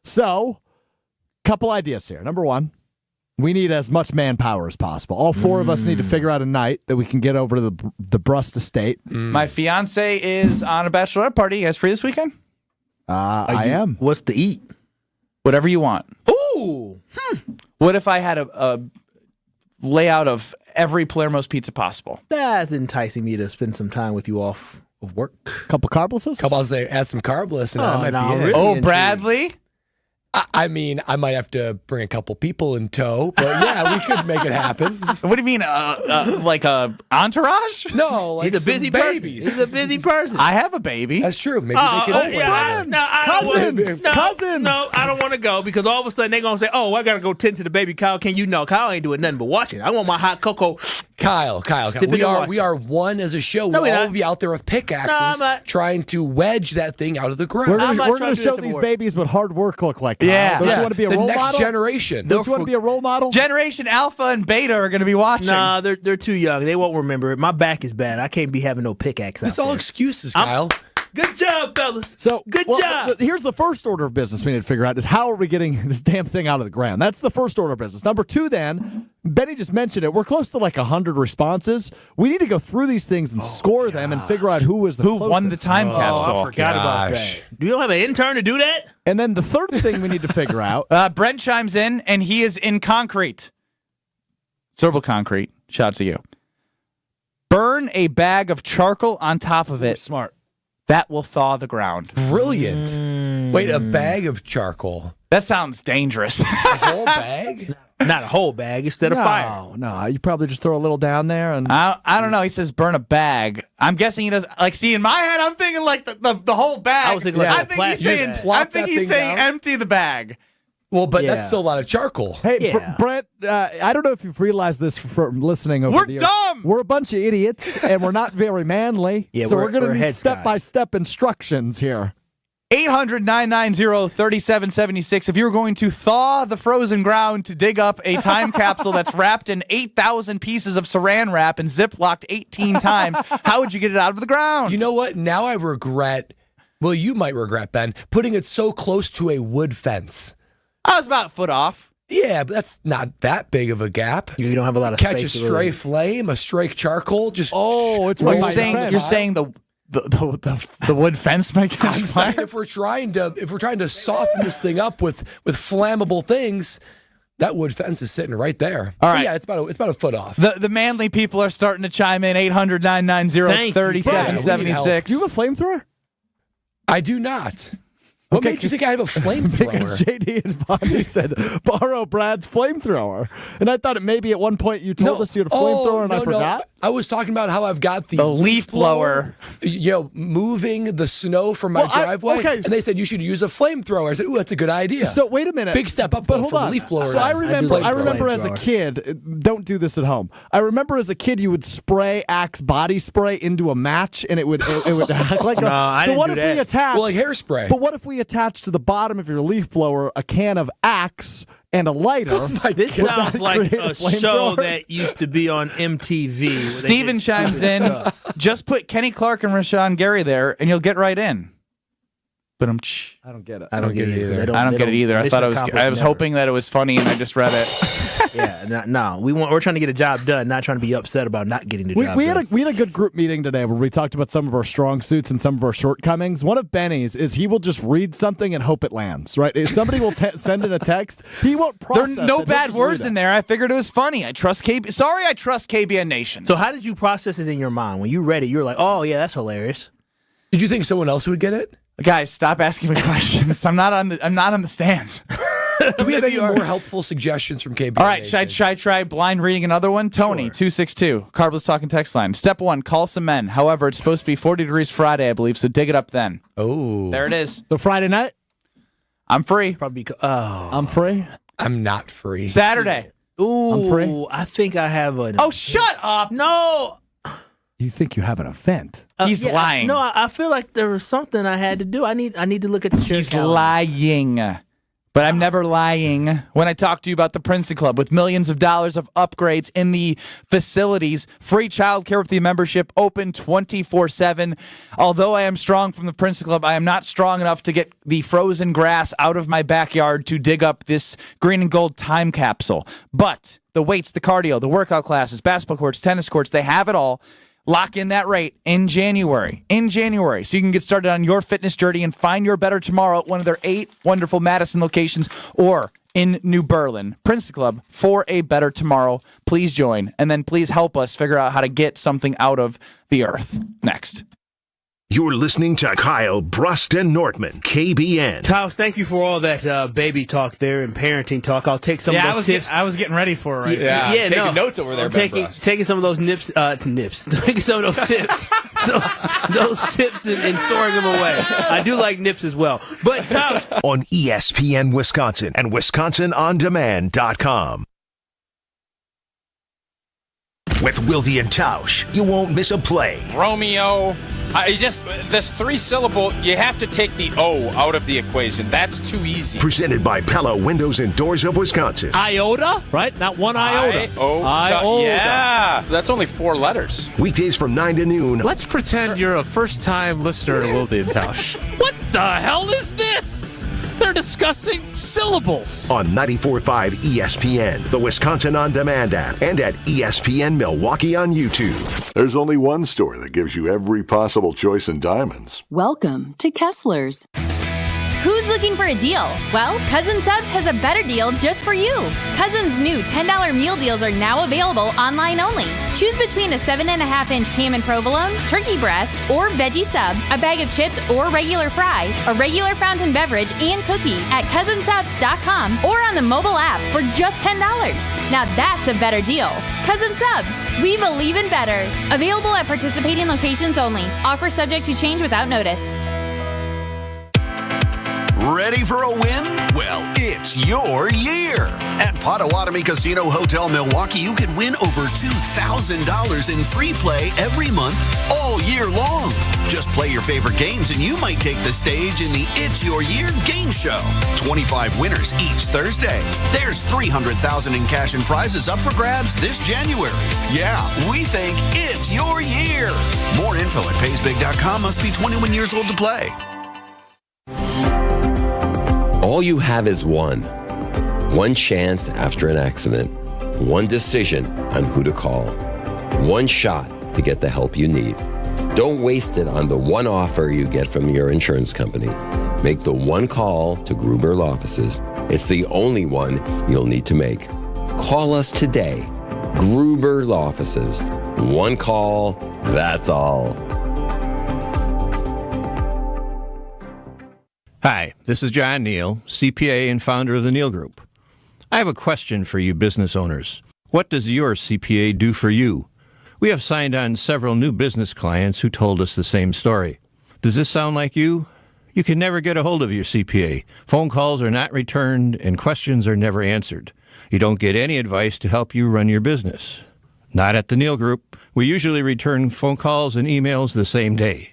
So, couple ideas here. Number one, we need as much manpower as possible. All four of us need to figure out a night that we can get over to the Brust estate. My fiance is on a bachelorette party. You guys free this weekend? I am. What's to eat? Whatever you want. Ooh. What if I had a layout of every Palermo's pizza possible? That's enticing me to spend some time with you off of work. Couple carblesses? I'll say add some carbless, and Oh, that might no, be it. really? Oh, intrigued. Bradley? I mean, I might have to bring a couple people in tow, but yeah, we could make it happen. What do you mean, like a entourage? No, like He's a busy some person. babies. He's a busy person. I have a baby. That's true. Maybe they could. Cousins. No, I don't want to go because all of a sudden they're gonna say, "Oh, I gotta go tend to the baby." Kyle, can you know? Kyle ain't doing nothing but watching. I want my hot cocoa. Kyle. Sipping We and are watching. one as a show. No, We'll we're all not. be out there with pickaxes, No, I'm not. trying to wedge that thing out of the ground. We're I'm not going trying to to do show that these tomorrow. babies what hard work look like. Kyle. Yeah. Don't you want to be a the role next model? generation. Don't you want to be a role model? Generation Alpha and Beta are going to be watching. Nah, they're too young. They won't remember it. My back is bad. I can't be having no pickaxe. It's out all there. excuses, Kyle. Good job, fellas. So Good job. Here's the first order of business we need to figure out is how are we getting this damn thing out of the ground? That's the first order of business. Number two, then, Benny just mentioned it. We're close to like 100 responses. We need to go through these things and score them and figure out who was the Who closest. won the time capsule? I forgot about that. Do you don't have an intern to do that? And then the third thing we need to figure out. Brent chimes in, and he is in concrete. Cerebral concrete. Shout out to you. Burn a bag of charcoal on top of it. Smart. That will thaw the ground. Brilliant. Wait, a bag of charcoal. That sounds dangerous. A whole bag? Not a whole bag instead of fire. No, you probably just throw a little down there. And I don't know. He says burn a bag. I'm guessing he does. Like, see, in my head, I'm thinking like the whole bag. I was thinking like a plastic bag. I think he's saying empty the bag. Well, but that's still a lot of charcoal. Hey, Brett, I don't know if you've realized this from listening over the years. We're dumb! We're a bunch of idiots, and we're not very manly. Yeah, so we're going to we're need heads step-by-step instructions here. 800-990-3776. If you were going to thaw the frozen ground to dig up a time capsule that's wrapped in 8,000 pieces of saran wrap and ziplocked 18 times, how would you get it out of the ground? You know what? Now I regret, well, you might regret, Ben, putting it so close to a wood fence. I was about a foot off. Yeah, but that's not that big of a gap. You don't have a lot of Catch space a to stray really- flame, a stray charcoal. Just it's you're saying the wood fence might catch I'm fire? saying if we're trying to soften this thing up with flammable things, that wood fence is sitting right there. All right. But yeah, it's about a foot off. The manly people are starting to chime in. 800-990-3776. Do you have a flamethrower? I do not. What made you think I have a flamethrower? Because JD and Bonnie said, borrow Brad's flamethrower. And I thought maybe at one point you told us you had a flamethrower and I forgot. I was talking about how I've got the leaf blower. Moving the snow from my driveway. And they said you should use a flamethrower. I said, ooh, that's a good idea. So wait a minute. Big step up but from hold on. a leaf blower. So I remember as a kid, don't do this at home. I remember as a kid you would spray Axe body spray into a match and it would act like No, I didn't do that. we attach like hairspray. But what if we attach to the bottom of your leaf blower a can of Axe and a lighter? This sounds like a show that used to be on MTV. Steven chimes in. Just put Kenny Clark and Rashawn Gary there, and you'll get right in. But I don't get it. I don't get it either. I don't get it either. I thought I was hoping that it was funny, and I just read it. Yeah, no. We're trying to get a job done, not trying to be upset about not getting the job done. We had a good group meeting today where we talked about some of our strong suits and some of our shortcomings. One of Benny's is he will just read something and hope it lands, right? If somebody will send in a text, he won't process There's no it. bad words in there. I figured it was funny. I trust KBN Nation. So how did you process it in your mind? When you read it, you were like, oh, yeah, that's hilarious. Did you think someone else would get it? Guys, stop asking me questions. I'm not on the stand. Do we have any more helpful suggestions from KBN? All right, should I try blind reading another one? Tony, 262, Carbless Talking text line. Step 1, call some men. However, it's supposed to be 40 degrees Friday, I believe, so dig it up then. Oh. There it is. So Friday night? I'm free. I'm free? I'm not free. Saturday. Ooh, I'm free. I think I have an... Oh, shut up. No. You think you have an event? He's lying. No, I feel like there was something I had to do. I need to look at the shared He's calendar. lying. But I'm never lying when I talk to you about the Princeton Club with millions of dollars of upgrades in the facilities, free childcare with the membership, open 24/7. Although I am strong from the Princeton Club, I am not strong enough to get the frozen grass out of my backyard to dig up this green and gold time capsule. But the weights, the cardio, the workout classes, basketball courts, tennis courts, they have it all. Lock in that rate in January. So you can get started on your fitness journey and find your better tomorrow at one of their 8 wonderful Madison locations or in New Berlin. Princeton Club, for a better tomorrow. Please join, and then please help us figure out how to get something out of the earth. Next. You're listening to Kyle, Brust, and Nortman, KBN. Taus, thank you for all that baby talk there and parenting talk. I'll take some of those tips. I was getting ready for it right Yeah, now. notes over there. Taking some of those taking some of those tips, those tips and storing them away. I do like nips as well. But Taus, on ESPN Wisconsin and WisconsinOnDemand.com. With Wilde and Tausch, you won't miss a play. Romeo. This 3-syllable, you have to take the O out of the equation. That's too easy. Presented by Pella Windows and Doors of Wisconsin. Iota, right? Not one iota. Iota. Yeah, that's only 4 letters. Weekdays from 9 to noon. Let's pretend you're a first-time listener to Wilde and Tausch. What the hell is this? They're discussing syllables. On 94.5 ESPN, the Wisconsin On Demand app, and at ESPN Milwaukee on YouTube. There's only one store that gives you every possible choice in diamonds. Welcome to Kessler's. Who's looking for a deal? Well, Cousin Subs has a better deal just for you. Cousin's new $10 meal deals are now available online only. Choose between a 7.5-inch ham and provolone, turkey breast, or veggie sub, a bag of chips or regular fry, a regular fountain beverage, and cookie at cousinsubs.com or on the mobile app for just $10. Now that's a better deal. Cousin Subs, we believe in better. Available at participating locations only. Offer subject to change without notice. Ready for a win? Well, it's your year. At Potawatomi Casino Hotel Milwaukee, you could win over $2,000 in free play every month all year long. Just play your favorite games and you might take the stage in the It's Your Year game show. 25 winners each Thursday. There's $300,000 in cash and prizes up for grabs this January. Yeah, we think it's your year. More info at paysbig.com. Must be 21 years old to play. All you have is one chance after an accident, one decision on who to call, one shot to get the help you need. Don't waste it on the one offer you get from your insurance company. Make the one call to Gruber Law Offices. It's the only one you'll need to make. Call us today. Gruber Law Offices. One call, that's all. Hi, this is John Neal, CPA and founder of the Neal Group. I have a question for you business owners. What does your CPA do for you? We have signed on several new business clients who told us the same story. Does this sound like you? You can never get a hold of your CPA. Phone calls are not returned and questions are never answered. You don't get any advice to help you run your business. Not at the Neal Group. We usually return phone calls and emails the same day.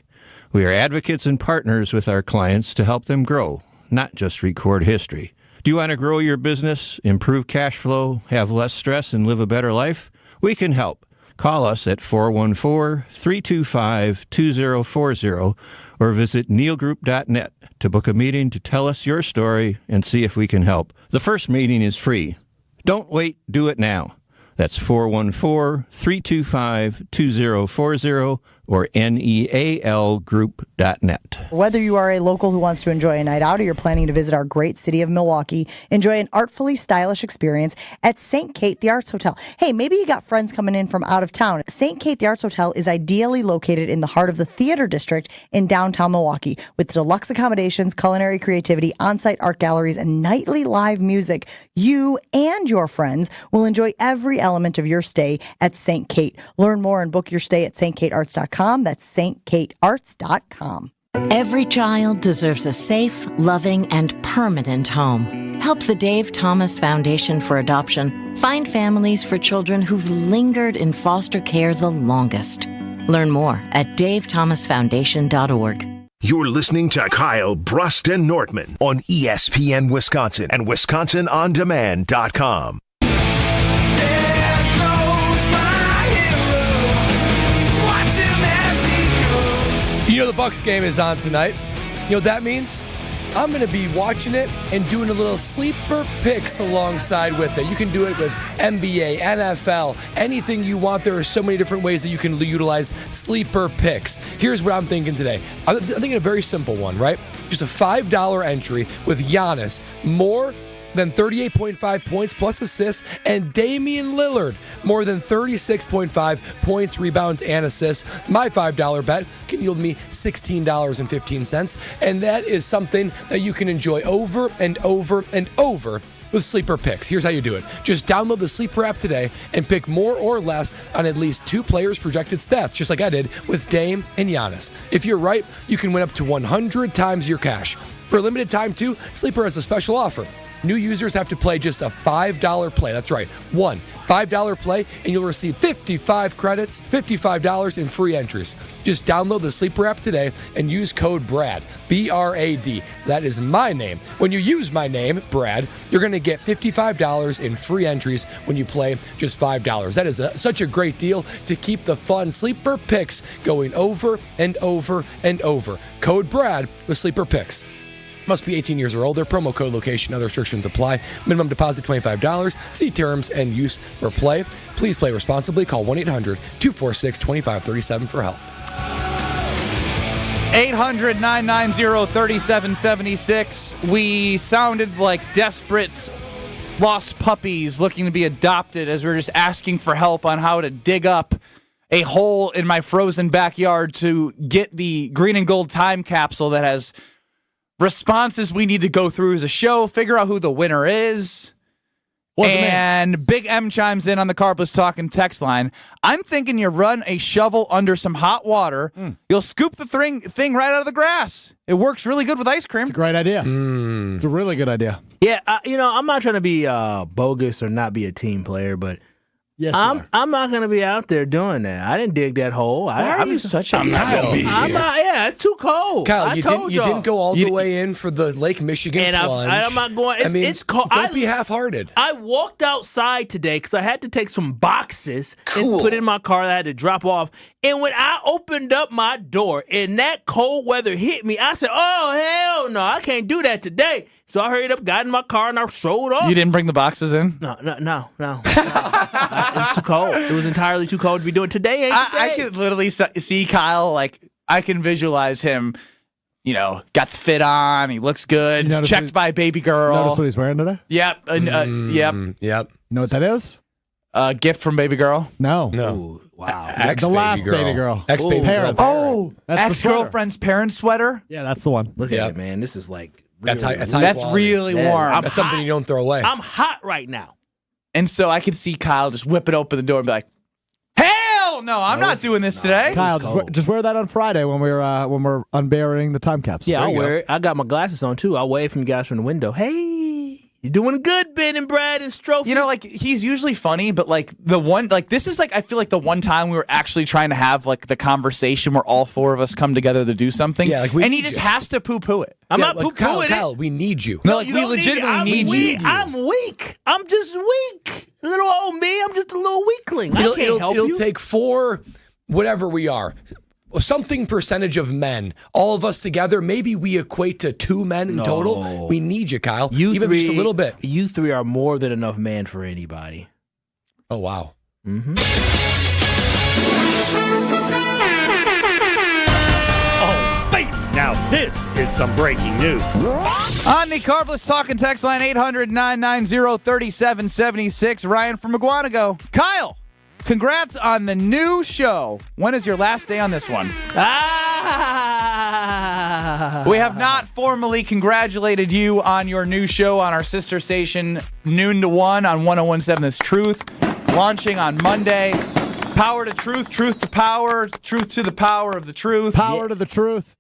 We are advocates and partners with our clients to help them grow, not just record history. Do you want to grow your business, improve cash flow, have less stress, and live a better life? We can help. Call us at 414-325-2040 or visit nealgroup.net to book a meeting to tell us your story and see if we can help. The first meeting is free. Don't wait, do it now. That's 414-325-2040 or nealgroup.net. Whether you are a local who wants to enjoy a night out or you're planning to visit our great city of Milwaukee, enjoy an artfully stylish experience at St. Kate the Arts Hotel. Hey, maybe you got friends coming in from out of town. St. Kate the Arts Hotel is ideally located in the heart of the theater district in downtown Milwaukee with deluxe accommodations, culinary creativity, on-site art galleries, and nightly live music. You and your friends will enjoy every element of your stay at St. Kate. Learn more and book your stay at stkatearts.com. That's stkatearts.com. Every child deserves a safe, loving, and permanent home. Help the Dave Thomas Foundation for Adoption find families for children who've lingered in foster care the longest. Learn more at davethomasfoundation.org. You're listening to Kyle, Brust, and Nortman on ESPN Wisconsin and WisconsinOnDemand.com. You know the Bucks game is on tonight. You know what that means? I'm going to be watching it and doing a little sleeper picks alongside with it. You can do it with NBA, NFL, anything you want. There are so many different ways that you can utilize sleeper picks. Here's what I'm thinking today. I'm thinking a very simple one, right? Just a $5 entry with Giannis. More than 38.5 points plus assists, and Damian Lillard more than 36.5 points, rebounds, and assists. My $5 bet can yield me $16.15, and that is something that you can enjoy over and over and over with Sleeper Picks. Here's how you do it. Just download the Sleeper app today and pick more or less on at least two players' projected stats, just like I did with Dame and Giannis. If you're right, you can win up to 100 times your cash. For a limited time, too, Sleeper has a special offer. New users have to play just a $5 play. That's right, one $5 play, and you'll receive 55 credits, $55 in free entries. Just download the Sleeper app today and use code BRAD, B-R-A-D. That is my name. When you use my name, Brad, you're going to get $55 in free entries when you play just $5. That is such a great deal to keep the fun Sleeper Picks going over and over and over. Code BRAD with Sleeper Picks. Must be 18 years or older. Promo code, location, other restrictions apply. Minimum deposit $25. See terms and use for play. Please play responsibly. Call 1-800-246-2537 for help. 800-990-3776. We sounded like desperate lost puppies looking to be adopted as we were just asking for help on how to dig up a hole in my frozen backyard to get the green and gold time capsule that has responses we need to go through as a show, figure out who the winner is. And Big M chimes in on the Carbless Talking text line. I'm thinking you run a shovel under some hot water. You'll scoop the thing right out of the grass. It works really good with ice cream. It's a great idea. It's a really good idea. Yeah, I'm not trying to be bogus or not be a team player, but yes, I'm not going to be out there doing that. I didn't dig that hole. Why are you such a Kyle? Yeah, it's too cold. Kyle, you didn't go all the way in for the Lake Michigan plunge. I'm not going. It's cold. Don't be half-hearted. I walked outside today because I had to take some boxes and put in my car that I had to drop off. And when I opened up my door and that cold weather hit me, I said, "Oh hell no, I can't do that today." So I hurried up, got in my car, and I strolled off. You didn't bring the boxes in? No. It was too cold. It was entirely too cold to be doing today. I could literally see Kyle, like, I can visualize him, got the fit on, he looks good, checked by a baby girl. Notice what he's wearing today? Yep. Yep. You know what that is? A gift from baby girl? No. Ooh, wow. The last baby girl. Ex-baby girl. Oh, That's the ex-girlfriend's parents' sweater? Yeah, that's the one. Look at it, man. This is like... That's really warm. That's something you don't throw away. I'm hot right now. And so I could see Kyle just whip it open the door and be like, "Hell no, I'm not doing this today." Kyle, just wear that on Friday when we're unburying the time capsule. Yeah, I'll wear it. I got my glasses on too. I'll wave from you guys from the window. Hey, you're doing good, Ben and Brad and Strophe. He's usually funny, but this is I feel like the one time we were actually trying to have the conversation where all four of us come together to do something. Yeah, and he just has to poo-poo it. I'm not poo-pooing it. Kyle, we need you. No, we legitimately need you. I'm weak. I'm just weak. Little old me, I'm just a little weakling. I can't help you. It'll take 4, whatever we are, something percentage of men, all of us together, maybe we equate to 2 men in total. We need you, Kyle. Even just a little bit. You 3 are more than enough man for anybody. Oh, wow. Mm-hmm. Oh, baby. Now this is some breaking news. On the Carbless Talking text line, 800-990-3776, Ryan from McGuanago. Kyle, congrats on the new show. When is your last day on this one? We have not formally congratulated you on your new show on our sister station, noon to 1 on 101.7 This Truth, launching on Monday. Power to truth, truth to power, truth to the power of the truth. Power to the truth.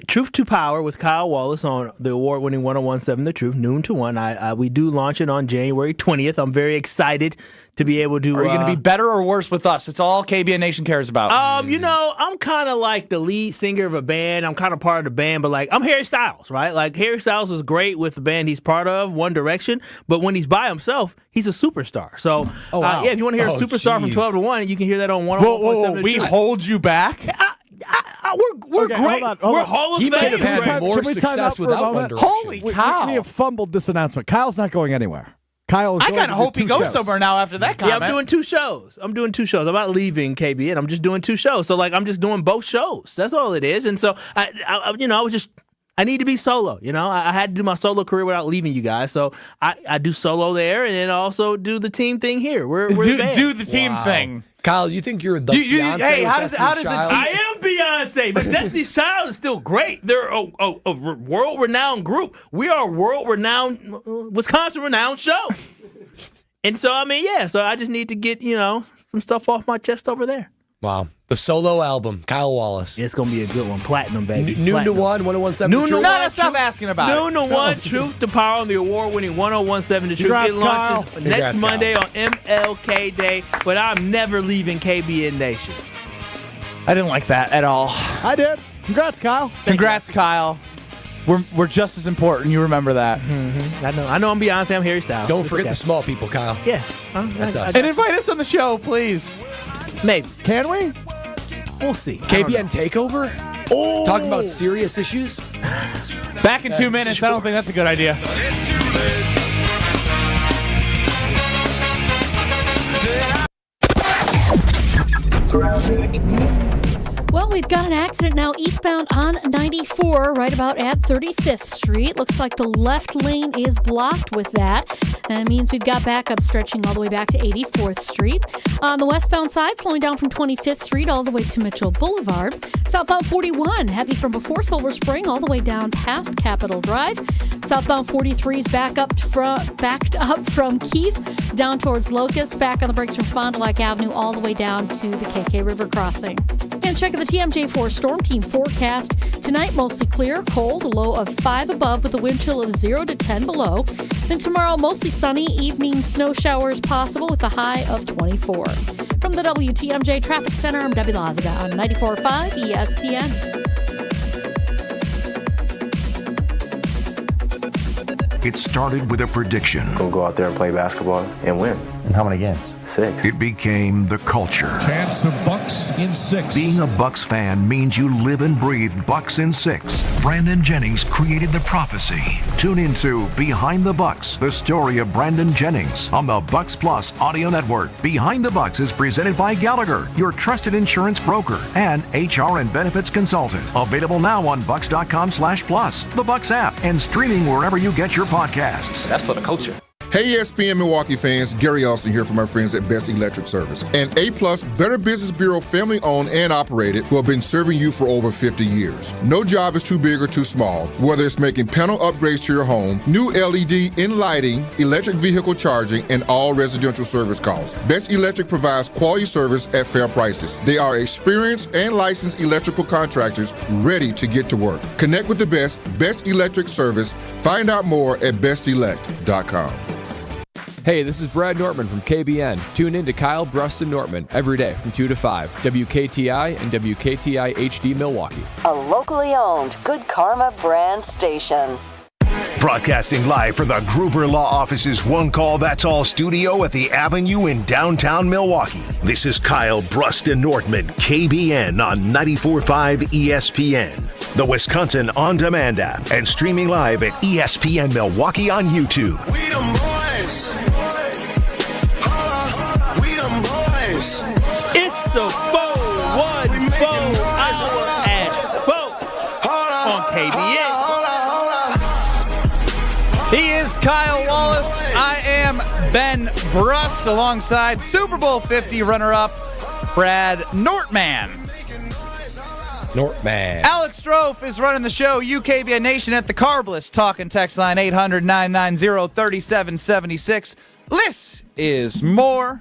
Truth to Power with Kyle Wallace on the award-winning 101.7 The Truth, noon to 1. We do launch it on January 20th. I'm very excited to be able to... Are you going to be better or worse with us? It's all KBN Nation cares about. I'm kind of like the lead singer of a band. I'm kind of part of the band, but I'm Harry Styles, right? Harry Styles is great with the band he's part of, One Direction, but when he's by himself, he's a superstar. So, if you want to hear a superstar from 12 to 1, you can hear that on 101.7 Whoa, we hold you back? We're great. Hold on. We're Hall of Fame. He might have had more success without One Direction. Holy cow. We have fumbled this announcement. Kyle's not going anywhere. Kyle is I kind of hope he goes somewhere now after that comment. Yeah, I'm doing 2 shows. I'm not leaving KBN. I'm just doing 2 shows. So I'm just doing both shows. That's all it is. And so I need to be solo. I had to do my solo career without leaving you guys. So I do solo there, and then also do the team thing here. We're the band. Do the team thing. Kyle, you think you're the Beyonce? Hey, how does the team? I am Beyonce, but Destiny's Child is still great. They're a world-renowned group. We are a world-renowned, Wisconsin-renowned show. And so, so I just need to get, some stuff off my chest over there. Wow. The solo album, Kyle Wallace. It's going to be a good one. Platinum, baby. Noon to 1, 101.7 Noon to 1. Stop asking about it. Noon to 1, Truth to Power on the award-winning 101.7 The Truth. Congrats, It launches Kyle. next Monday on MLK Day, but I'm never leaving KBN Nation. I didn't like that at all. I did. Congrats, Kyle. Congrats, Kyle. We're just as important. You remember that. Mm-hmm. I know I'm Beyonce. I'm Harry Styles. Don't forget the small people, Kyle. Yeah. That's us. And invite us on the show, please. Maybe. Can we? We'll see. KBN Takeover? Oh. Talking about serious issues? Back in 2 minutes. Sure. I don't think that's a good idea. Well, we've got an accident now eastbound on 94, right about at 35th Street. Looks like the left lane is blocked with that. That means we've got backup stretching all the way back to 84th Street. On the westbound side, slowing down from 25th Street all the way to Mitchell Boulevard. Southbound 41, heavy from before Silver Spring all the way down past Capitol Drive. Southbound 43 is backed up from Keefe down towards Locust, back on the brakes from Fond du Lac Avenue all the way down to the KK River crossing. And check the TMJ4 Storm Team forecast. Tonight, mostly clear, cold, a low of 5 above with a wind chill of 0 to 10 below. Then tomorrow, mostly sunny, evening snow showers possible with a high of 24. From the WTMJ Traffic Center, I'm Debbie Lazaga on 94.5 ESPN. It started with a prediction. We'll go out there and play basketball and win. And how many games? 6. It became the culture. Chance of Bucks in 6. Being a Bucks fan means you live and breathe Bucks in 6. Brandon Jennings created the prophecy. Tune into Behind the Bucks, the story of Brandon Jennings on the Bucks Plus audio network. Behind the Bucks is presented by Gallagher, your trusted insurance broker and HR and benefits consultant. Available now on bucks.com/plus, the Bucks app, and streaming wherever you get your podcasts. That's for the culture. Hey ESPN Milwaukee fans, Gary Austin here from our friends at Best Electric Service. An A-plus Better Business Bureau family-owned and operated who have been serving you for over 50 years. No job is too big or too small, whether it's making panel upgrades to your home, new LED in lighting, electric vehicle charging, and all residential service calls. Best Electric provides quality service at fair prices. They are experienced and licensed electrical contractors ready to get to work. Connect with the Best Electric Service. Find out more at bestelect.com. Hey, this is Brad Nortman from KBN. Tune in to Kyle, Brust, and Nortman every day from 2 to 5. WKTI and WKTI HD Milwaukee. A locally owned Good Karma brand station. Broadcasting live from the Gruber Law Office's One Call That's All studio at the Avenue in downtown Milwaukee. This is Kyle, Brust, and Nortman, KBN on 94.5 ESPN, the Wisconsin On Demand app, and streaming live at ESPN Milwaukee on YouTube. We them boys. We them boys. It's the 414 hour at 4 on KBN. He is Kyle Wallace. I am Ben Brust alongside Super Bowl 50 runner-up Brad Nortman. Alex Strofe is running the show. UKBN Nation at the Carbless. Talking text line 800-990-3776. This is more.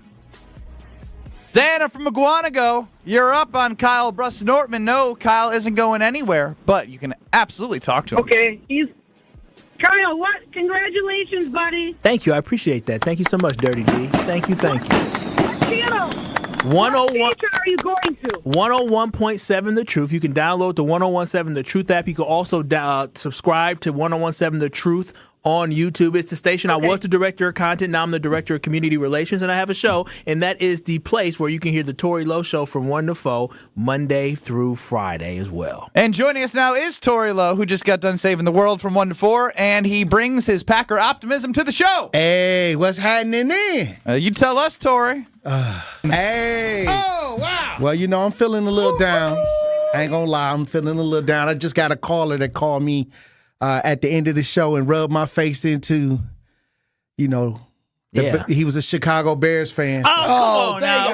Dana from Maguanago, you're up on Kyle Brust Nortman. No, Kyle isn't going anywhere, but you can absolutely talk to him. Okay, Kyle, what? Congratulations, buddy. Thank you. I appreciate that. Thank you so much, Dirty D. Thank you. What channel? 101. What are you going to? 101.7 The Truth. You can download the 101.7 The Truth app. You can also subscribe to 101.7 The Truth on YouTube. It's the station. Okay. I was the director of content. Now I'm the director of community relations, and I have a show, and that is the place where you can hear the Torry Lowe Show from 1 to 4, Monday through Friday as well. And joining us now is Torry Lowe, who just got done saving the world from 1 to 4, and he brings his Packer optimism to the show. Hey, what's happening then? You tell us, Torry. Hey. Oh, wow. Well, you know, I'm feeling a little down. I ain't gonna lie, I'm feeling a little down. I just got a caller that called me at the end of the show and rubbed my face into, you know, he was a Chicago Bears fan. So. Oh, come on now.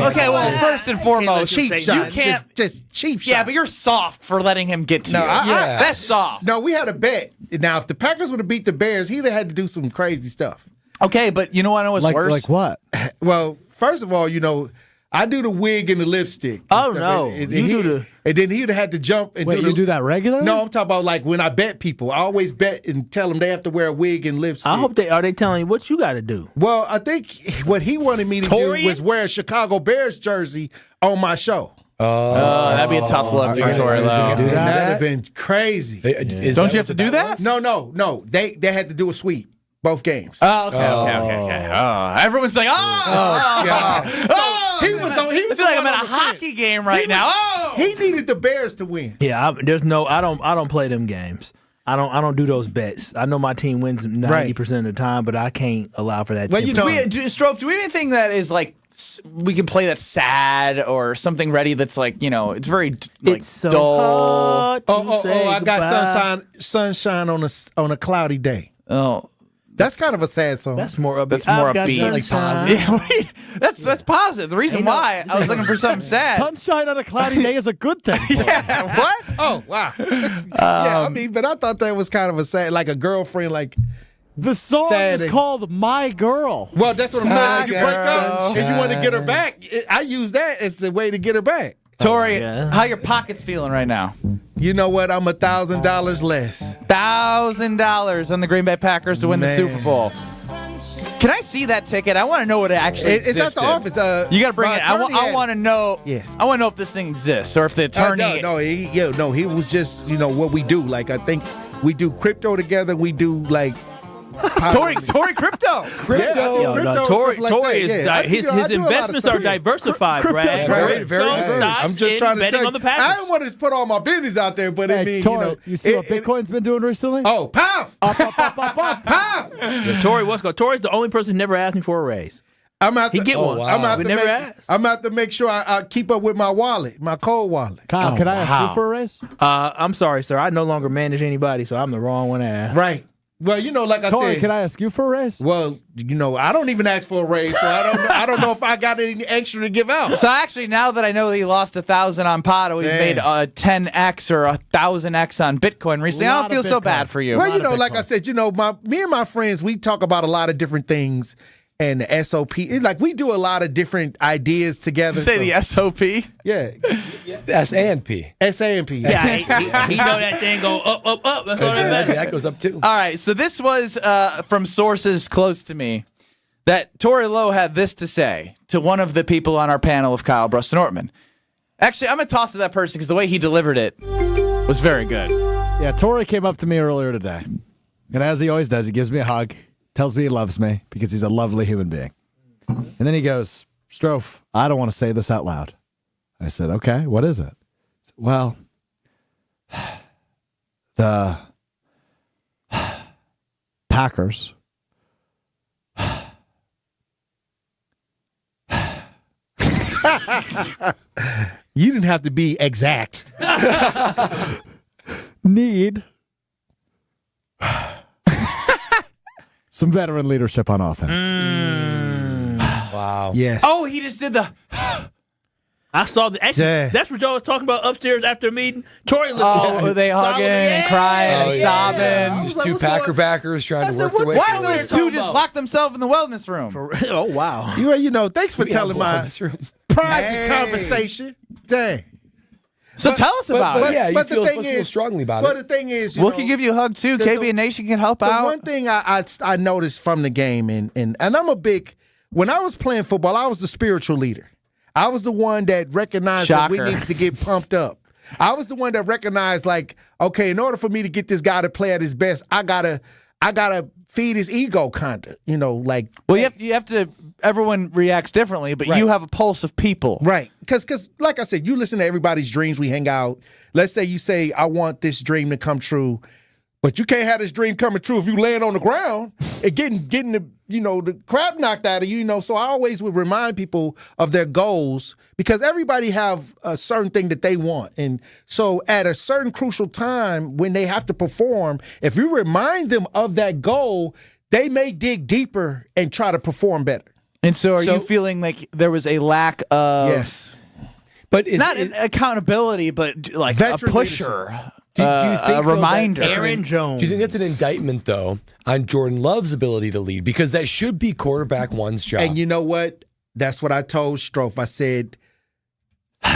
Okay, well, first and foremost, cheap shot. You can't just cheap shot. Yeah, but you're soft for letting him get to you. That's soft. No, we had a bet. Now, if the Packers would have beat the Bears, he'd have had to do some crazy stuff. Okay, but you know what I know what's worse? Like what? Well, first of all, you know, I do the wig and the lipstick. Oh, no. And then he'd have had to jump. And you do that regularly? No, I'm talking about like when I bet people. I always bet and tell them they have to wear a wig and lipstick. I hope are they telling you what you got to do? Well, I think what he wanted me to do was wear a Chicago Bears jersey on my show. Oh, that'd be a tough look for Torry Lowe. That'd have been crazy. Don't you have to do that? No. They had to do a sweep. Both games. Oh, okay. Everyone's like, God. He was I feel like I'm at a hockey game right now. He needed the Bears to win. Yeah, I don't play them games. I don't do those bets. I know my team wins 90% of the time, but I can't allow for that. Well, do we have anything that is like we can play that's sad or something ready that's like, it's very It's so dull. hard to say I got goodbye. sunshine on a cloudy day. Oh. That's kind of a sad song. That's more upbeat. That's more I've got upbeat. Like sunshine. positive. Yeah, that's positive. The reason why I was looking for something sad. Sunshine on a cloudy day is a good thing. Yeah, what? Oh, wow. Yeah, I mean, but I thought that was kind of a sad, like a girlfriend, like. The song Sad is and- called My Girl. Well, that's what I'm saying. Like you My break up girl. and you want to get her back. I use that as the way to get her back. Tori, how your pockets feeling right now? You know what? I'm $1,000 less. $1,000 on the Green Bay Packers to win the Super Bowl. Can I see that ticket? I want to know what it actually It's at existed. the office. You got to bring my it. I attorney had- want to know. Yeah. I want to know if this thing exists or if the attorney. He was just, what we do. Like, I think we do crypto together. We do, like, Tory crypto. Tory is his investments are diversified, Brad. Very, very Don't good. stop I'm just trying to betting tell on the I Packers. don't want to put all my business out there, but Hey, Tory, you see what Bitcoin's been doing recently? Oh, pow! Pow! Tory, what's going? Tory's the only person who never asked me for a raise. I'm out He to get one. I'm out We to never make, asked. I'm out to make sure I keep up with my wallet, my cold wallet. Kyle, can I ask you for a raise? I'm sorry, sir. I no longer manage anybody, so I'm the wrong one to ask. Right. Well, like I Tory, said. can I ask you for a raise? Well, I don't even ask for a raise, so I don't know if I got any extra to give out. So actually, now that I know that he lost 1,000 on Pato, he's made 10x or 1,000x on Bitcoin recently. I don't feel so bad for you. Well, like I said, me and my friends, we talk about a lot of different things. And the SOP, like we do a lot of different ideas together. Did you say the SOP? Yeah. S&P. S&P. Yeah, he know that thing go up, up, up. That's all that matters. That goes up too. All right, so this was from sources close to me that Torry Lowe had this to say to one of the people on our panel of Kyle, Brust, and Nortman. Actually, I'm going to toss to that person because the way he delivered it was very good. Yeah, Tory came up to me earlier today. And as he always does, he gives me a hug, tells me he loves me because he's a lovely human being. And then he goes, Strofe, I don't want to say this out loud. I said, okay, what is it? He said, well, the Packers You didn't have to be exact. need some veteran leadership on offense. Wow. Yes. Oh, he just did the. I saw the. Actually, Yeah. that's what y'all was talking about upstairs after the meeting. Tory looked. Oh, were they hugging and crying and sobbing? Just two Packer backers trying to work their way Why through don't the those way. two just lock themselves in the wellness room? Oh wow. Thanks for telling my private conversation. Dang. So tell us about it. Yeah, you but the feel, thing feel is- strongly about But it. the thing is, We can give you a hug too. KBN Nation can help the out. one thing I noticed from the game, and I'm a big, when I was playing football, I was the spiritual leader. I was the one that recognized that we Shocker. needed to get pumped up. I was the one that recognized, like, okay, in order for me to get this guy to play at his best, I gotta feed his ego, kinda. Like. Well, you have to. Everyone reacts differently, but you have a pulse of people, Right. Because, like I said, you listen to everybody's dreams. We hang out. Let's say you say, I want this dream to come true. But you can't have this dream coming true if you land on the ground and getting the crap knocked out of you. So I always would remind people of their goals because everybody have a certain thing that they want. And so at a certain crucial time when they have to perform, if you remind them of that goal, they may dig deeper and try to perform better. And so, are you feeling like there was a lack of But not accountability, but like a Veteran pusher, Do you think a though, reminder? that- Aaron Jones. Do you think that's an indictment though on Jordan Love's ability to lead? Because that should be quarterback one's job. And you know what? That's what I told Strofe. I said, and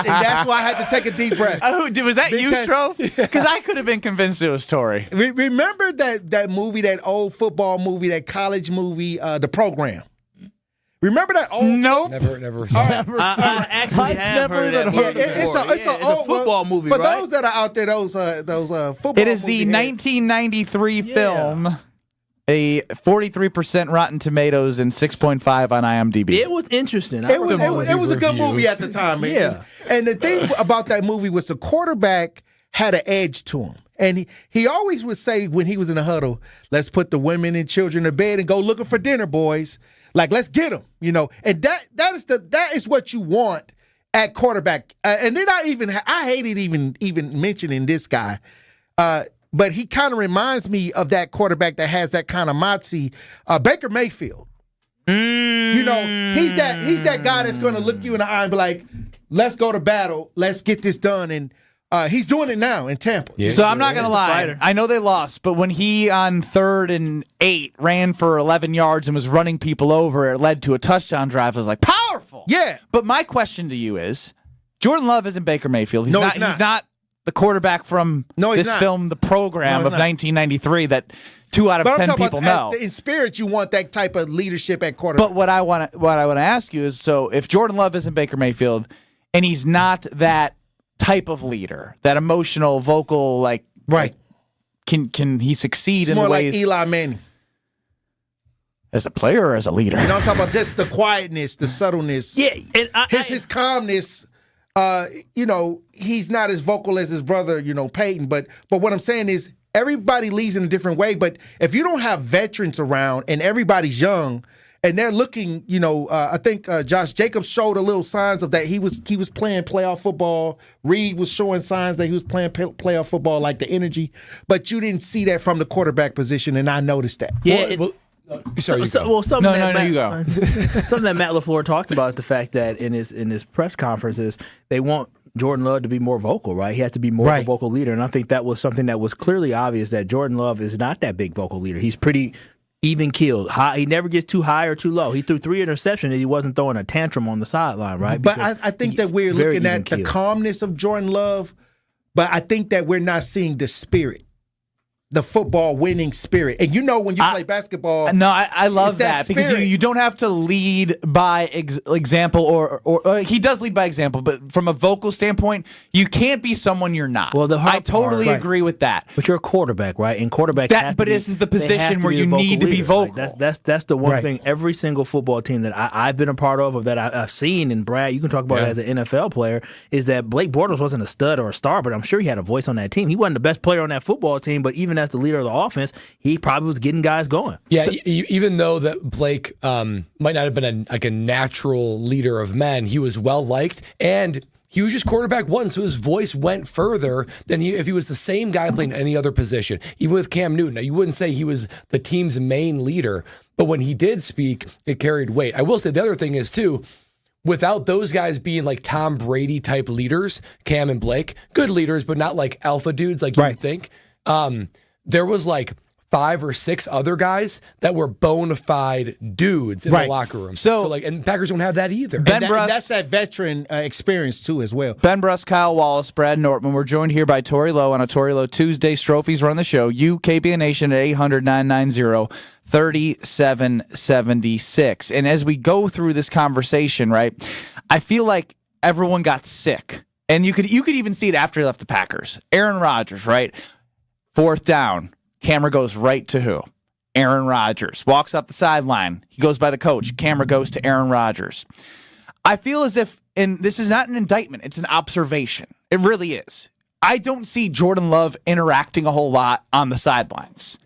that's why I had to take a deep breath. Was that you, Strofe? Because I could have been convinced it was Tory. Remember that movie, that old football movie, that college movie, The Program? Remember that old? Nope. Never saw it. I actually have heard of that movie before. It's a football movie, For right? those that are out there, those football. It is the movie heads. 1993 film, a 43% Rotten Tomatoes and 6.5 on IMDb. It was interesting. It was a good movie at the time, man. Yeah. And the thing about that movie was the quarterback had an edge to him. And he always would say when he was in the huddle, let's put the women and children to bed and go looking for dinner, boys. Like, let's get them, And that is what you want at quarterback. And they're not even, I hated even mentioning this guy. But he kind of reminds me of that quarterback that has that kind of moxie, Baker Mayfield. He's that guy that's going to look you in the eye and be like, let's go to battle. Let's get this done. And he's doing it now in Tampa. Yeah, so I'm not going to lie. I know they lost, but when he on 3rd and 8 ran for 11 yards and was running people over, it led to a touchdown drive. I was like, powerful. Yeah. But my question to you is, Jordan Love isn't Baker Mayfield. He's not the quarterback from this film, The Program of 1993 that 2 out of 10 people know. In spirit, you want that type of leadership at quarterback. But what I want to ask you is, so if Jordan Love isn't Baker Mayfield and he's not that type of leader, that emotional, vocal, right? Can he succeed it's in more the ways like Eli Manning as a player or as a leader? I'm talking about just the quietness, the subtleness. Yeah, and his calmness. He's not as vocal as his brother, Peyton. But what I'm saying is everybody leads in a different way. But if you don't have veterans around and everybody's young and they're looking, I think Josh Jacobs showed a little signs of that. He was playing playoff football. Reed was showing signs that he was playing playoff football, like the energy. But you didn't see that from the quarterback position, and I noticed that. Yeah. Sorry, something you go. Something that Matt LaFleur talked about, the fact that in his press conferences, they want Jordan Love to be more vocal, right? He has to be more of a vocal leader, and I think that was something that was clearly obvious, that Jordan Love is not that big vocal leader. He's pretty even-keeled. He never gets too high or too low. He threw 3 interceptions, and he wasn't throwing a tantrum on the sideline, right? But I think that we're looking at the calmness of Jordan Love, but I think that we're not seeing the spirit. The football winning spirit. And when you play basketball. No, I love that because you don't have to lead by example or he does lead by example, but from a vocal standpoint, you can't be someone you're not. Well, I totally agree with that. But you're a quarterback, right? And quarterbacks this is the position where you need to be vocal. That's the one thing every single football team that I've been a part of that I've seen, and Brad, you can talk about it as an NFL player, is that Blake Bortles wasn't a stud or a star, but I'm sure he had a voice on that team. He wasn't the best player on that football team, but even as the leader of the offense, he probably was getting guys going. Yeah, even though that Blake might not have been a natural leader of men, he was well liked, and he was just quarterback 1, so his voice went further than if he was the same guy playing any other position. Even with Cam Newton, now, you wouldn't say he was the team's main leader, but when he did speak, it carried weight. I will say the other thing is too, without those guys being like Tom Brady type leaders, Cam and Blake, good leaders, but not like alpha dudes like you would think. There was like 5 or 6 other guys that were bona fide dudes in the locker room. So and Packers don't have that either. That's that veteran experience too as well. Ben Brust, Kyle Wallace, Brad Nortman. We're joined here by Torry Lowe on a Torry Lowe Tuesday. Strophies run the show. KBN Nation at 800-990-3776. And as we go through this conversation, right, I feel like everyone got sick. And you could even see it after he left the Packers. Aaron Rodgers, right? 4th down, camera goes right to who? Aaron Rodgers. Walks up the sideline. He goes by the coach. Camera goes to Aaron Rodgers. I feel as if, and this is not an indictment, it's an observation. It really is. I don't see Jordan Love interacting a whole lot on the sidelines.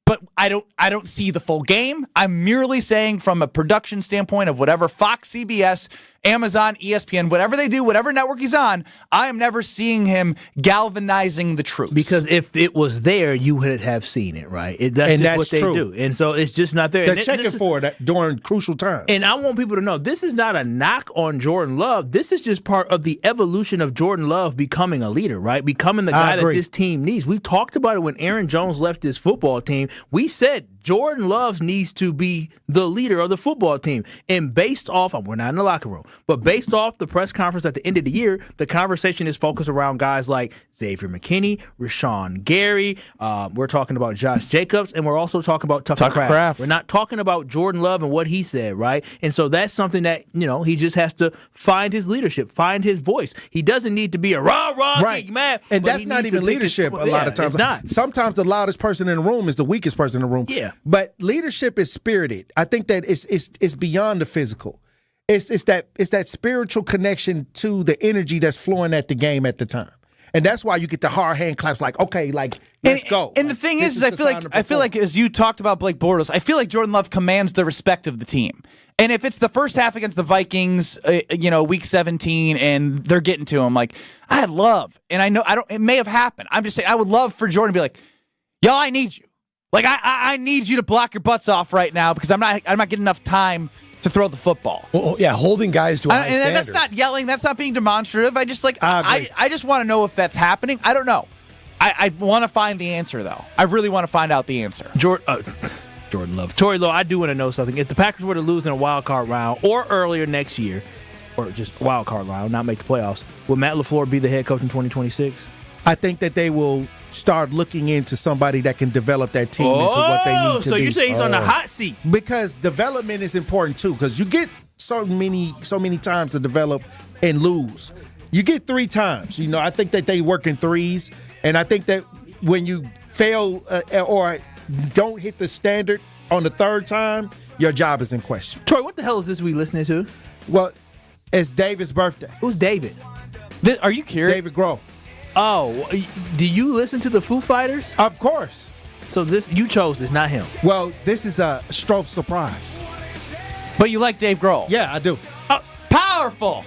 But I don't see the full game. I'm merely saying from a production standpoint of whatever Fox, CBS, Amazon, ESPN, whatever they do, whatever network he's on, I am never seeing him galvanizing the troops. Because if it was there, you would have seen it, right? That's what they do. And so it's just not there. They're checking for it during crucial times. And I want people to know, this is not a knock on Jordan Love. This is just part of the evolution of Jordan Love becoming a leader, right? Becoming the guy that this team needs. We talked about it when Aaron Jones left his football team. We said Jordan Love needs to be the leader of the football team. And based off, we're not in the locker room, but based off the press conference at the end of the year, the conversation is focused around guys like Xavier McKinney, Rashawn Gary. We're talking about Josh Jacobs, and we're also talking about Tucker Kraft. We're not talking about Jordan Love and what he said, right? And so that's something that, he just has to find his leadership, find his voice. He doesn't need to be a rah-rah big man. And that's not even leadership a lot of times. It's not. Sometimes the loudest person in the room is the weakest person in the room. Yeah. But leadership is spirited. I think that it's beyond the physical. It's that spiritual connection to the energy that's flowing at the game at the time. And that's why you get the hard hand claps like, okay, like, let's go. And the thing is I feel like as you talked about Blake Bortles, I feel like Jordan Love commands the respect of the team. And if it's the first half against the Vikings, week 17, and they're getting to him, like, I'd love, and I know it may have happened. I'm just saying, I would love for Jordan to be like, yo, I need you. Like, I need you to block your butts off right now because I'm not getting enough time to throw the football. Well, yeah, holding guys to a high standard. That's not yelling. That's not being demonstrative. I just I just want to know if that's happening. I don't know. I want to find the answer, though. I really want to find out the answer. Jordan Love. Torry Lowe, I do want to know something. If the Packers were to lose in a wild card round or earlier next year, or just wild card round, not make the playoffs, will Matt LaFleur be the head coach in 2026? I think that they will start looking into somebody that can develop that team into what they need to be. So you say he's on the hot seat? Because development is important too. Because you get so many times to develop and lose. You get 3 times. I think that they work in threes, and I think that when you fail or don't hit the standard on the 3rd time, your job is in question. Troy, what the hell is this we listening to? Well, it's David's birthday. Who's David? Are you curious? David Grohl. Oh, do you listen to the Foo Fighters? Of course. So you chose this, not him. Well, this is a Strofe surprise. But you like Dave Grohl? Yeah, I do. Powerful.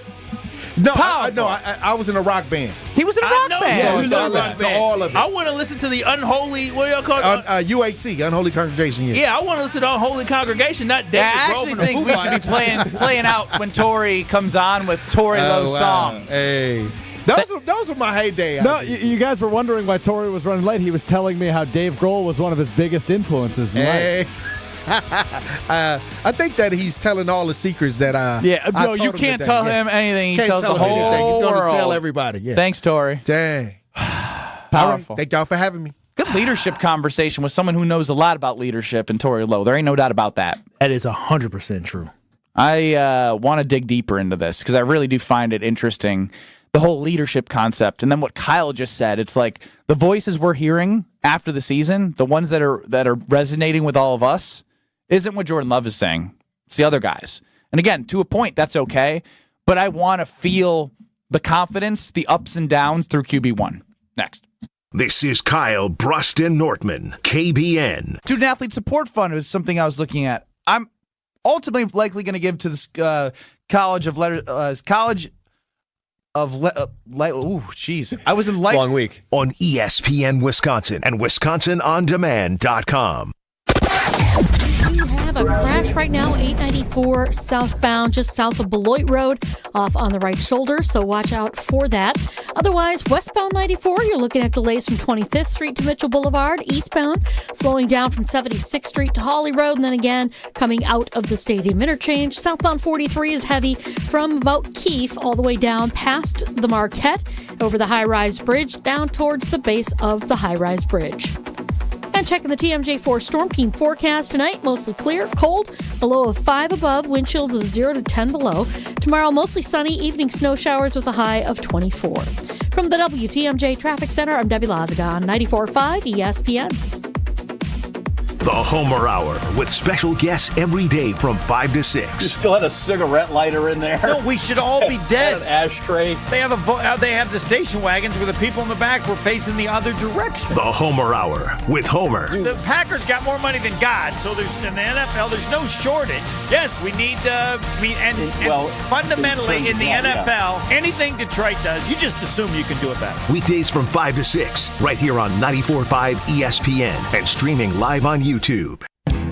No, I was in a rock band. He was in a rock band. So I listened to all of it. I want to listen to the unholy, what do y'all call it? UHC, Unholy Congregation. Yeah, I want to listen to Unholy Congregation, not David Grohl from the Foo Fighters. I actually think we should be playing out when Torry comes on with Torry Lowe songs. Hey. Those were my heyday. No, you guys were wondering why Torry was running late. He was telling me how Dave Grohl was one of his biggest influences in life. I think that he's telling all the secrets that you can't tell him anything. He tells the whole world. He's going to tell everybody. Yeah. Thanks, Torry. Dang. Powerful. Thank y'all for having me. Good leadership conversation with someone who knows a lot about leadership and Torry Lowe. There ain't no doubt about that. That is 100% true. I want to dig deeper into this because I really do find it interesting, the whole leadership concept. And then what Kyle just said, it's like the voices we're hearing after the season, the ones that are resonating with all of us, isn't what Jordan Love is saying. It's the other guys. And again, to a point, that's okay. But I want to feel the confidence, the ups and downs through QB1. Next. This is Kyle, Brust, and Nortman, KBN. Student Athlete Support Fund is something I was looking at. I'm ultimately likely going to give to this College of Letters. Jeez. I was in life. Long week. On ESPN Wisconsin and WisconsinOnDemand.com. We have a crash right now, 894 southbound, just south of Beloit Road, off on the right shoulder, so watch out for that. Otherwise, westbound 94, you're looking at delays from 25th Street to Mitchell Boulevard. Eastbound, slowing down from 76th Street to Hawley Road, and then again, coming out of the Stadium Interchange. Southbound 43 is heavy from about Keefe all the way down past the Marquette, over the high-rise bridge, down towards the base of the high-rise bridge. And checking the TMJ4 Storm Team forecast tonight, mostly clear, cold, a low of 5 above, wind chills of 0 to 10 below. Tomorrow, mostly sunny, evening snow showers with a high of 24. From the WTMJ Traffic Center, I'm Debbie Lazaga on 94.5 ESPN. The Homer Hour with special guests every day from 5 to 6. You still had a cigarette lighter in there. No, we should all be dead. An ashtray. They have the station wagons where the people in the back were facing the other direction. The Homer Hour with Homer. The Packers got more money than God, so in the NFL, there's no shortage. Yes, we need fundamentally in the NFL, anything Detroit does, you just assume you can do it better. Weekdays from 5 to 6, right here on 94.5 ESPN and streaming live on YouTube.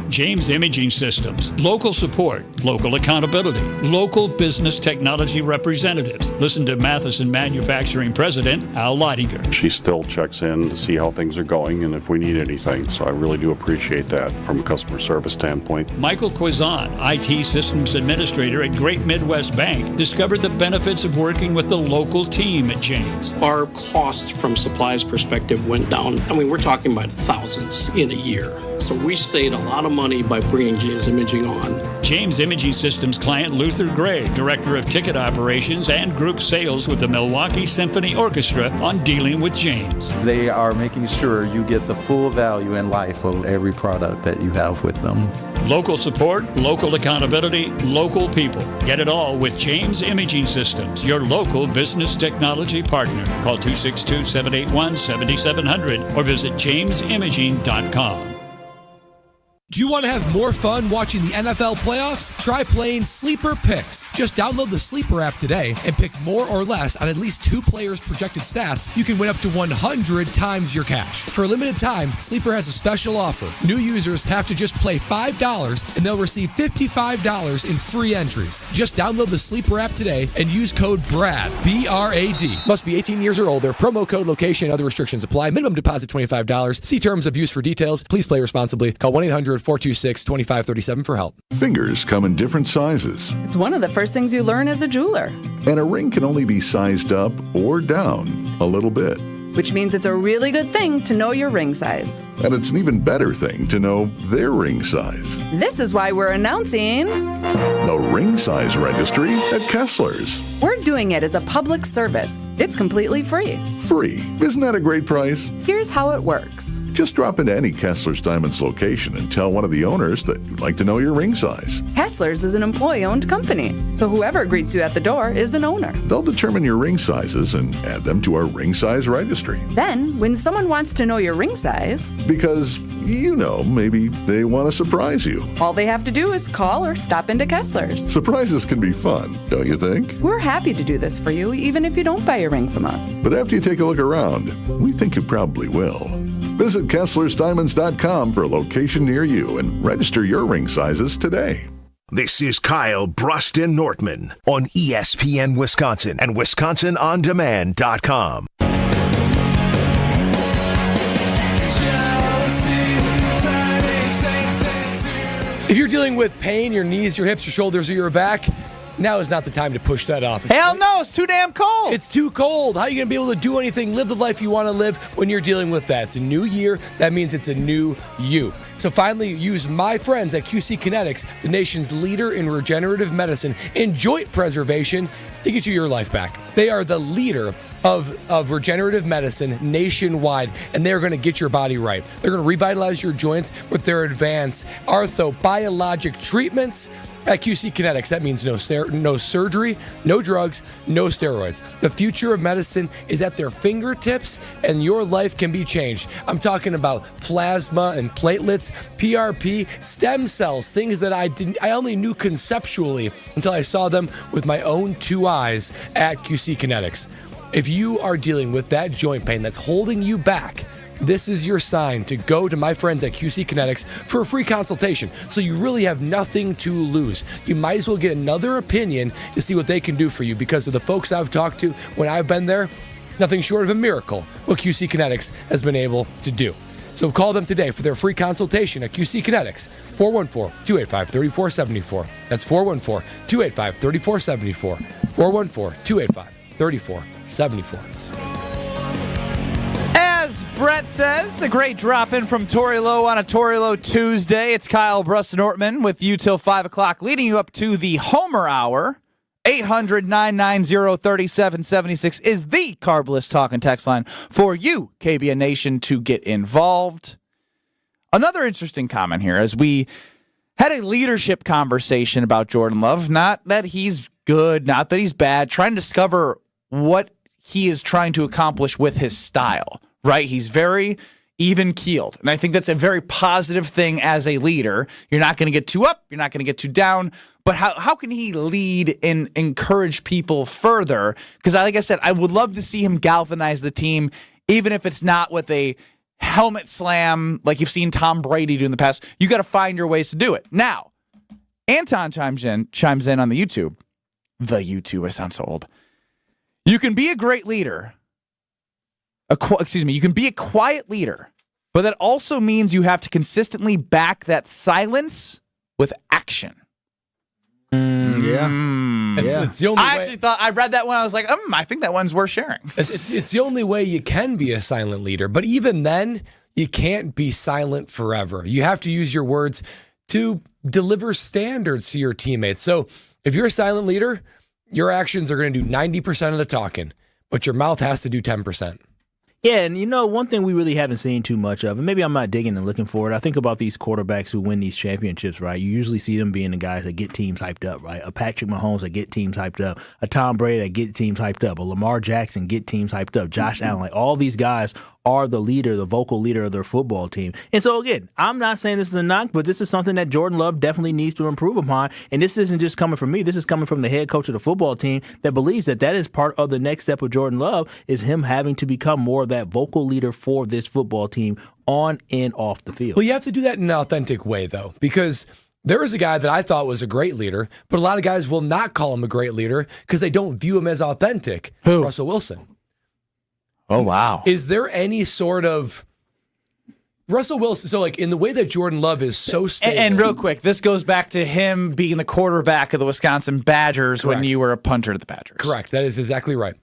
James Imaging Systems. Local support, local accountability, local business technology representatives. Listen to Matheson Manufacturing President Al Leidinger. She still checks in to see how things are going and if we need anything. So I really do appreciate that from a customer service standpoint. Michael Quizan, IT Systems Administrator at Great Midwest Bank, discovered the benefits of working with the local team at James. Our cost from supplies perspective went down. I mean, we're talking about thousands in a year. So we saved a lot of money by bringing James Imaging on. James Imaging Systems client Luther Gray, Director of Ticket Operations and Group Sales with the Milwaukee Symphony Orchestra, on dealing with James. They are making sure you get the full value and life of every product that you have with them. Local support, local accountability, local people. Get it all with James Imaging Systems, your local business technology partner. Call 262-781-7700 or visit jamesimaging.com. Do you want to have more fun watching the NFL playoffs? Try playing Sleeper Picks. Just download the Sleeper app today and pick more or less on at least 2 players' projected stats. You can win up to 100 times your cash. For a limited time, Sleeper has a special offer. New users have to just play $5 and they'll receive $55 in free entries. Just download the Sleeper app today and use code BRAD, B-R-A-D. Must be 18 years or older. Promo code, location, and other restrictions apply. Minimum deposit $25. See terms of use for details. Please play responsibly. Call 1-800-426-2537 for help. Fingers come in different sizes. It's one of the first things you learn as a jeweler. And a ring can only be sized up or down a little bit. Which means it's a really good thing to know your ring size. And it's an even better thing to know their ring size. This is why we're announcing the Ring Size Registry at Kessler's. We're doing it as a public service. It's completely free. Free. Isn't that a great price? Here's how it works. Just drop into any Kessler's Diamonds location and tell one of the owners that you'd like to know your ring size. Kessler's is an employee-owned company, so whoever greets you at the door is an owner. They'll determine your ring sizes and add them to our Ring Size Registry. Then, when someone wants to know your ring size... Because, maybe they want to surprise you. All they have to do is call or stop into Kessler's. Surprises can be fun, don't you think? We're happy to do this for you, even if you don't buy a ring from us. But after you take a look around, we think you probably will. Visit KesslersDiamonds.com for a location near you and register your ring sizes today. This is Kyle, Brust, and Nortman on ESPN Wisconsin and WisconsinOnDemand.com. If you're dealing with pain, your knees, your hips, your shoulders, or your back, now is not the time to push that off. Hell no, it's too damn cold. It's too cold. How are you going to be able to do anything, live the life you want to live when you're dealing with that? It's a new year. That means it's a new you. So finally, use my friends at QC Kinetics, the nation's leader in regenerative medicine and joint preservation, to get you your life back. They are the leader of regenerative medicine nationwide, and they're going to get your body right. They're going to revitalize your joints with their advanced orthobiologic treatments. At QC Kinetics, that means no surgery, no drugs, no steroids. The future of medicine is at their fingertips, and your life can be changed. I'm talking about plasma and platelets, PRP, stem cells, things that I only knew conceptually until I saw them with my own 2 eyes at QC Kinetics. If you are dealing with that joint pain that's holding you back, this is your sign to go to my friends at QC Kinetics for a free consultation. So you really have nothing to lose. You might as well get another opinion to see what they can do for you, because of the folks I've talked to when I've been there, nothing short of a miracle what QC Kinetics has been able to do. So call them today for their free consultation at QC Kinetics, 414-285-3474. That's 414-285-3474. 414-285-3474. As Brett says, a great drop-in from Torry Lowe on a Torry Lowe Tuesday. It's Kyle, Brust, and Nortman with you till 5 o'clock, leading you up to the Homer Hour. 800-990-3776 is the Carbless talk and text line for you, KBN Nation, to get involved. Another interesting comment here, as we had a leadership conversation about Jordan Love. Not that he's good, not that he's bad, trying to discover what he is trying to accomplish with his style. Right? He's very even-keeled. And I think that's a very positive thing as a leader. You're not going to get too up. You're not going to get too down. But how can he lead and encourage people further? Because like I said, I would love to see him galvanize the team, even if it's not with a helmet slam like you've seen Tom Brady do in the past. You got to find your ways to do it. Now, Anton chimes in on the YouTube. The YouTube, I sound so old. You can be a great leader. You can be a quiet leader, but that also means you have to consistently back that silence with action. Yeah. It's the only I way. actually thought, I read that one, I was like, I think that one's worth sharing. It's the only way you can be a silent leader, but even then, you can't be silent forever. You have to use your words to deliver standards to your teammates. So if you're a silent leader, your actions are going to do 90% of the talking, but your mouth has to do 10%. Yeah, and one thing we really haven't seen too much of, and maybe I'm not digging and looking for it, I think about these quarterbacks who win these championships, right? You usually see them being the guys that get teams hyped up, right? A Patrick Mahomes that get teams hyped up, a Tom Brady that get teams hyped up, a Lamar Jackson get teams hyped up, Josh Allen, like all these guys are the leader, the vocal leader of their football team. And so, again, I'm not saying this is a knock, but this is something that Jordan Love definitely needs to improve upon. And this isn't just coming from me. This is coming from the head coach of the football team that believes that is part of the next step of Jordan Love is him having to become more of that vocal leader for this football team on and off the field. Well, you have to do that in an authentic way, though, because there was a guy that I thought was a great leader, but a lot of guys will not call him a great leader because they don't view him as authentic. Who? Russell Wilson. Oh, wow. Is there any sort of Russell Wilson? So, like, in the way that Jordan Love is so stable. And real quick, this goes back to him being the quarterback of the Wisconsin Badgers when you were a punter to the Badgers. Correct. That is exactly right.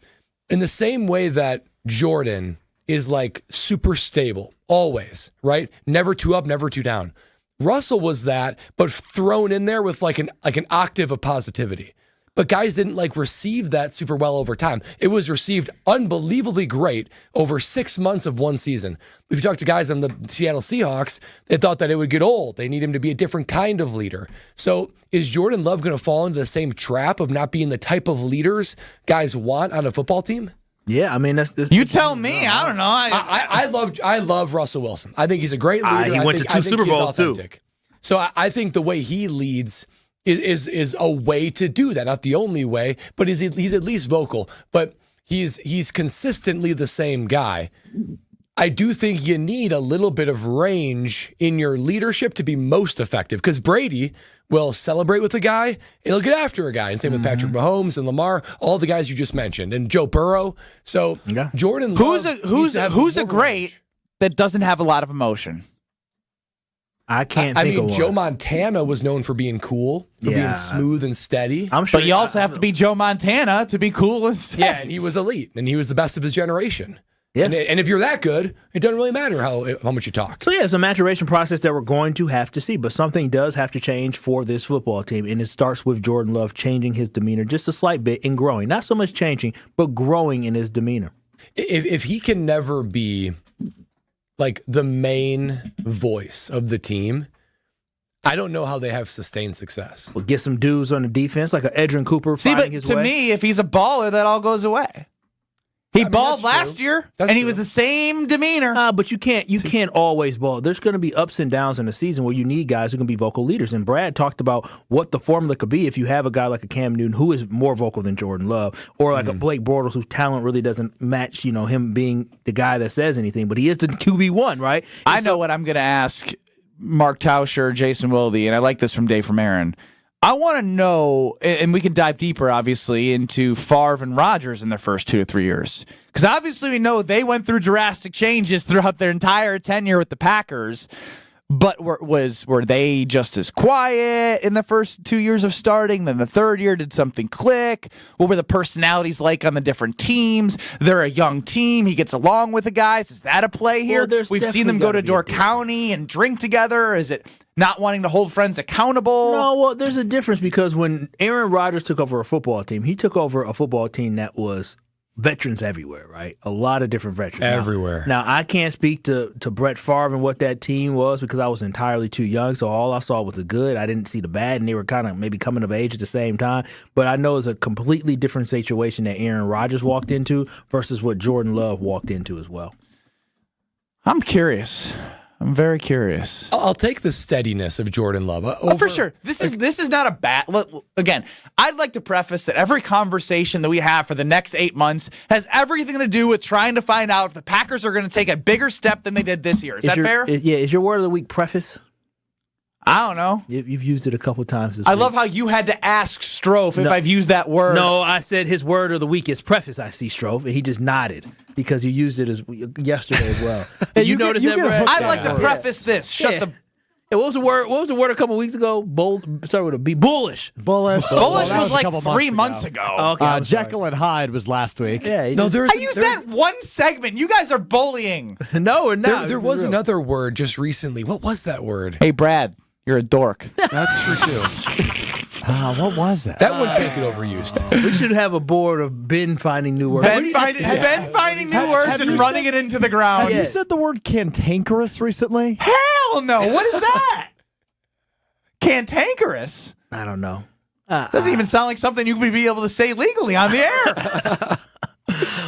In the same way that Jordan is, like, super stable, always, right? Never too up, never too down. Russell was that, but thrown in there with, like an octave of positivity. But guys didn't receive that super well over time. It was received unbelievably great over 6 months of one season. If you talk to guys on the Seattle Seahawks, they thought that it would get old. They need him to be a different kind of leader. So is Jordan Love going to fall into the same trap of not being the type of leaders guys want on a football team? Yeah, I mean that's you tell me. I don't know. I love Russell Wilson. I think he's a great leader. He went to 2 Super Bowls too. So I think the way he leads is a way to do that. Not the only way, but he's at least vocal. But he's consistently the same guy. I do think you need a little bit of range in your leadership to be most effective. Because Brady will celebrate with a guy and he'll get after a guy. And same with Patrick Mahomes and Lamar, all the guys you just mentioned, and Joe Burrow. So Jordan Love who's a great that doesn't have a lot of emotion? I can't think of one. Joe Montana was known for being cool, for being smooth and steady. I'm sure, but you also have to be Joe Montana to be cool and steady. Yeah, and he was elite, and he was the best of his generation. Yeah. And if you're that good, it doesn't really matter how much you talk. So, yeah, it's a maturation process that we're going to have to see, but something does have to change for this football team, and it starts with Jordan Love changing his demeanor just a slight bit and growing. Not so much changing, but growing in his demeanor. If he can never be the main voice of the team, I don't know how they have sustained success. We'll get some dudes on the defense, like an Edrin Cooper finding his way. To me, if he's a baller, that all goes away. He balled last year, and he was the same demeanor. But you can't always ball. There's going to be ups and downs in the season where you need guys who can be vocal leaders. And Brad talked about what the formula could be if you have a guy like a Cam Newton who is more vocal than Jordan Love, or like a Blake Bortles whose talent really doesn't match, him being the guy that says anything. But he is the QB1, right? I know what I'm going to ask Mark Tauscher, Jason Wilde, and I like this from Dave from Aaron. I want to know, and we can dive deeper, obviously, into Favre and Rodgers in their first 2 to 3 years. Because obviously we know they went through drastic changes throughout their entire tenure with the Packers. But were they just as quiet in the first 2 years of starting? Then the third year, did something click? What were the personalities like on the different teams? They're a young team. He gets along with the guys. Is that a play here? Well, we've seen them go to Door County and drink together. Is it not wanting to hold friends accountable? No, well, there's a difference because when Aaron Rodgers took over a football team, he took over a football team that was veterans everywhere, right? A lot of different veterans. Everywhere. Now I can't speak to Brett Favre and what that team was because I was entirely too young, so all I saw was the good. I didn't see the bad, and they were kind of maybe coming of age at the same time. But I know it's a completely different situation that Aaron Rodgers walked into versus what Jordan Love walked into as well. I'm curious. I'm very curious. I'll take the steadiness of Jordan Love. For sure. This is not a bad... Again, I'd like to preface that every conversation that we have for the next 8 months has everything to do with trying to find out if the Packers are going to take a bigger step than they did this year. Is that fair? Is your word of the week preface? I don't know. You've used it a couple times this week. I love how you had to ask Strofe if I've used that word. No, I said his word of the week is preface, I see, Strofe, and he just nodded because you used it as yesterday as well. you noticed that, Brad? I'd like to preface this. Shut the... Hey, what was the word? What was the word a couple weeks ago? Bold. Started with a B. Bullish. Bullish. Bullish was like 3 months ago. Okay, Jekyll and Hyde was last week. Yeah. I used that one segment. You guys are bullying. No, we're not. There was another word just recently. What was that word? Hey, Brad. You're a dork. That's true, too. What was that? That one can't get overused. We should have a board of Ben finding new words. Ben finding new words and running it into the ground. Have you said the word cantankerous recently? Hell no. What is that? Cantankerous? I don't know. Doesn't even sound like something you would be able to say legally on the air.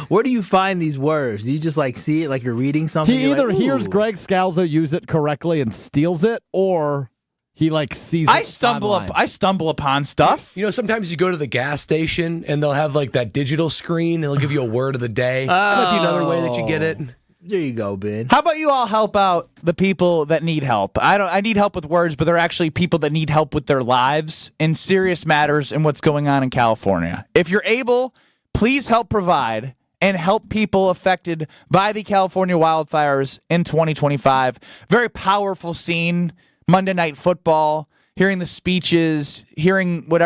Where do you find these words? Do you just like see it like you're reading something? He either like, hears Greg Scalzo use it correctly and steals it, or he like sees it. I stumble upon stuff. You know, sometimes you go to the gas station and they'll have like that digital screen and they'll give you a word of the day. That might be another way that you get it. There you go, Ben. How about you all help out the people that need help? I need help with words, but they're actually people that need help with their lives in serious matters and what's going on in California. If you're able, please help provide and help people affected by the California wildfires in 2025. Very powerful scene, Monday Night Football, hearing the speeches, hearing what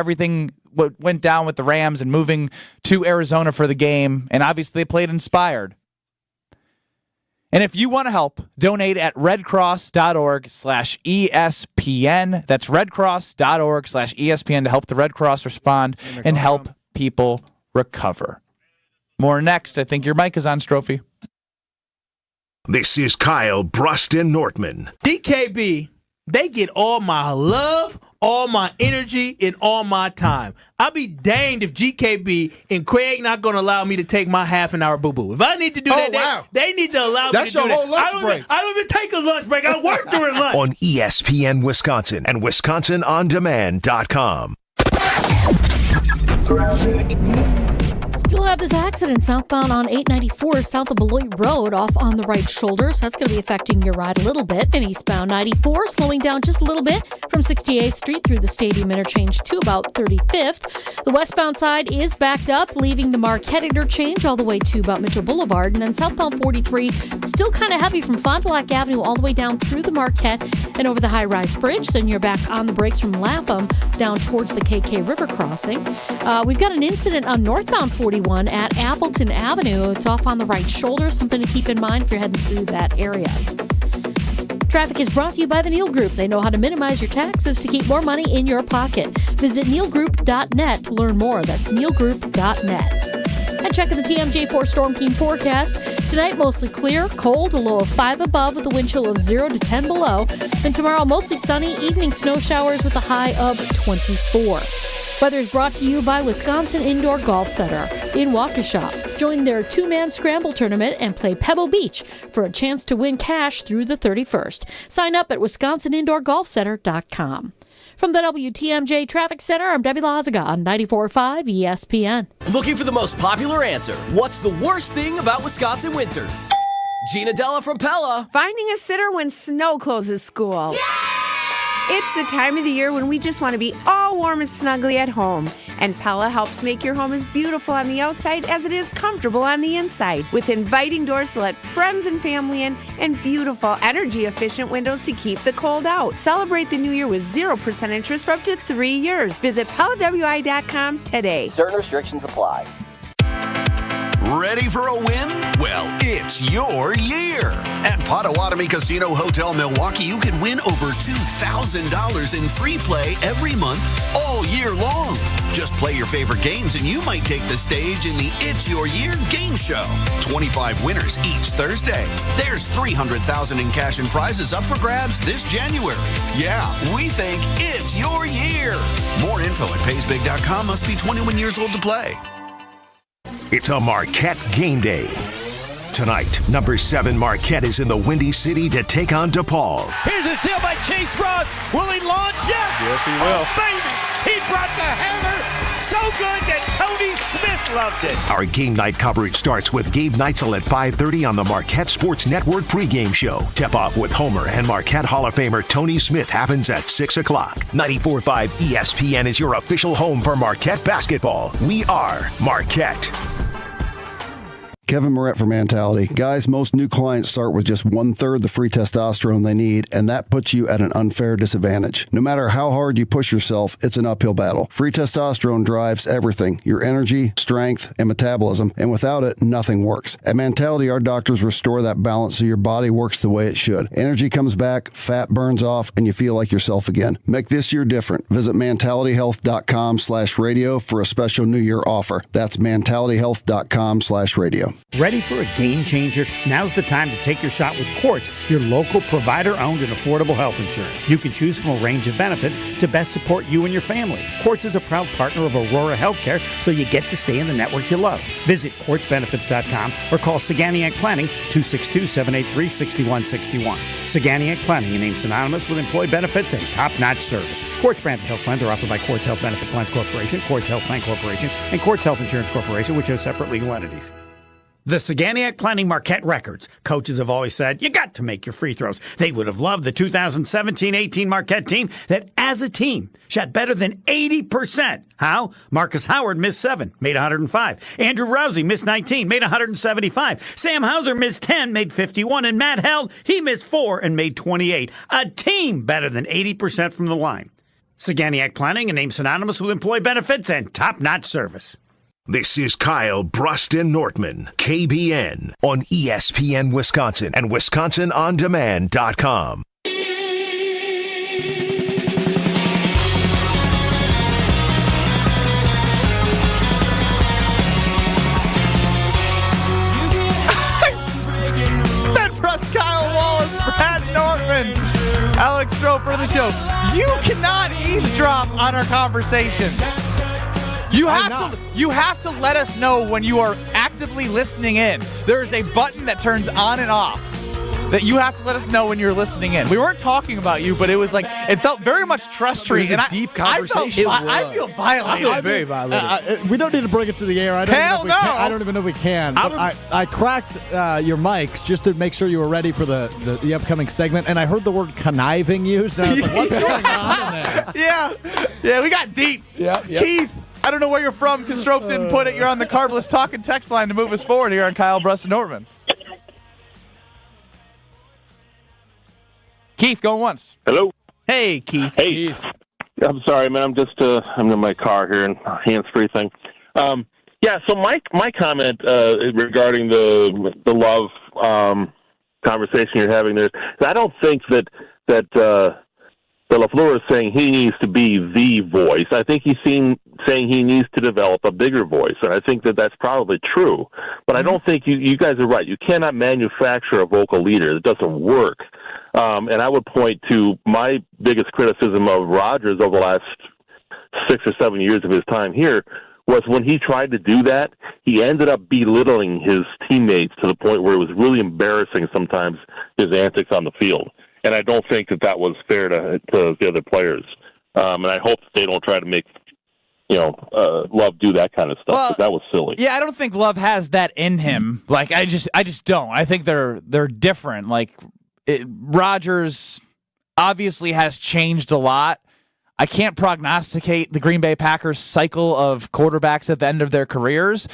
went down with the Rams and moving to Arizona for the game. And obviously they played inspired. And if you want to help, donate at redcross.org/ESPN. That's redcross.org/ESPN to help the Red Cross respond and help people recover. More next. I think your mic is on, Strophy. This is Kyle, Brust, and Nortman. DKB, they get all my love, all my energy, and all my time. I'll be danged if GKB and Craig not going to allow me to take my half an hour boo-boo. If I need to do that, they need to allow me to do that. That's your whole lunch break. I don't even take a lunch break. I work during lunch. On ESPN Wisconsin and WisconsinOnDemand.com. Still have this accident southbound on 894 south of Beloit Road off on the right shoulder, so that's going to be affecting your ride a little bit. And eastbound 94 slowing down just a little bit from 68th Street through the Stadium Interchange to about 35th. The westbound side is backed up, leaving the Marquette Interchange all the way to about Mitchell Boulevard. And then southbound 43 still kind of heavy from Fond du Lac Avenue all the way down through the Marquette and over the high-rise bridge. Then you're back on the brakes from Lapham down towards the KK River crossing. We've got an incident on northbound 41 at Appleton Avenue. It's off on the right shoulder. Something to keep in mind if you're heading through that area. Traffic is brought to you by the Neal Group. They know how to minimize your taxes to keep more money in your pocket. Visit nealgroup.net to learn more. That's nealgroup.net. And checking the TMJ4 Storm Team forecast. Tonight, mostly clear, cold, a low of 5 above with a wind chill of 0 to 10 below. And tomorrow, mostly sunny, evening snow showers with a high of 24. Weather is brought to you by Wisconsin Indoor Golf Center in Waukesha. Join their 2-man scramble tournament and play Pebble Beach for a chance to win cash through the 31st. Sign up at wisconsinindoorgolfcenter.com. From the WTMJ Traffic Center, I'm Debbie Lazaga on 94.5 ESPN. Looking for the most popular answer. What's the worst thing about Wisconsin winters? Gina Della from Pella. Finding a sitter when snow closes school. It's the time of the year when we just want to be all warm and snuggly at home. And Pella helps make your home as beautiful on the outside as it is comfortable on the inside. With inviting doors to let friends and family in and beautiful, energy-efficient windows to keep the cold out. Celebrate the new year with 0% interest for up to 3 years. Visit PellaWI.com today. Certain restrictions apply. Ready for a win? Well, it's your year. At Potawatomi Casino Hotel Milwaukee, you can win over $2,000 in free play every month all year long. Just play your favorite games and you might take the stage in the It's Your Year game show. 25 winners each Thursday. There's $300,000 in cash and prizes up for grabs this January. Yeah, we think it's your year. More info at paysbig.com. Must be 21 years old to play. It's a Marquette game day. Tonight, number 7 Marquette is in the Windy City to take on DePaul. Here's a steal by Chase Ross. Will he launch? Yes. Yes, he will. Oh, baby. He brought the hammer so good that Tony Smith loved it. Our game night coverage starts with Gabe Neitzel at 5:30 on the Marquette Sports Network pregame show. Tip-off with Homer and Marquette Hall of Famer Tony Smith happens at 6 o'clock. 94.5 ESPN is your official home for Marquette basketball. We are Marquette. Kevin Moret for Mentality. Guys, most new clients start with just 1/3 the free testosterone they need, and that puts you at an unfair disadvantage. No matter how hard you push yourself, it's an uphill battle. Free testosterone drives everything, your energy, strength, and metabolism, and without it, nothing works. At Mentality, our doctors restore that balance so your body works the way it should. Energy comes back, fat burns off, and you feel like yourself again. Make this year different. Visit mentalityhealth.com/radio for a special New Year offer. That's mentalityhealth.com/radio. Ready for a game changer? Now's the time to take your shot with Quartz, your local provider-owned and affordable health insurance. You can choose from a range of benefits to best support you and your family. Quartz is a proud partner of Aurora Healthcare, so you get to stay in the network you love. Visit quartzbenefits.com or call Saganiac Planning 262-783-6161. Saganiac Planning, a name synonymous with employee benefits and top-notch service. Quartz branded health plans are offered by Quartz Health Benefit Plans Corporation, Quartz Health Plan Corporation, and Quartz Health Insurance Corporation, which are separate legal entities. The Saganiac Planning Marquette Records. Coaches have always said, you got to make your free throws. They would have loved the 2017-18 Marquette team that, as a team, shot better than 80%. How? Marcus Howard missed 7, made 105. Andrew Rousey missed 19, made 175. Sam Hauser missed 10, made 51. And Matt Held, he missed 4 and made 28. A team better than 80% from the line. Saganiac Planning, a name synonymous with employee benefits and top-notch service. This is Kyle, Brust, and Nortman, KBN, on ESPN Wisconsin and WisconsinOnDemand.com. Ben Brust, Kyle Wallace, Brad Nortman, Alex Stroh for the show. You cannot eavesdrop on our conversations. You have to let us know when you are actively listening in. There is a button that turns on and off that you have to let us know when you're listening in. We weren't talking about you, but it was like, it felt very much trust-free. It was a deep conversation. I feel violated. I feel very violated. We don't need to bring it to the air. I don't even know if we can. But I cracked your mics just to make sure you were ready for the upcoming segment, and I heard the word conniving used, and I was like, what's going on in there? Yeah, we got deep. Yeah. Keith, I don't know where you're from because Stroke didn't put it. You're on the Carbless talking text line to move us forward here on Kyle, Brust, and Nortman. Keith, going once. Hello. Hey, Keith. Hey. Keith. I'm sorry, man. I'm just I'm in my car here and hands-free thing. So my comment regarding the Love conversation you're having there, I don't think that LaFleur is saying he needs to be the voice. I think he's saying he needs to develop a bigger voice, and I think that that's probably true. But I don't think you guys are right. You cannot manufacture a vocal leader. It doesn't work. And I would point to my biggest criticism of Rodgers over the last 6 or 7 years of his time here was when he tried to do that, he ended up belittling his teammates to the point where it was really embarrassing sometimes, his antics on the field. And I don't think that was fair to the other players. And I hope that they don't try to make Love do that kind of stuff. Well, that was silly. Yeah, I don't think Love has that in him. Like I just don't. I think they're different. Like Rodgers obviously has changed a lot. I can't prognosticate the Green Bay Packers cycle of quarterbacks at the end of their careers.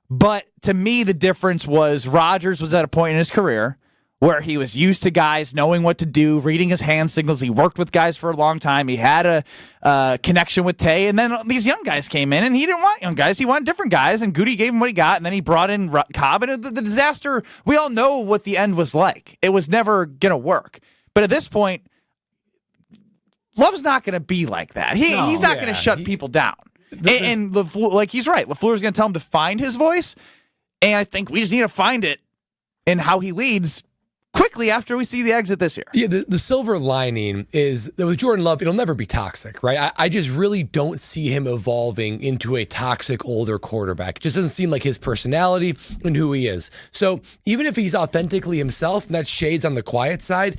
But to me, the difference was Rodgers was at a point in his career where he was used to guys knowing what to do, reading his hand signals. He worked with guys for a long time. He had a connection with Tay, and then these young guys came in, and he didn't want young guys. He wanted different guys, and Goody gave him what he got, and then he brought in Cobb, and the disaster, we all know what the end was like. It was never going to work. But at this point, Love's not going to be like that. He's not going to shut people down. And like he's right. LaFleur's going to tell him to find his voice, and I think we just need to find it in how he leads quickly after we see the exit this year. Yeah, the silver lining is that with Jordan Love, it'll never be toxic, right? I just really don't see him evolving into a toxic older quarterback. It just doesn't seem like his personality and who he is. So even if he's authentically himself and that shades on the quiet side,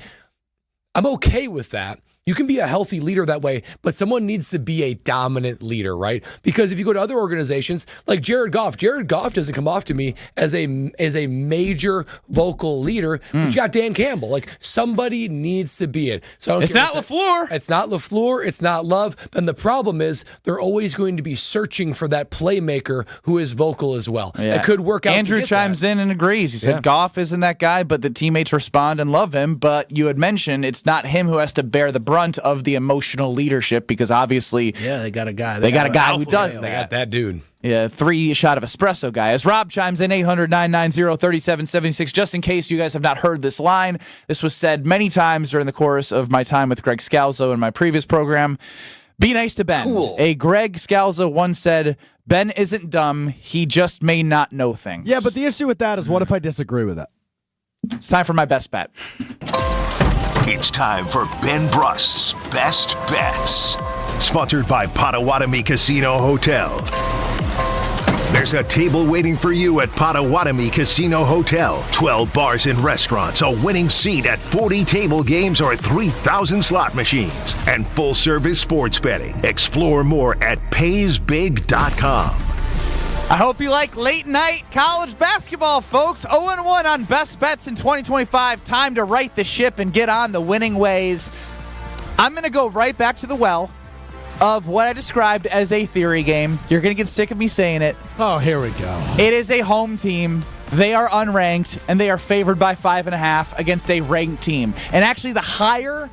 I'm okay with that. You can be a healthy leader that way, but someone needs to be a dominant leader, right? Because if you go to other organizations like Jared Goff doesn't come off to me as a major vocal leader. But you got Dan Campbell. Like, somebody needs to be it. So it's not LaFleur. It's not LaFleur. It's not Love. And the problem is they're always going to be searching for that playmaker who is vocal as well. Yeah. It could work out. Andrew chimes in and agrees. He said Goff isn't that guy, but the teammates respond and love him. But you had mentioned it's not him who has to bear the brunt of the emotional leadership, because obviously they got a guy. They got a guy who does that. They got that dude. Yeah, 3-shot of espresso guy. As Rob chimes in, 800-990-3776. Just in case you guys have not heard this line, this was said many times during the course of my time with Greg Scalzo in my previous program. Be nice to Ben. Cool. A Greg Scalzo once said, Ben isn't dumb, he just may not know things. Yeah, but the issue with that is, what if I disagree with it? It's time for my best bet. It's time for Ben Brust's Best Bets. Sponsored by Potawatomi Casino Hotel. There's a table waiting for you at Potawatomi Casino Hotel. 12 bars and restaurants, a winning seat at 40 table games or 3,000 slot machines, and full-service sports betting. Explore more at paysbig.com. I hope you like late night college basketball, folks. 0-1 on best bets in 2025. Time to right the ship and get on the winning ways. I'm going to go right back to the well of what I described as a theory game. You're going to get sick of me saying it. Oh, here we go. It is a home team. They are unranked, and they are favored by 5.5 against a ranked team. And actually, the higher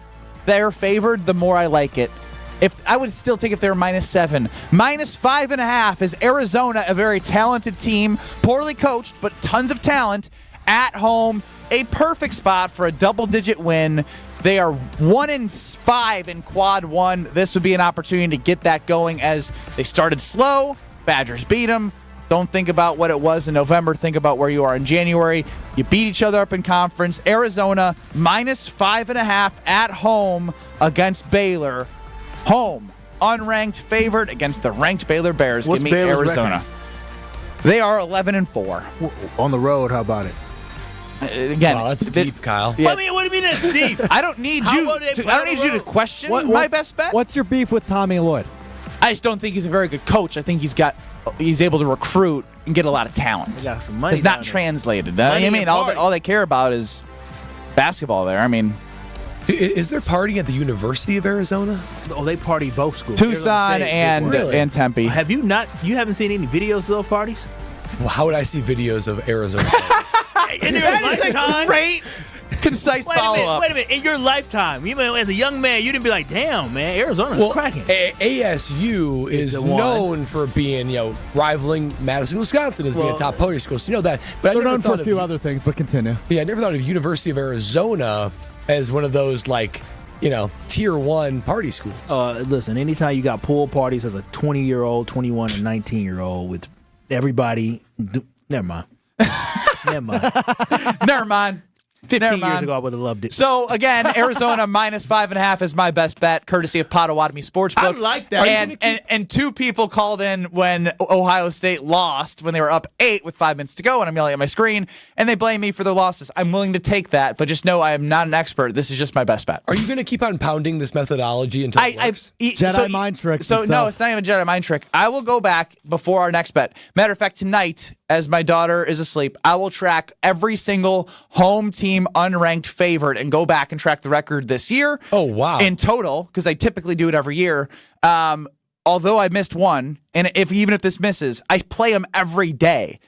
they're favored, the more I like it. If I would still take if they were -7. -5.5 is Arizona, a very talented team, poorly coached, but tons of talent, at home. A perfect spot for a double-digit win. They are 1-5 in quad one. This would be an opportunity to get that going, as they started slow. Badgers beat them. Don't think about what it was in November. Think about where you are in January. You beat each other up in conference. Arizona -5.5 at home against Baylor. Home, unranked, favored against the ranked Baylor Bears. What's Give me Baylor's Arizona. record? They are 11-4. On the road, how about it? Again, wow, that's deep, Kyle. Yeah. What do you mean that's deep? I don't need you. I don't need you to question my best bet. What's your beef with Tommy Lloyd? I just don't think he's a very good coach. I think he's able to recruit and get a lot of talent. They got some money. It's not translated. I mean, all they care about is basketball there. I mean, is there partying at the University of Arizona? Oh, they party both schools. Tucson and Tempe. You haven't seen any videos of those parties? Well, how would I see videos of Arizona parties? In your lifetime? Great, concise follow-up. Wait a minute. In your lifetime, as a young man, you didn't be like, damn, man, Arizona's cracking. ASU is known for being, rivaling Madison, Wisconsin as being a top party school. So you know that. But they're known for a few other things, but continue. Yeah, I never thought of University of Arizona as one of those, tier 1 party schools. Listen, anytime you got pool parties as a 20-year-old, 21, and 19-year-old with everybody, never mind. Never mind. 15 years ago, I would have loved it. So, again, Arizona -5.5 is my best bet, courtesy of Potawatomi Sportsbook. I like that. And two people called in when Ohio State lost, when they were up 8 with 5 minutes to go, and I'm yelling at my screen, and they blame me for their losses. I'm willing to take that, but just know I am not an expert. This is just my best bet. Are you going to keep on pounding this methodology until it works? Jedi mind trick. So, no, it's not even a Jedi mind trick. I will go back before our next bet. Matter of fact, tonight, as my daughter is asleep, I will track every single home team unranked favorite and go back and track the record this year. Oh, wow. In total, because I typically do it every year. Although I missed one, and even if this misses, I play them every day.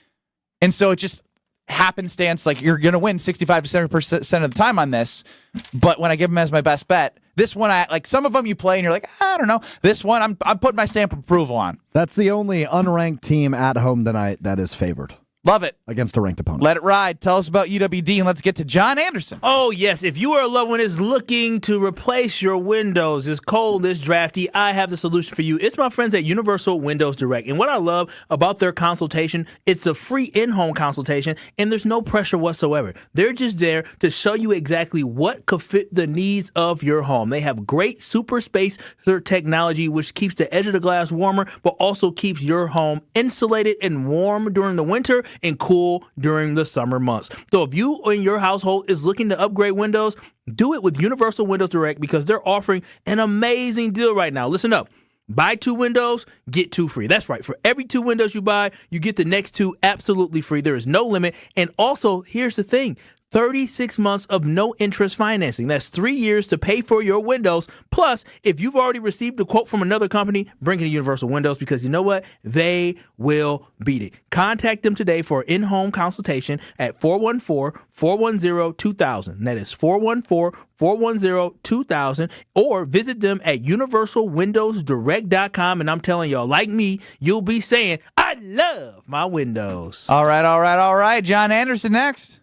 And so it just happenstance, you're going to win 65 to 70% of the time on this. But when I give them as my best bet, this one, some of them you play and you're like, I don't know. This one, I'm putting my stamp of approval on. That's the only unranked team at home tonight that is favored. Love it. Against a ranked opponent. Let it ride. Tell us about UWD, and let's get to John Anderson. Oh, yes. If you are a loved one is looking to replace your windows, it's cold, it's drafty, I have the solution for you. It's my friends at Universal Windows Direct. And what I love about their consultation, it's a free in-home consultation, and there's no pressure whatsoever. They're just there to show you exactly what could fit the needs of your home. They have great super spacer technology, which keeps the edge of the glass warmer, but also keeps your home insulated and warm during the winter. and cool during the summer months. So if you in your household is looking to upgrade windows, do it with Universal Windows Direct because they're offering an amazing deal right now. Listen up. Buy 2 windows, get 2 free. That's right. For every 2 windows you buy, you get the next 2 absolutely free. There is no limit. And also, here's the thing. 36 months of no interest financing. That's 3 years to pay for your windows. Plus, if you've already received a quote from another company, bring it to Universal Windows because you know what? They will beat it. Contact them today for an in-home consultation at 414-410-2000. That is 414-410-2000. Or visit them at universalwindowsdirect.com. And I'm telling y'all, like me, you'll be saying, I love my windows. All right. John Anderson next.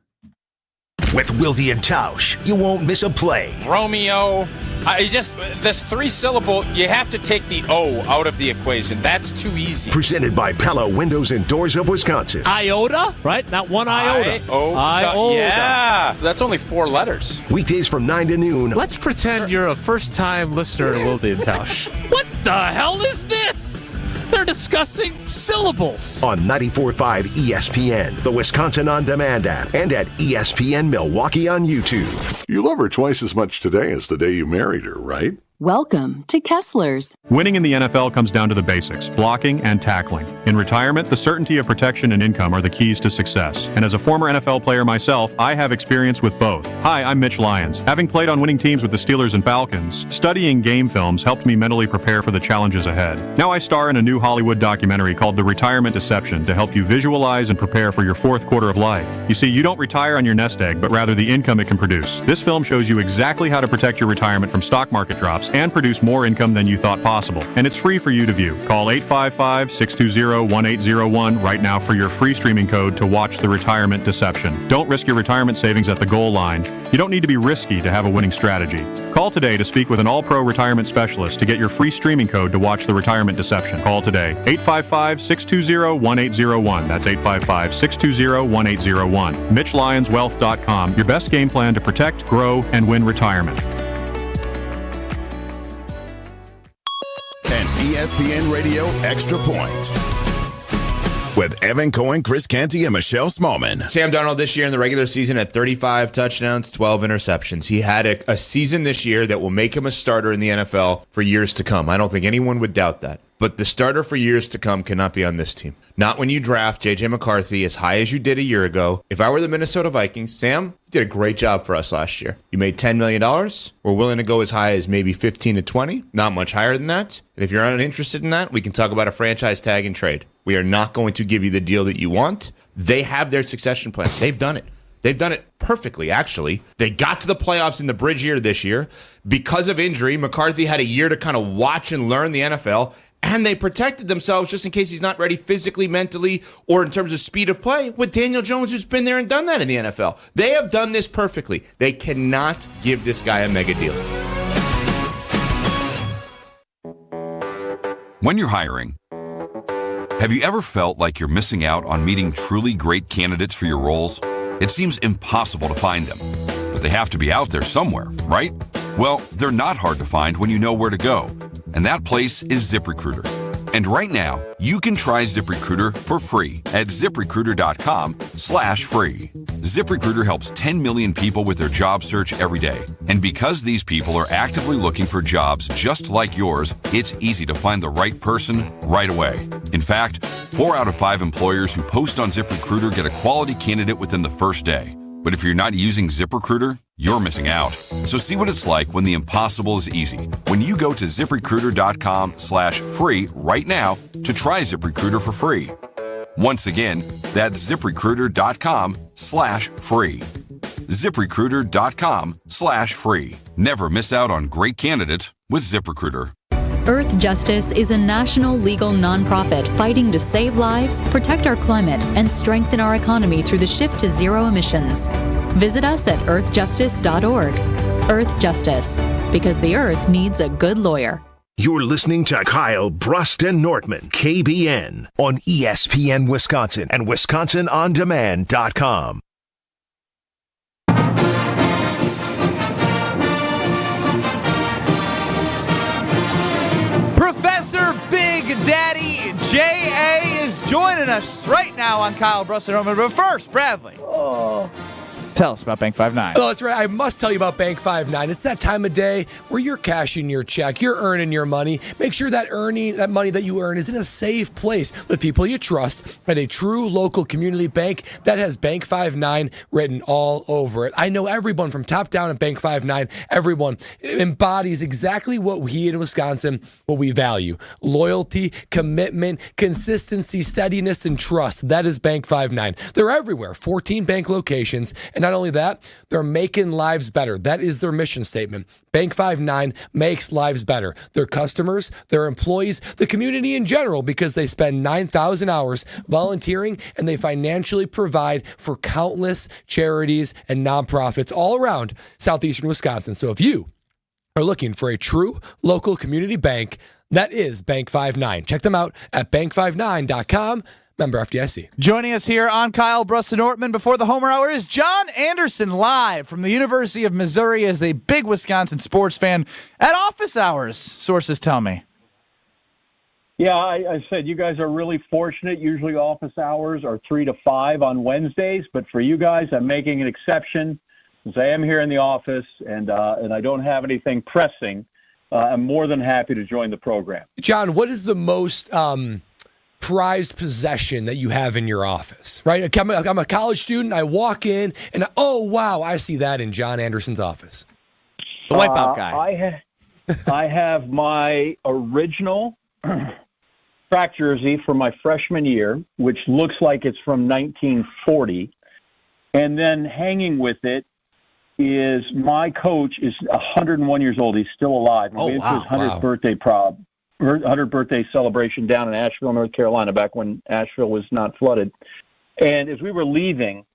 With Wilde and Tausch, you won't miss a play. Romeo. This 3-syllable, you have to take the O out of the equation. That's too easy. Presented by Pella Windows and Doors of Wisconsin. Iota, right? Not one iota. Iota. Yeah. That's only 4 letters. Weekdays from 9 to noon. Let's pretend you're a first-time listener to Wilde and Tausch. What the hell is this? They're discussing syllables. On 94.5 ESPN, the Wisconsin On Demand app, and at ESPN Milwaukee on YouTube. You love her twice as much today as the day you married her, right? Welcome to Kessler's. Winning in the NFL comes down to the basics, blocking and tackling. In retirement, the certainty of protection and income are the keys to success. And as a former NFL player myself, I have experience with both. Hi, I'm Mitch Lyons. Having played on winning teams with the Steelers and Falcons, studying game films helped me mentally prepare for the challenges ahead. Now I star in a new Hollywood documentary called The Retirement Deception to help you visualize and prepare for your 4th quarter of life. You see, you don't retire on your nest egg, but rather the income it can produce. This film shows you exactly how to protect your retirement from stock market drops and produce more income than you thought possible. And it's free for you to view. Call 855-620-1801 right now for your free streaming code to watch The Retirement Deception. Don't risk your retirement savings at the goal line. You don't need to be risky to have a winning strategy. Call today to speak with an all-pro retirement specialist to get your free streaming code to watch The Retirement Deception. Call today. 855-620-1801. That's 855-620-1801. MitchLyonsWealth.com. Your best game plan to protect, grow, and win retirement. An ESPN Radio Extra Point with Evan Cohen, Chris Canty, and Michelle Smallman. Sam Darnold this year in the regular season had 35 touchdowns, 12 interceptions. He had a season this year that will make him a starter in the NFL for years to come. I don't think anyone would doubt that. But the starter for years to come cannot be on this team. Not when you draft J.J. McCarthy as high as you did a year ago. If I were the Minnesota Vikings, Sam, you did a great job for us last year. You made $10 million. We're willing to go as high as maybe 15 to 20. Not much higher than that. And if you're uninterested in that, we can talk about a franchise tag and trade. We are not going to give you the deal that you want. They have their succession plan. They've done it. They've done it perfectly, actually. They got to the playoffs in the bridge year this year. Because of injury, McCarthy had a year to kind of watch and learn the NFL. And they protected themselves just in case he's not ready physically, mentally, or in terms of speed of play with Daniel Jones, who's been there and done that in the NFL. They have done this perfectly. They cannot give this guy a mega deal. When you're hiring, have you ever felt like you're missing out on meeting truly great candidates for your roles? It seems impossible to find them, but they have to be out there somewhere, right? Well, they're not hard to find when you know where to go. And that place is ZipRecruiter. And right now, you can try ZipRecruiter for free at ZipRecruiter.com/free. ZipRecruiter helps 10 million people with their job search every day. And because these people are actively looking for jobs just like yours, it's easy to find the right person right away. In fact, 4 out of 5 employers who post on ZipRecruiter get a quality candidate within the first day. But if you're not using ZipRecruiter, you're missing out. So see what it's like when the impossible is easy. When you go to ZipRecruiter.com/free right now to try ZipRecruiter for free. Once again, that's ZipRecruiter.com/free. ZipRecruiter.com/free. Never miss out on great candidates with ZipRecruiter. Earth Justice is a national legal nonprofit fighting to save lives, protect our climate, and strengthen our economy through the shift to zero emissions. Visit us at earthjustice.org. Earth Justice, because the earth needs a good lawyer. You're listening to Kyle, Brust, and Nortman, KBN, on ESPN Wisconsin and WisconsinOnDemand.com. Professor Big Daddy J.A. is is joining us right now on Kyle, Brust, and Nortman. But first, Bradley. Tell us about Bank 5-9. Oh, that's right. I must tell you about Bank 5-9. It's that time of day where you're cashing your check, you're earning your money. Make sure that money that you earn is in a safe place with people you trust at a true local community bank that has Bank 5-9 written all over it. I know everyone from top down at Bank 5-9, everyone embodies exactly what we in Wisconsin, what we value. Loyalty, commitment, consistency, steadiness, and trust. That is Bank 5-9. They're everywhere. 14 bank locations. And not only that, they're making lives better. That is their mission statement. Bank 5-9 makes lives better. Their customers, their employees, the community in general, because they spend 9,000 hours volunteering and they financially provide for countless charities and nonprofits all around southeastern Wisconsin. So if you are looking for a true local community bank, that is Bank 5-9. Check them out at bank59.com. Member FDIC. Joining us here on Kyle, Brust, and Nortman before the Homer Hour is John Anderson, live from the University of Missouri as a big Wisconsin sports fan at office hours, sources tell me. Yeah, I said you guys are really fortunate. Usually office hours are 3 to 5 on Wednesdays, but for you guys, I'm making an exception since I am here in the office and I don't have anything pressing. I'm more than happy to join the program. John, what is the most prized possession that you have in your office, right? I'm a college student. I walk in and, oh, wow, I see that in John Anderson's office. The wipeout guy. I have my original track jersey from my freshman year, which looks like it's from 1940. And then hanging with it is my coach is 101 years old. He's still alive. Oh, It's wow. his 100th birthday 100th birthday celebration down in Asheville, North Carolina, back when Asheville was not flooded. And as we were leaving,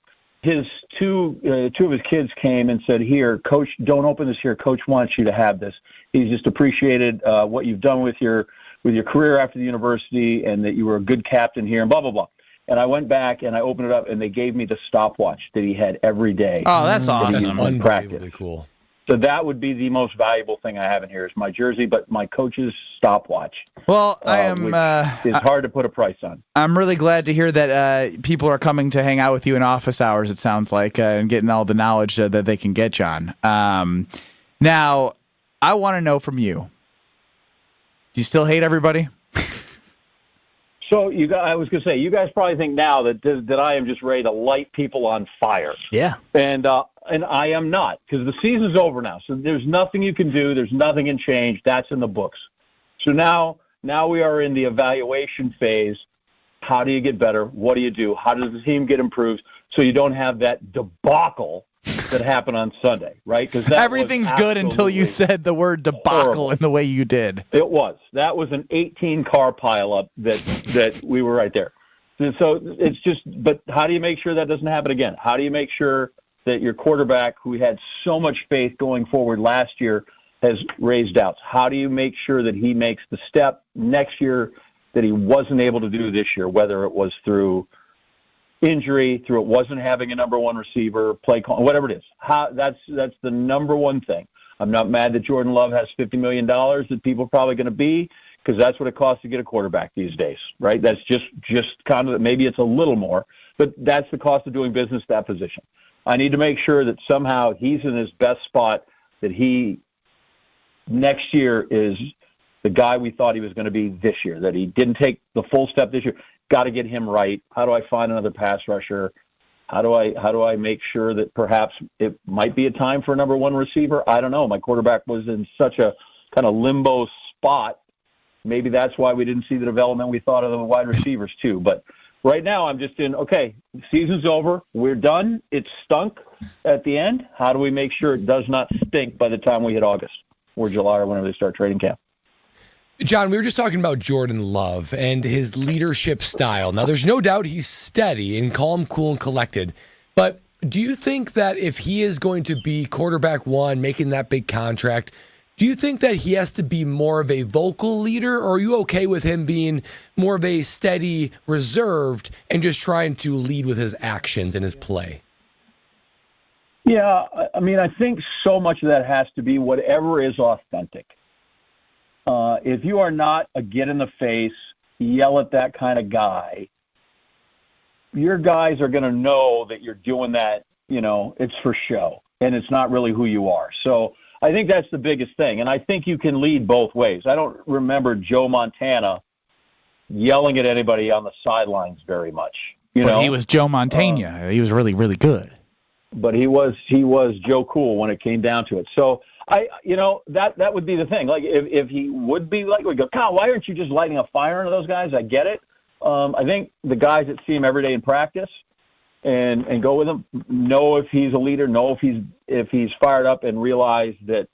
his two of his kids came and said, "Here, Coach, don't open this here. Coach wants you to have this. He's just appreciated what you've done with your career after the university, and that you were a good captain here, and blah blah blah." And I went back and I opened it up, and they gave me the stopwatch that he had every day. Oh, that's awesome! Unbelievably cool. So that would be the most valuable thing I have in here is my jersey, but my coach's stopwatch. Well, I am. It's hard to put a price on. I'm really glad to hear that people are coming to hang out with you in office hours. It sounds like and getting all the knowledge that they can get, John. Now, I want to know from you. Do you still hate everybody? So I was going to say, you guys probably think now that I am just ready to light people on fire. Yeah. And I am not, because the season's over now. So there's nothing you can do. There's nothing in change. That's in the books. So now we are in the evaluation phase. How do you get better? What do you do? How does the team get improved so you don't have that debacle that happened on Sunday, right? Because everything's good until you said the word debacle in the way you did. It was. That was an 18-car pileup that we were right there. So it's just, but how do you make sure that doesn't happen again? How do you make sure that your quarterback, who had so much faith going forward last year, has raised doubts? How do you make sure that he makes the step next year that he wasn't able to do this year, whether it was through injury, through it wasn't having a number one receiver, play call, whatever it is? That's the number one thing. I'm not mad that Jordan Love has $50 million that people are probably going to be, because that's what it costs to get a quarterback these days, right? That's just kind of, maybe it's a little more, but that's the cost of doing business at that position. I need to make sure that somehow he's in his best spot, that he next year is the guy we thought he was going to be this year, that he didn't take the full step this year. Got to get him right. How do I find another pass rusher? How do I make sure that perhaps it might be a time for a number one receiver? I don't know. My quarterback was in such a kind of limbo spot. Maybe that's why we didn't see the development we thought of the wide receivers too. But right now I'm just in, okay, the season's over. We're done. It stunk at the end. How do we make sure it does not stink by the time we hit August or July or whenever they start training camp? John, we were just talking about Jordan Love and his leadership style. Now, there's no doubt he's steady and calm, cool, and collected. But do you think that if he is going to be quarterback one, making that big contract, do you think that he has to be more of a vocal leader, or are you okay with him being more of a steady, reserved, and just trying to lead with his actions and his play? Yeah, I mean, I think so much of that has to be whatever is authentic. If you are not a get in the face, yell at that kind of guy, your guys are going to know that you're doing that, it's for show, and it's not really who you are. So I think that's the biggest thing, and I think you can lead both ways. I don't remember Joe Montana yelling at anybody on the sidelines very much. But he was Joe Montana. He was really, really good. But he was Joe Cool when it came down to it. So that would be the thing. Like if he would be like, we go, Kyle, why aren't you just lighting a fire into those guys? I get it. I think the guys that see him every day in practice and go with him know if he's a leader, know if he's fired up, and realize that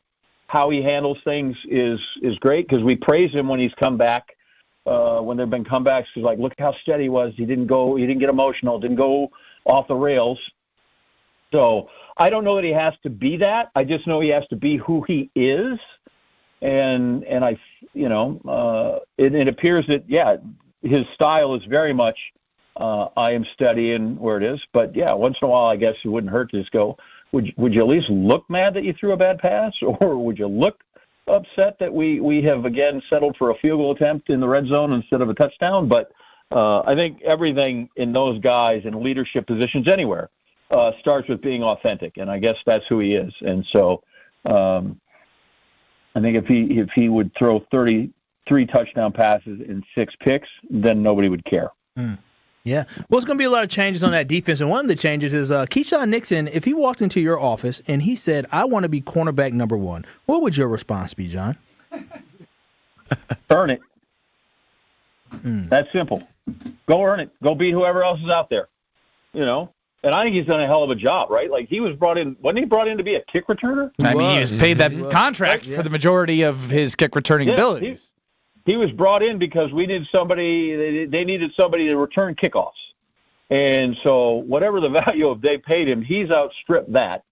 how he handles things is great, because we praise him when he's come back. When there have been comebacks, he's like, look how steady he was. He didn't get emotional, didn't go off the rails. So I don't know that he has to be that. I just know he has to be who he is. And it appears that, his style is very much, I am steady and where it is. But once in a while, I guess it wouldn't hurt to just go, would you at least look mad that you threw a bad pass? Or would you look upset that we have again settled for a field goal attempt in the red zone instead of a touchdown? But I think everything in those guys in leadership positions anywhere starts with being authentic, and I guess that's who he is. And so I think if he would throw 33 touchdown passes and 6 picks, then nobody would care. Yeah. Well, it's going to be a lot of changes on that defense, and one of the changes is Keyshawn Nixon. If he walked into your office and he said, I want to be cornerback number 1, what would your response be, John? Earn it. That's simple. Go earn it. Go beat whoever else is out there. And I think he's done a hell of a job, right? Like, he was brought in, wasn't he brought in to be a kick returner? I mean, he was paid that contract for the majority of his kick returning abilities. He was brought in because we needed somebody. They needed somebody to return kickoffs, and so whatever the value of they paid him, he's outstripped that.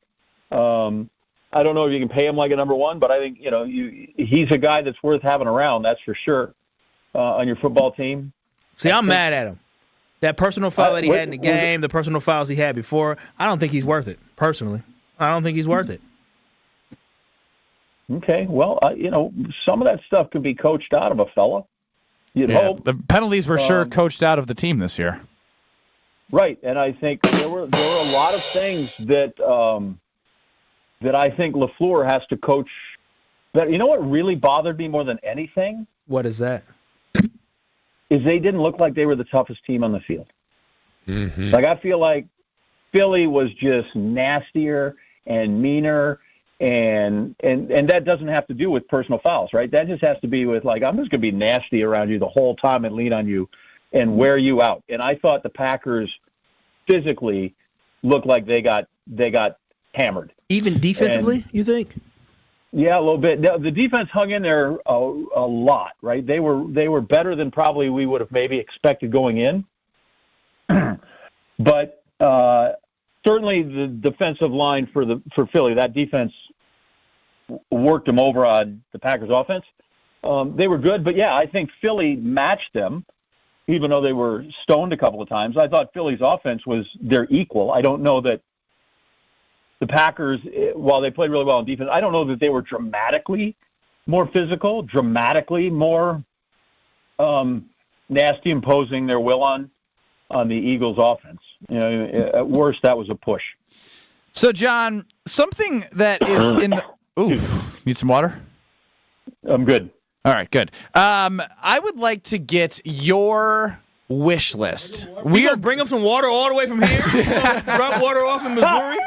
I don't know if you can pay him like a number 1, but I think he's a guy that's worth having around. That's for sure on your football team. See, I'm mad at him. That personal foul that he had in the game, the personal fouls he had before, I don't think he's worth it. Personally, I don't think he's worth it. Okay, well, some of that stuff can be coached out of a fella. You'd hope. The penalties were sure coached out of the team this year. Right, and I think there were a lot of things that that I think LaFleur has to coach. That what really bothered me more than anything? What is that? Is they didn't look like they were the toughest team on the field. Mm-hmm. Like, I feel like Philly was just nastier and meaner. And that doesn't have to do with personal fouls, right? That just has to be with, like, I'm just going to be nasty around you the whole time and lean on you and wear you out. And I thought the Packers physically looked like they got hammered. Even defensively, you think? Yeah, a little bit. The defense hung in there a lot, right? They were better than probably we would have maybe expected going in. But certainly the defensive line for Philly, that defense worked them over on the Packers offense. They were good, but I think Philly matched them, even though they were stoned a couple of times. I thought Philly's offense was their equal. I don't know that the Packers, while they played really well on defense, I don't know that they were dramatically more physical, dramatically more nasty, imposing their will on the Eagles' offense. At worst, that was a push. So, John, something that is in the... Ooh, need some water? I'm good. All right, good. I would like to get your wish list. We are bring up some water all the way from here. Drop water off in Missouri.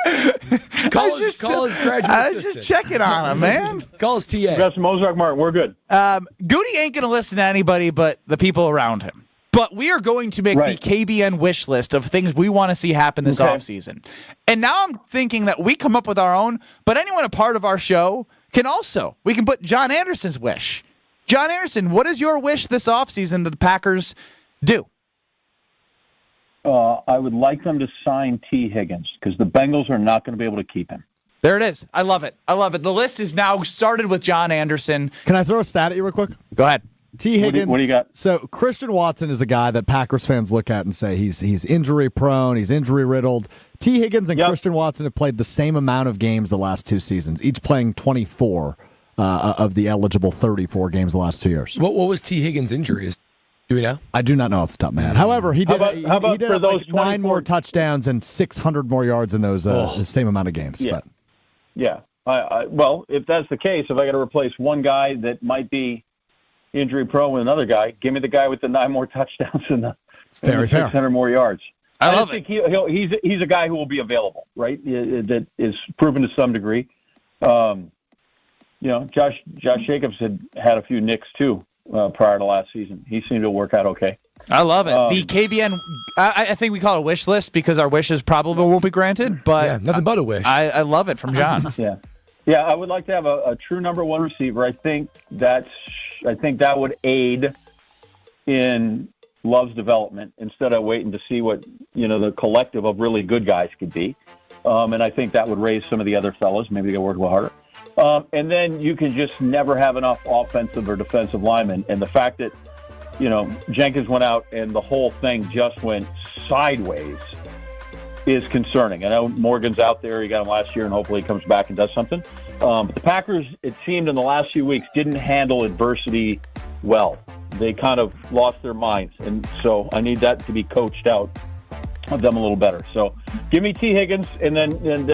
Call his graduate I was assistant. just checking on him, man. Call his TA. Got some Ozark Martin. We're good. Goody ain't going to listen to anybody but the people around him. But we are going to make the KBN wish list of things we want to see happen this offseason. And now I'm thinking that we come up with our own, but anyone a part of our show can also. We can put John Anderson's wish. John Anderson, what is your wish this offseason that the Packers do? I would like them to sign T. Higgins because the Bengals are not going to be able to keep him. There it is. I love it. I love it. The list is now started with John Anderson. Can I throw a stat at you real quick? Go ahead. T. Higgins. What do you got? So Christian Watson is a guy that Packers fans look at and say he's injury prone, he's injury riddled. T. Higgins and Christian Watson have played the same amount of games the last 2 seasons, each playing 24 of the eligible 34 games the last 2 years. What was T. Higgins' injuries? Do we know? I do not know off the top of my head. However, he did. How about he did for have those like 9 more 24 touchdowns and 600 more yards in those the same amount of games. Yeah. But Yeah. Well, if that's the case, if I got to replace one guy that might be injury prone with another guy, give me the guy with the 9 more touchdowns and the 600 more yards. I love it. He's a guy who will be available, right? That is proven to some degree. Josh Jacobs had a few nicks too prior to last season. He seemed to work out okay. I love it. The KBN, I think we call it a wish list because our wishes probably won't be granted, but yeah, nothing but a wish. I love it from John. Yeah. I would like to have a true number one receiver. I think that would aid in Love's development instead of waiting to see what the collective of really good guys could be. And I think that would raise some of the other fellas. Maybe they got to work a little harder. And then you can just never have enough offensive or defensive linemen. And the fact that Jenkins went out and the whole thing just went sideways is concerning. I know Morgan's out there. He got him last year, and hopefully he comes back and does something. But the Packers, it seemed in the last few weeks, didn't handle adversity well. They kind of lost their minds, and so I need that to be coached out of them a little better. So give me T. Higgins, and then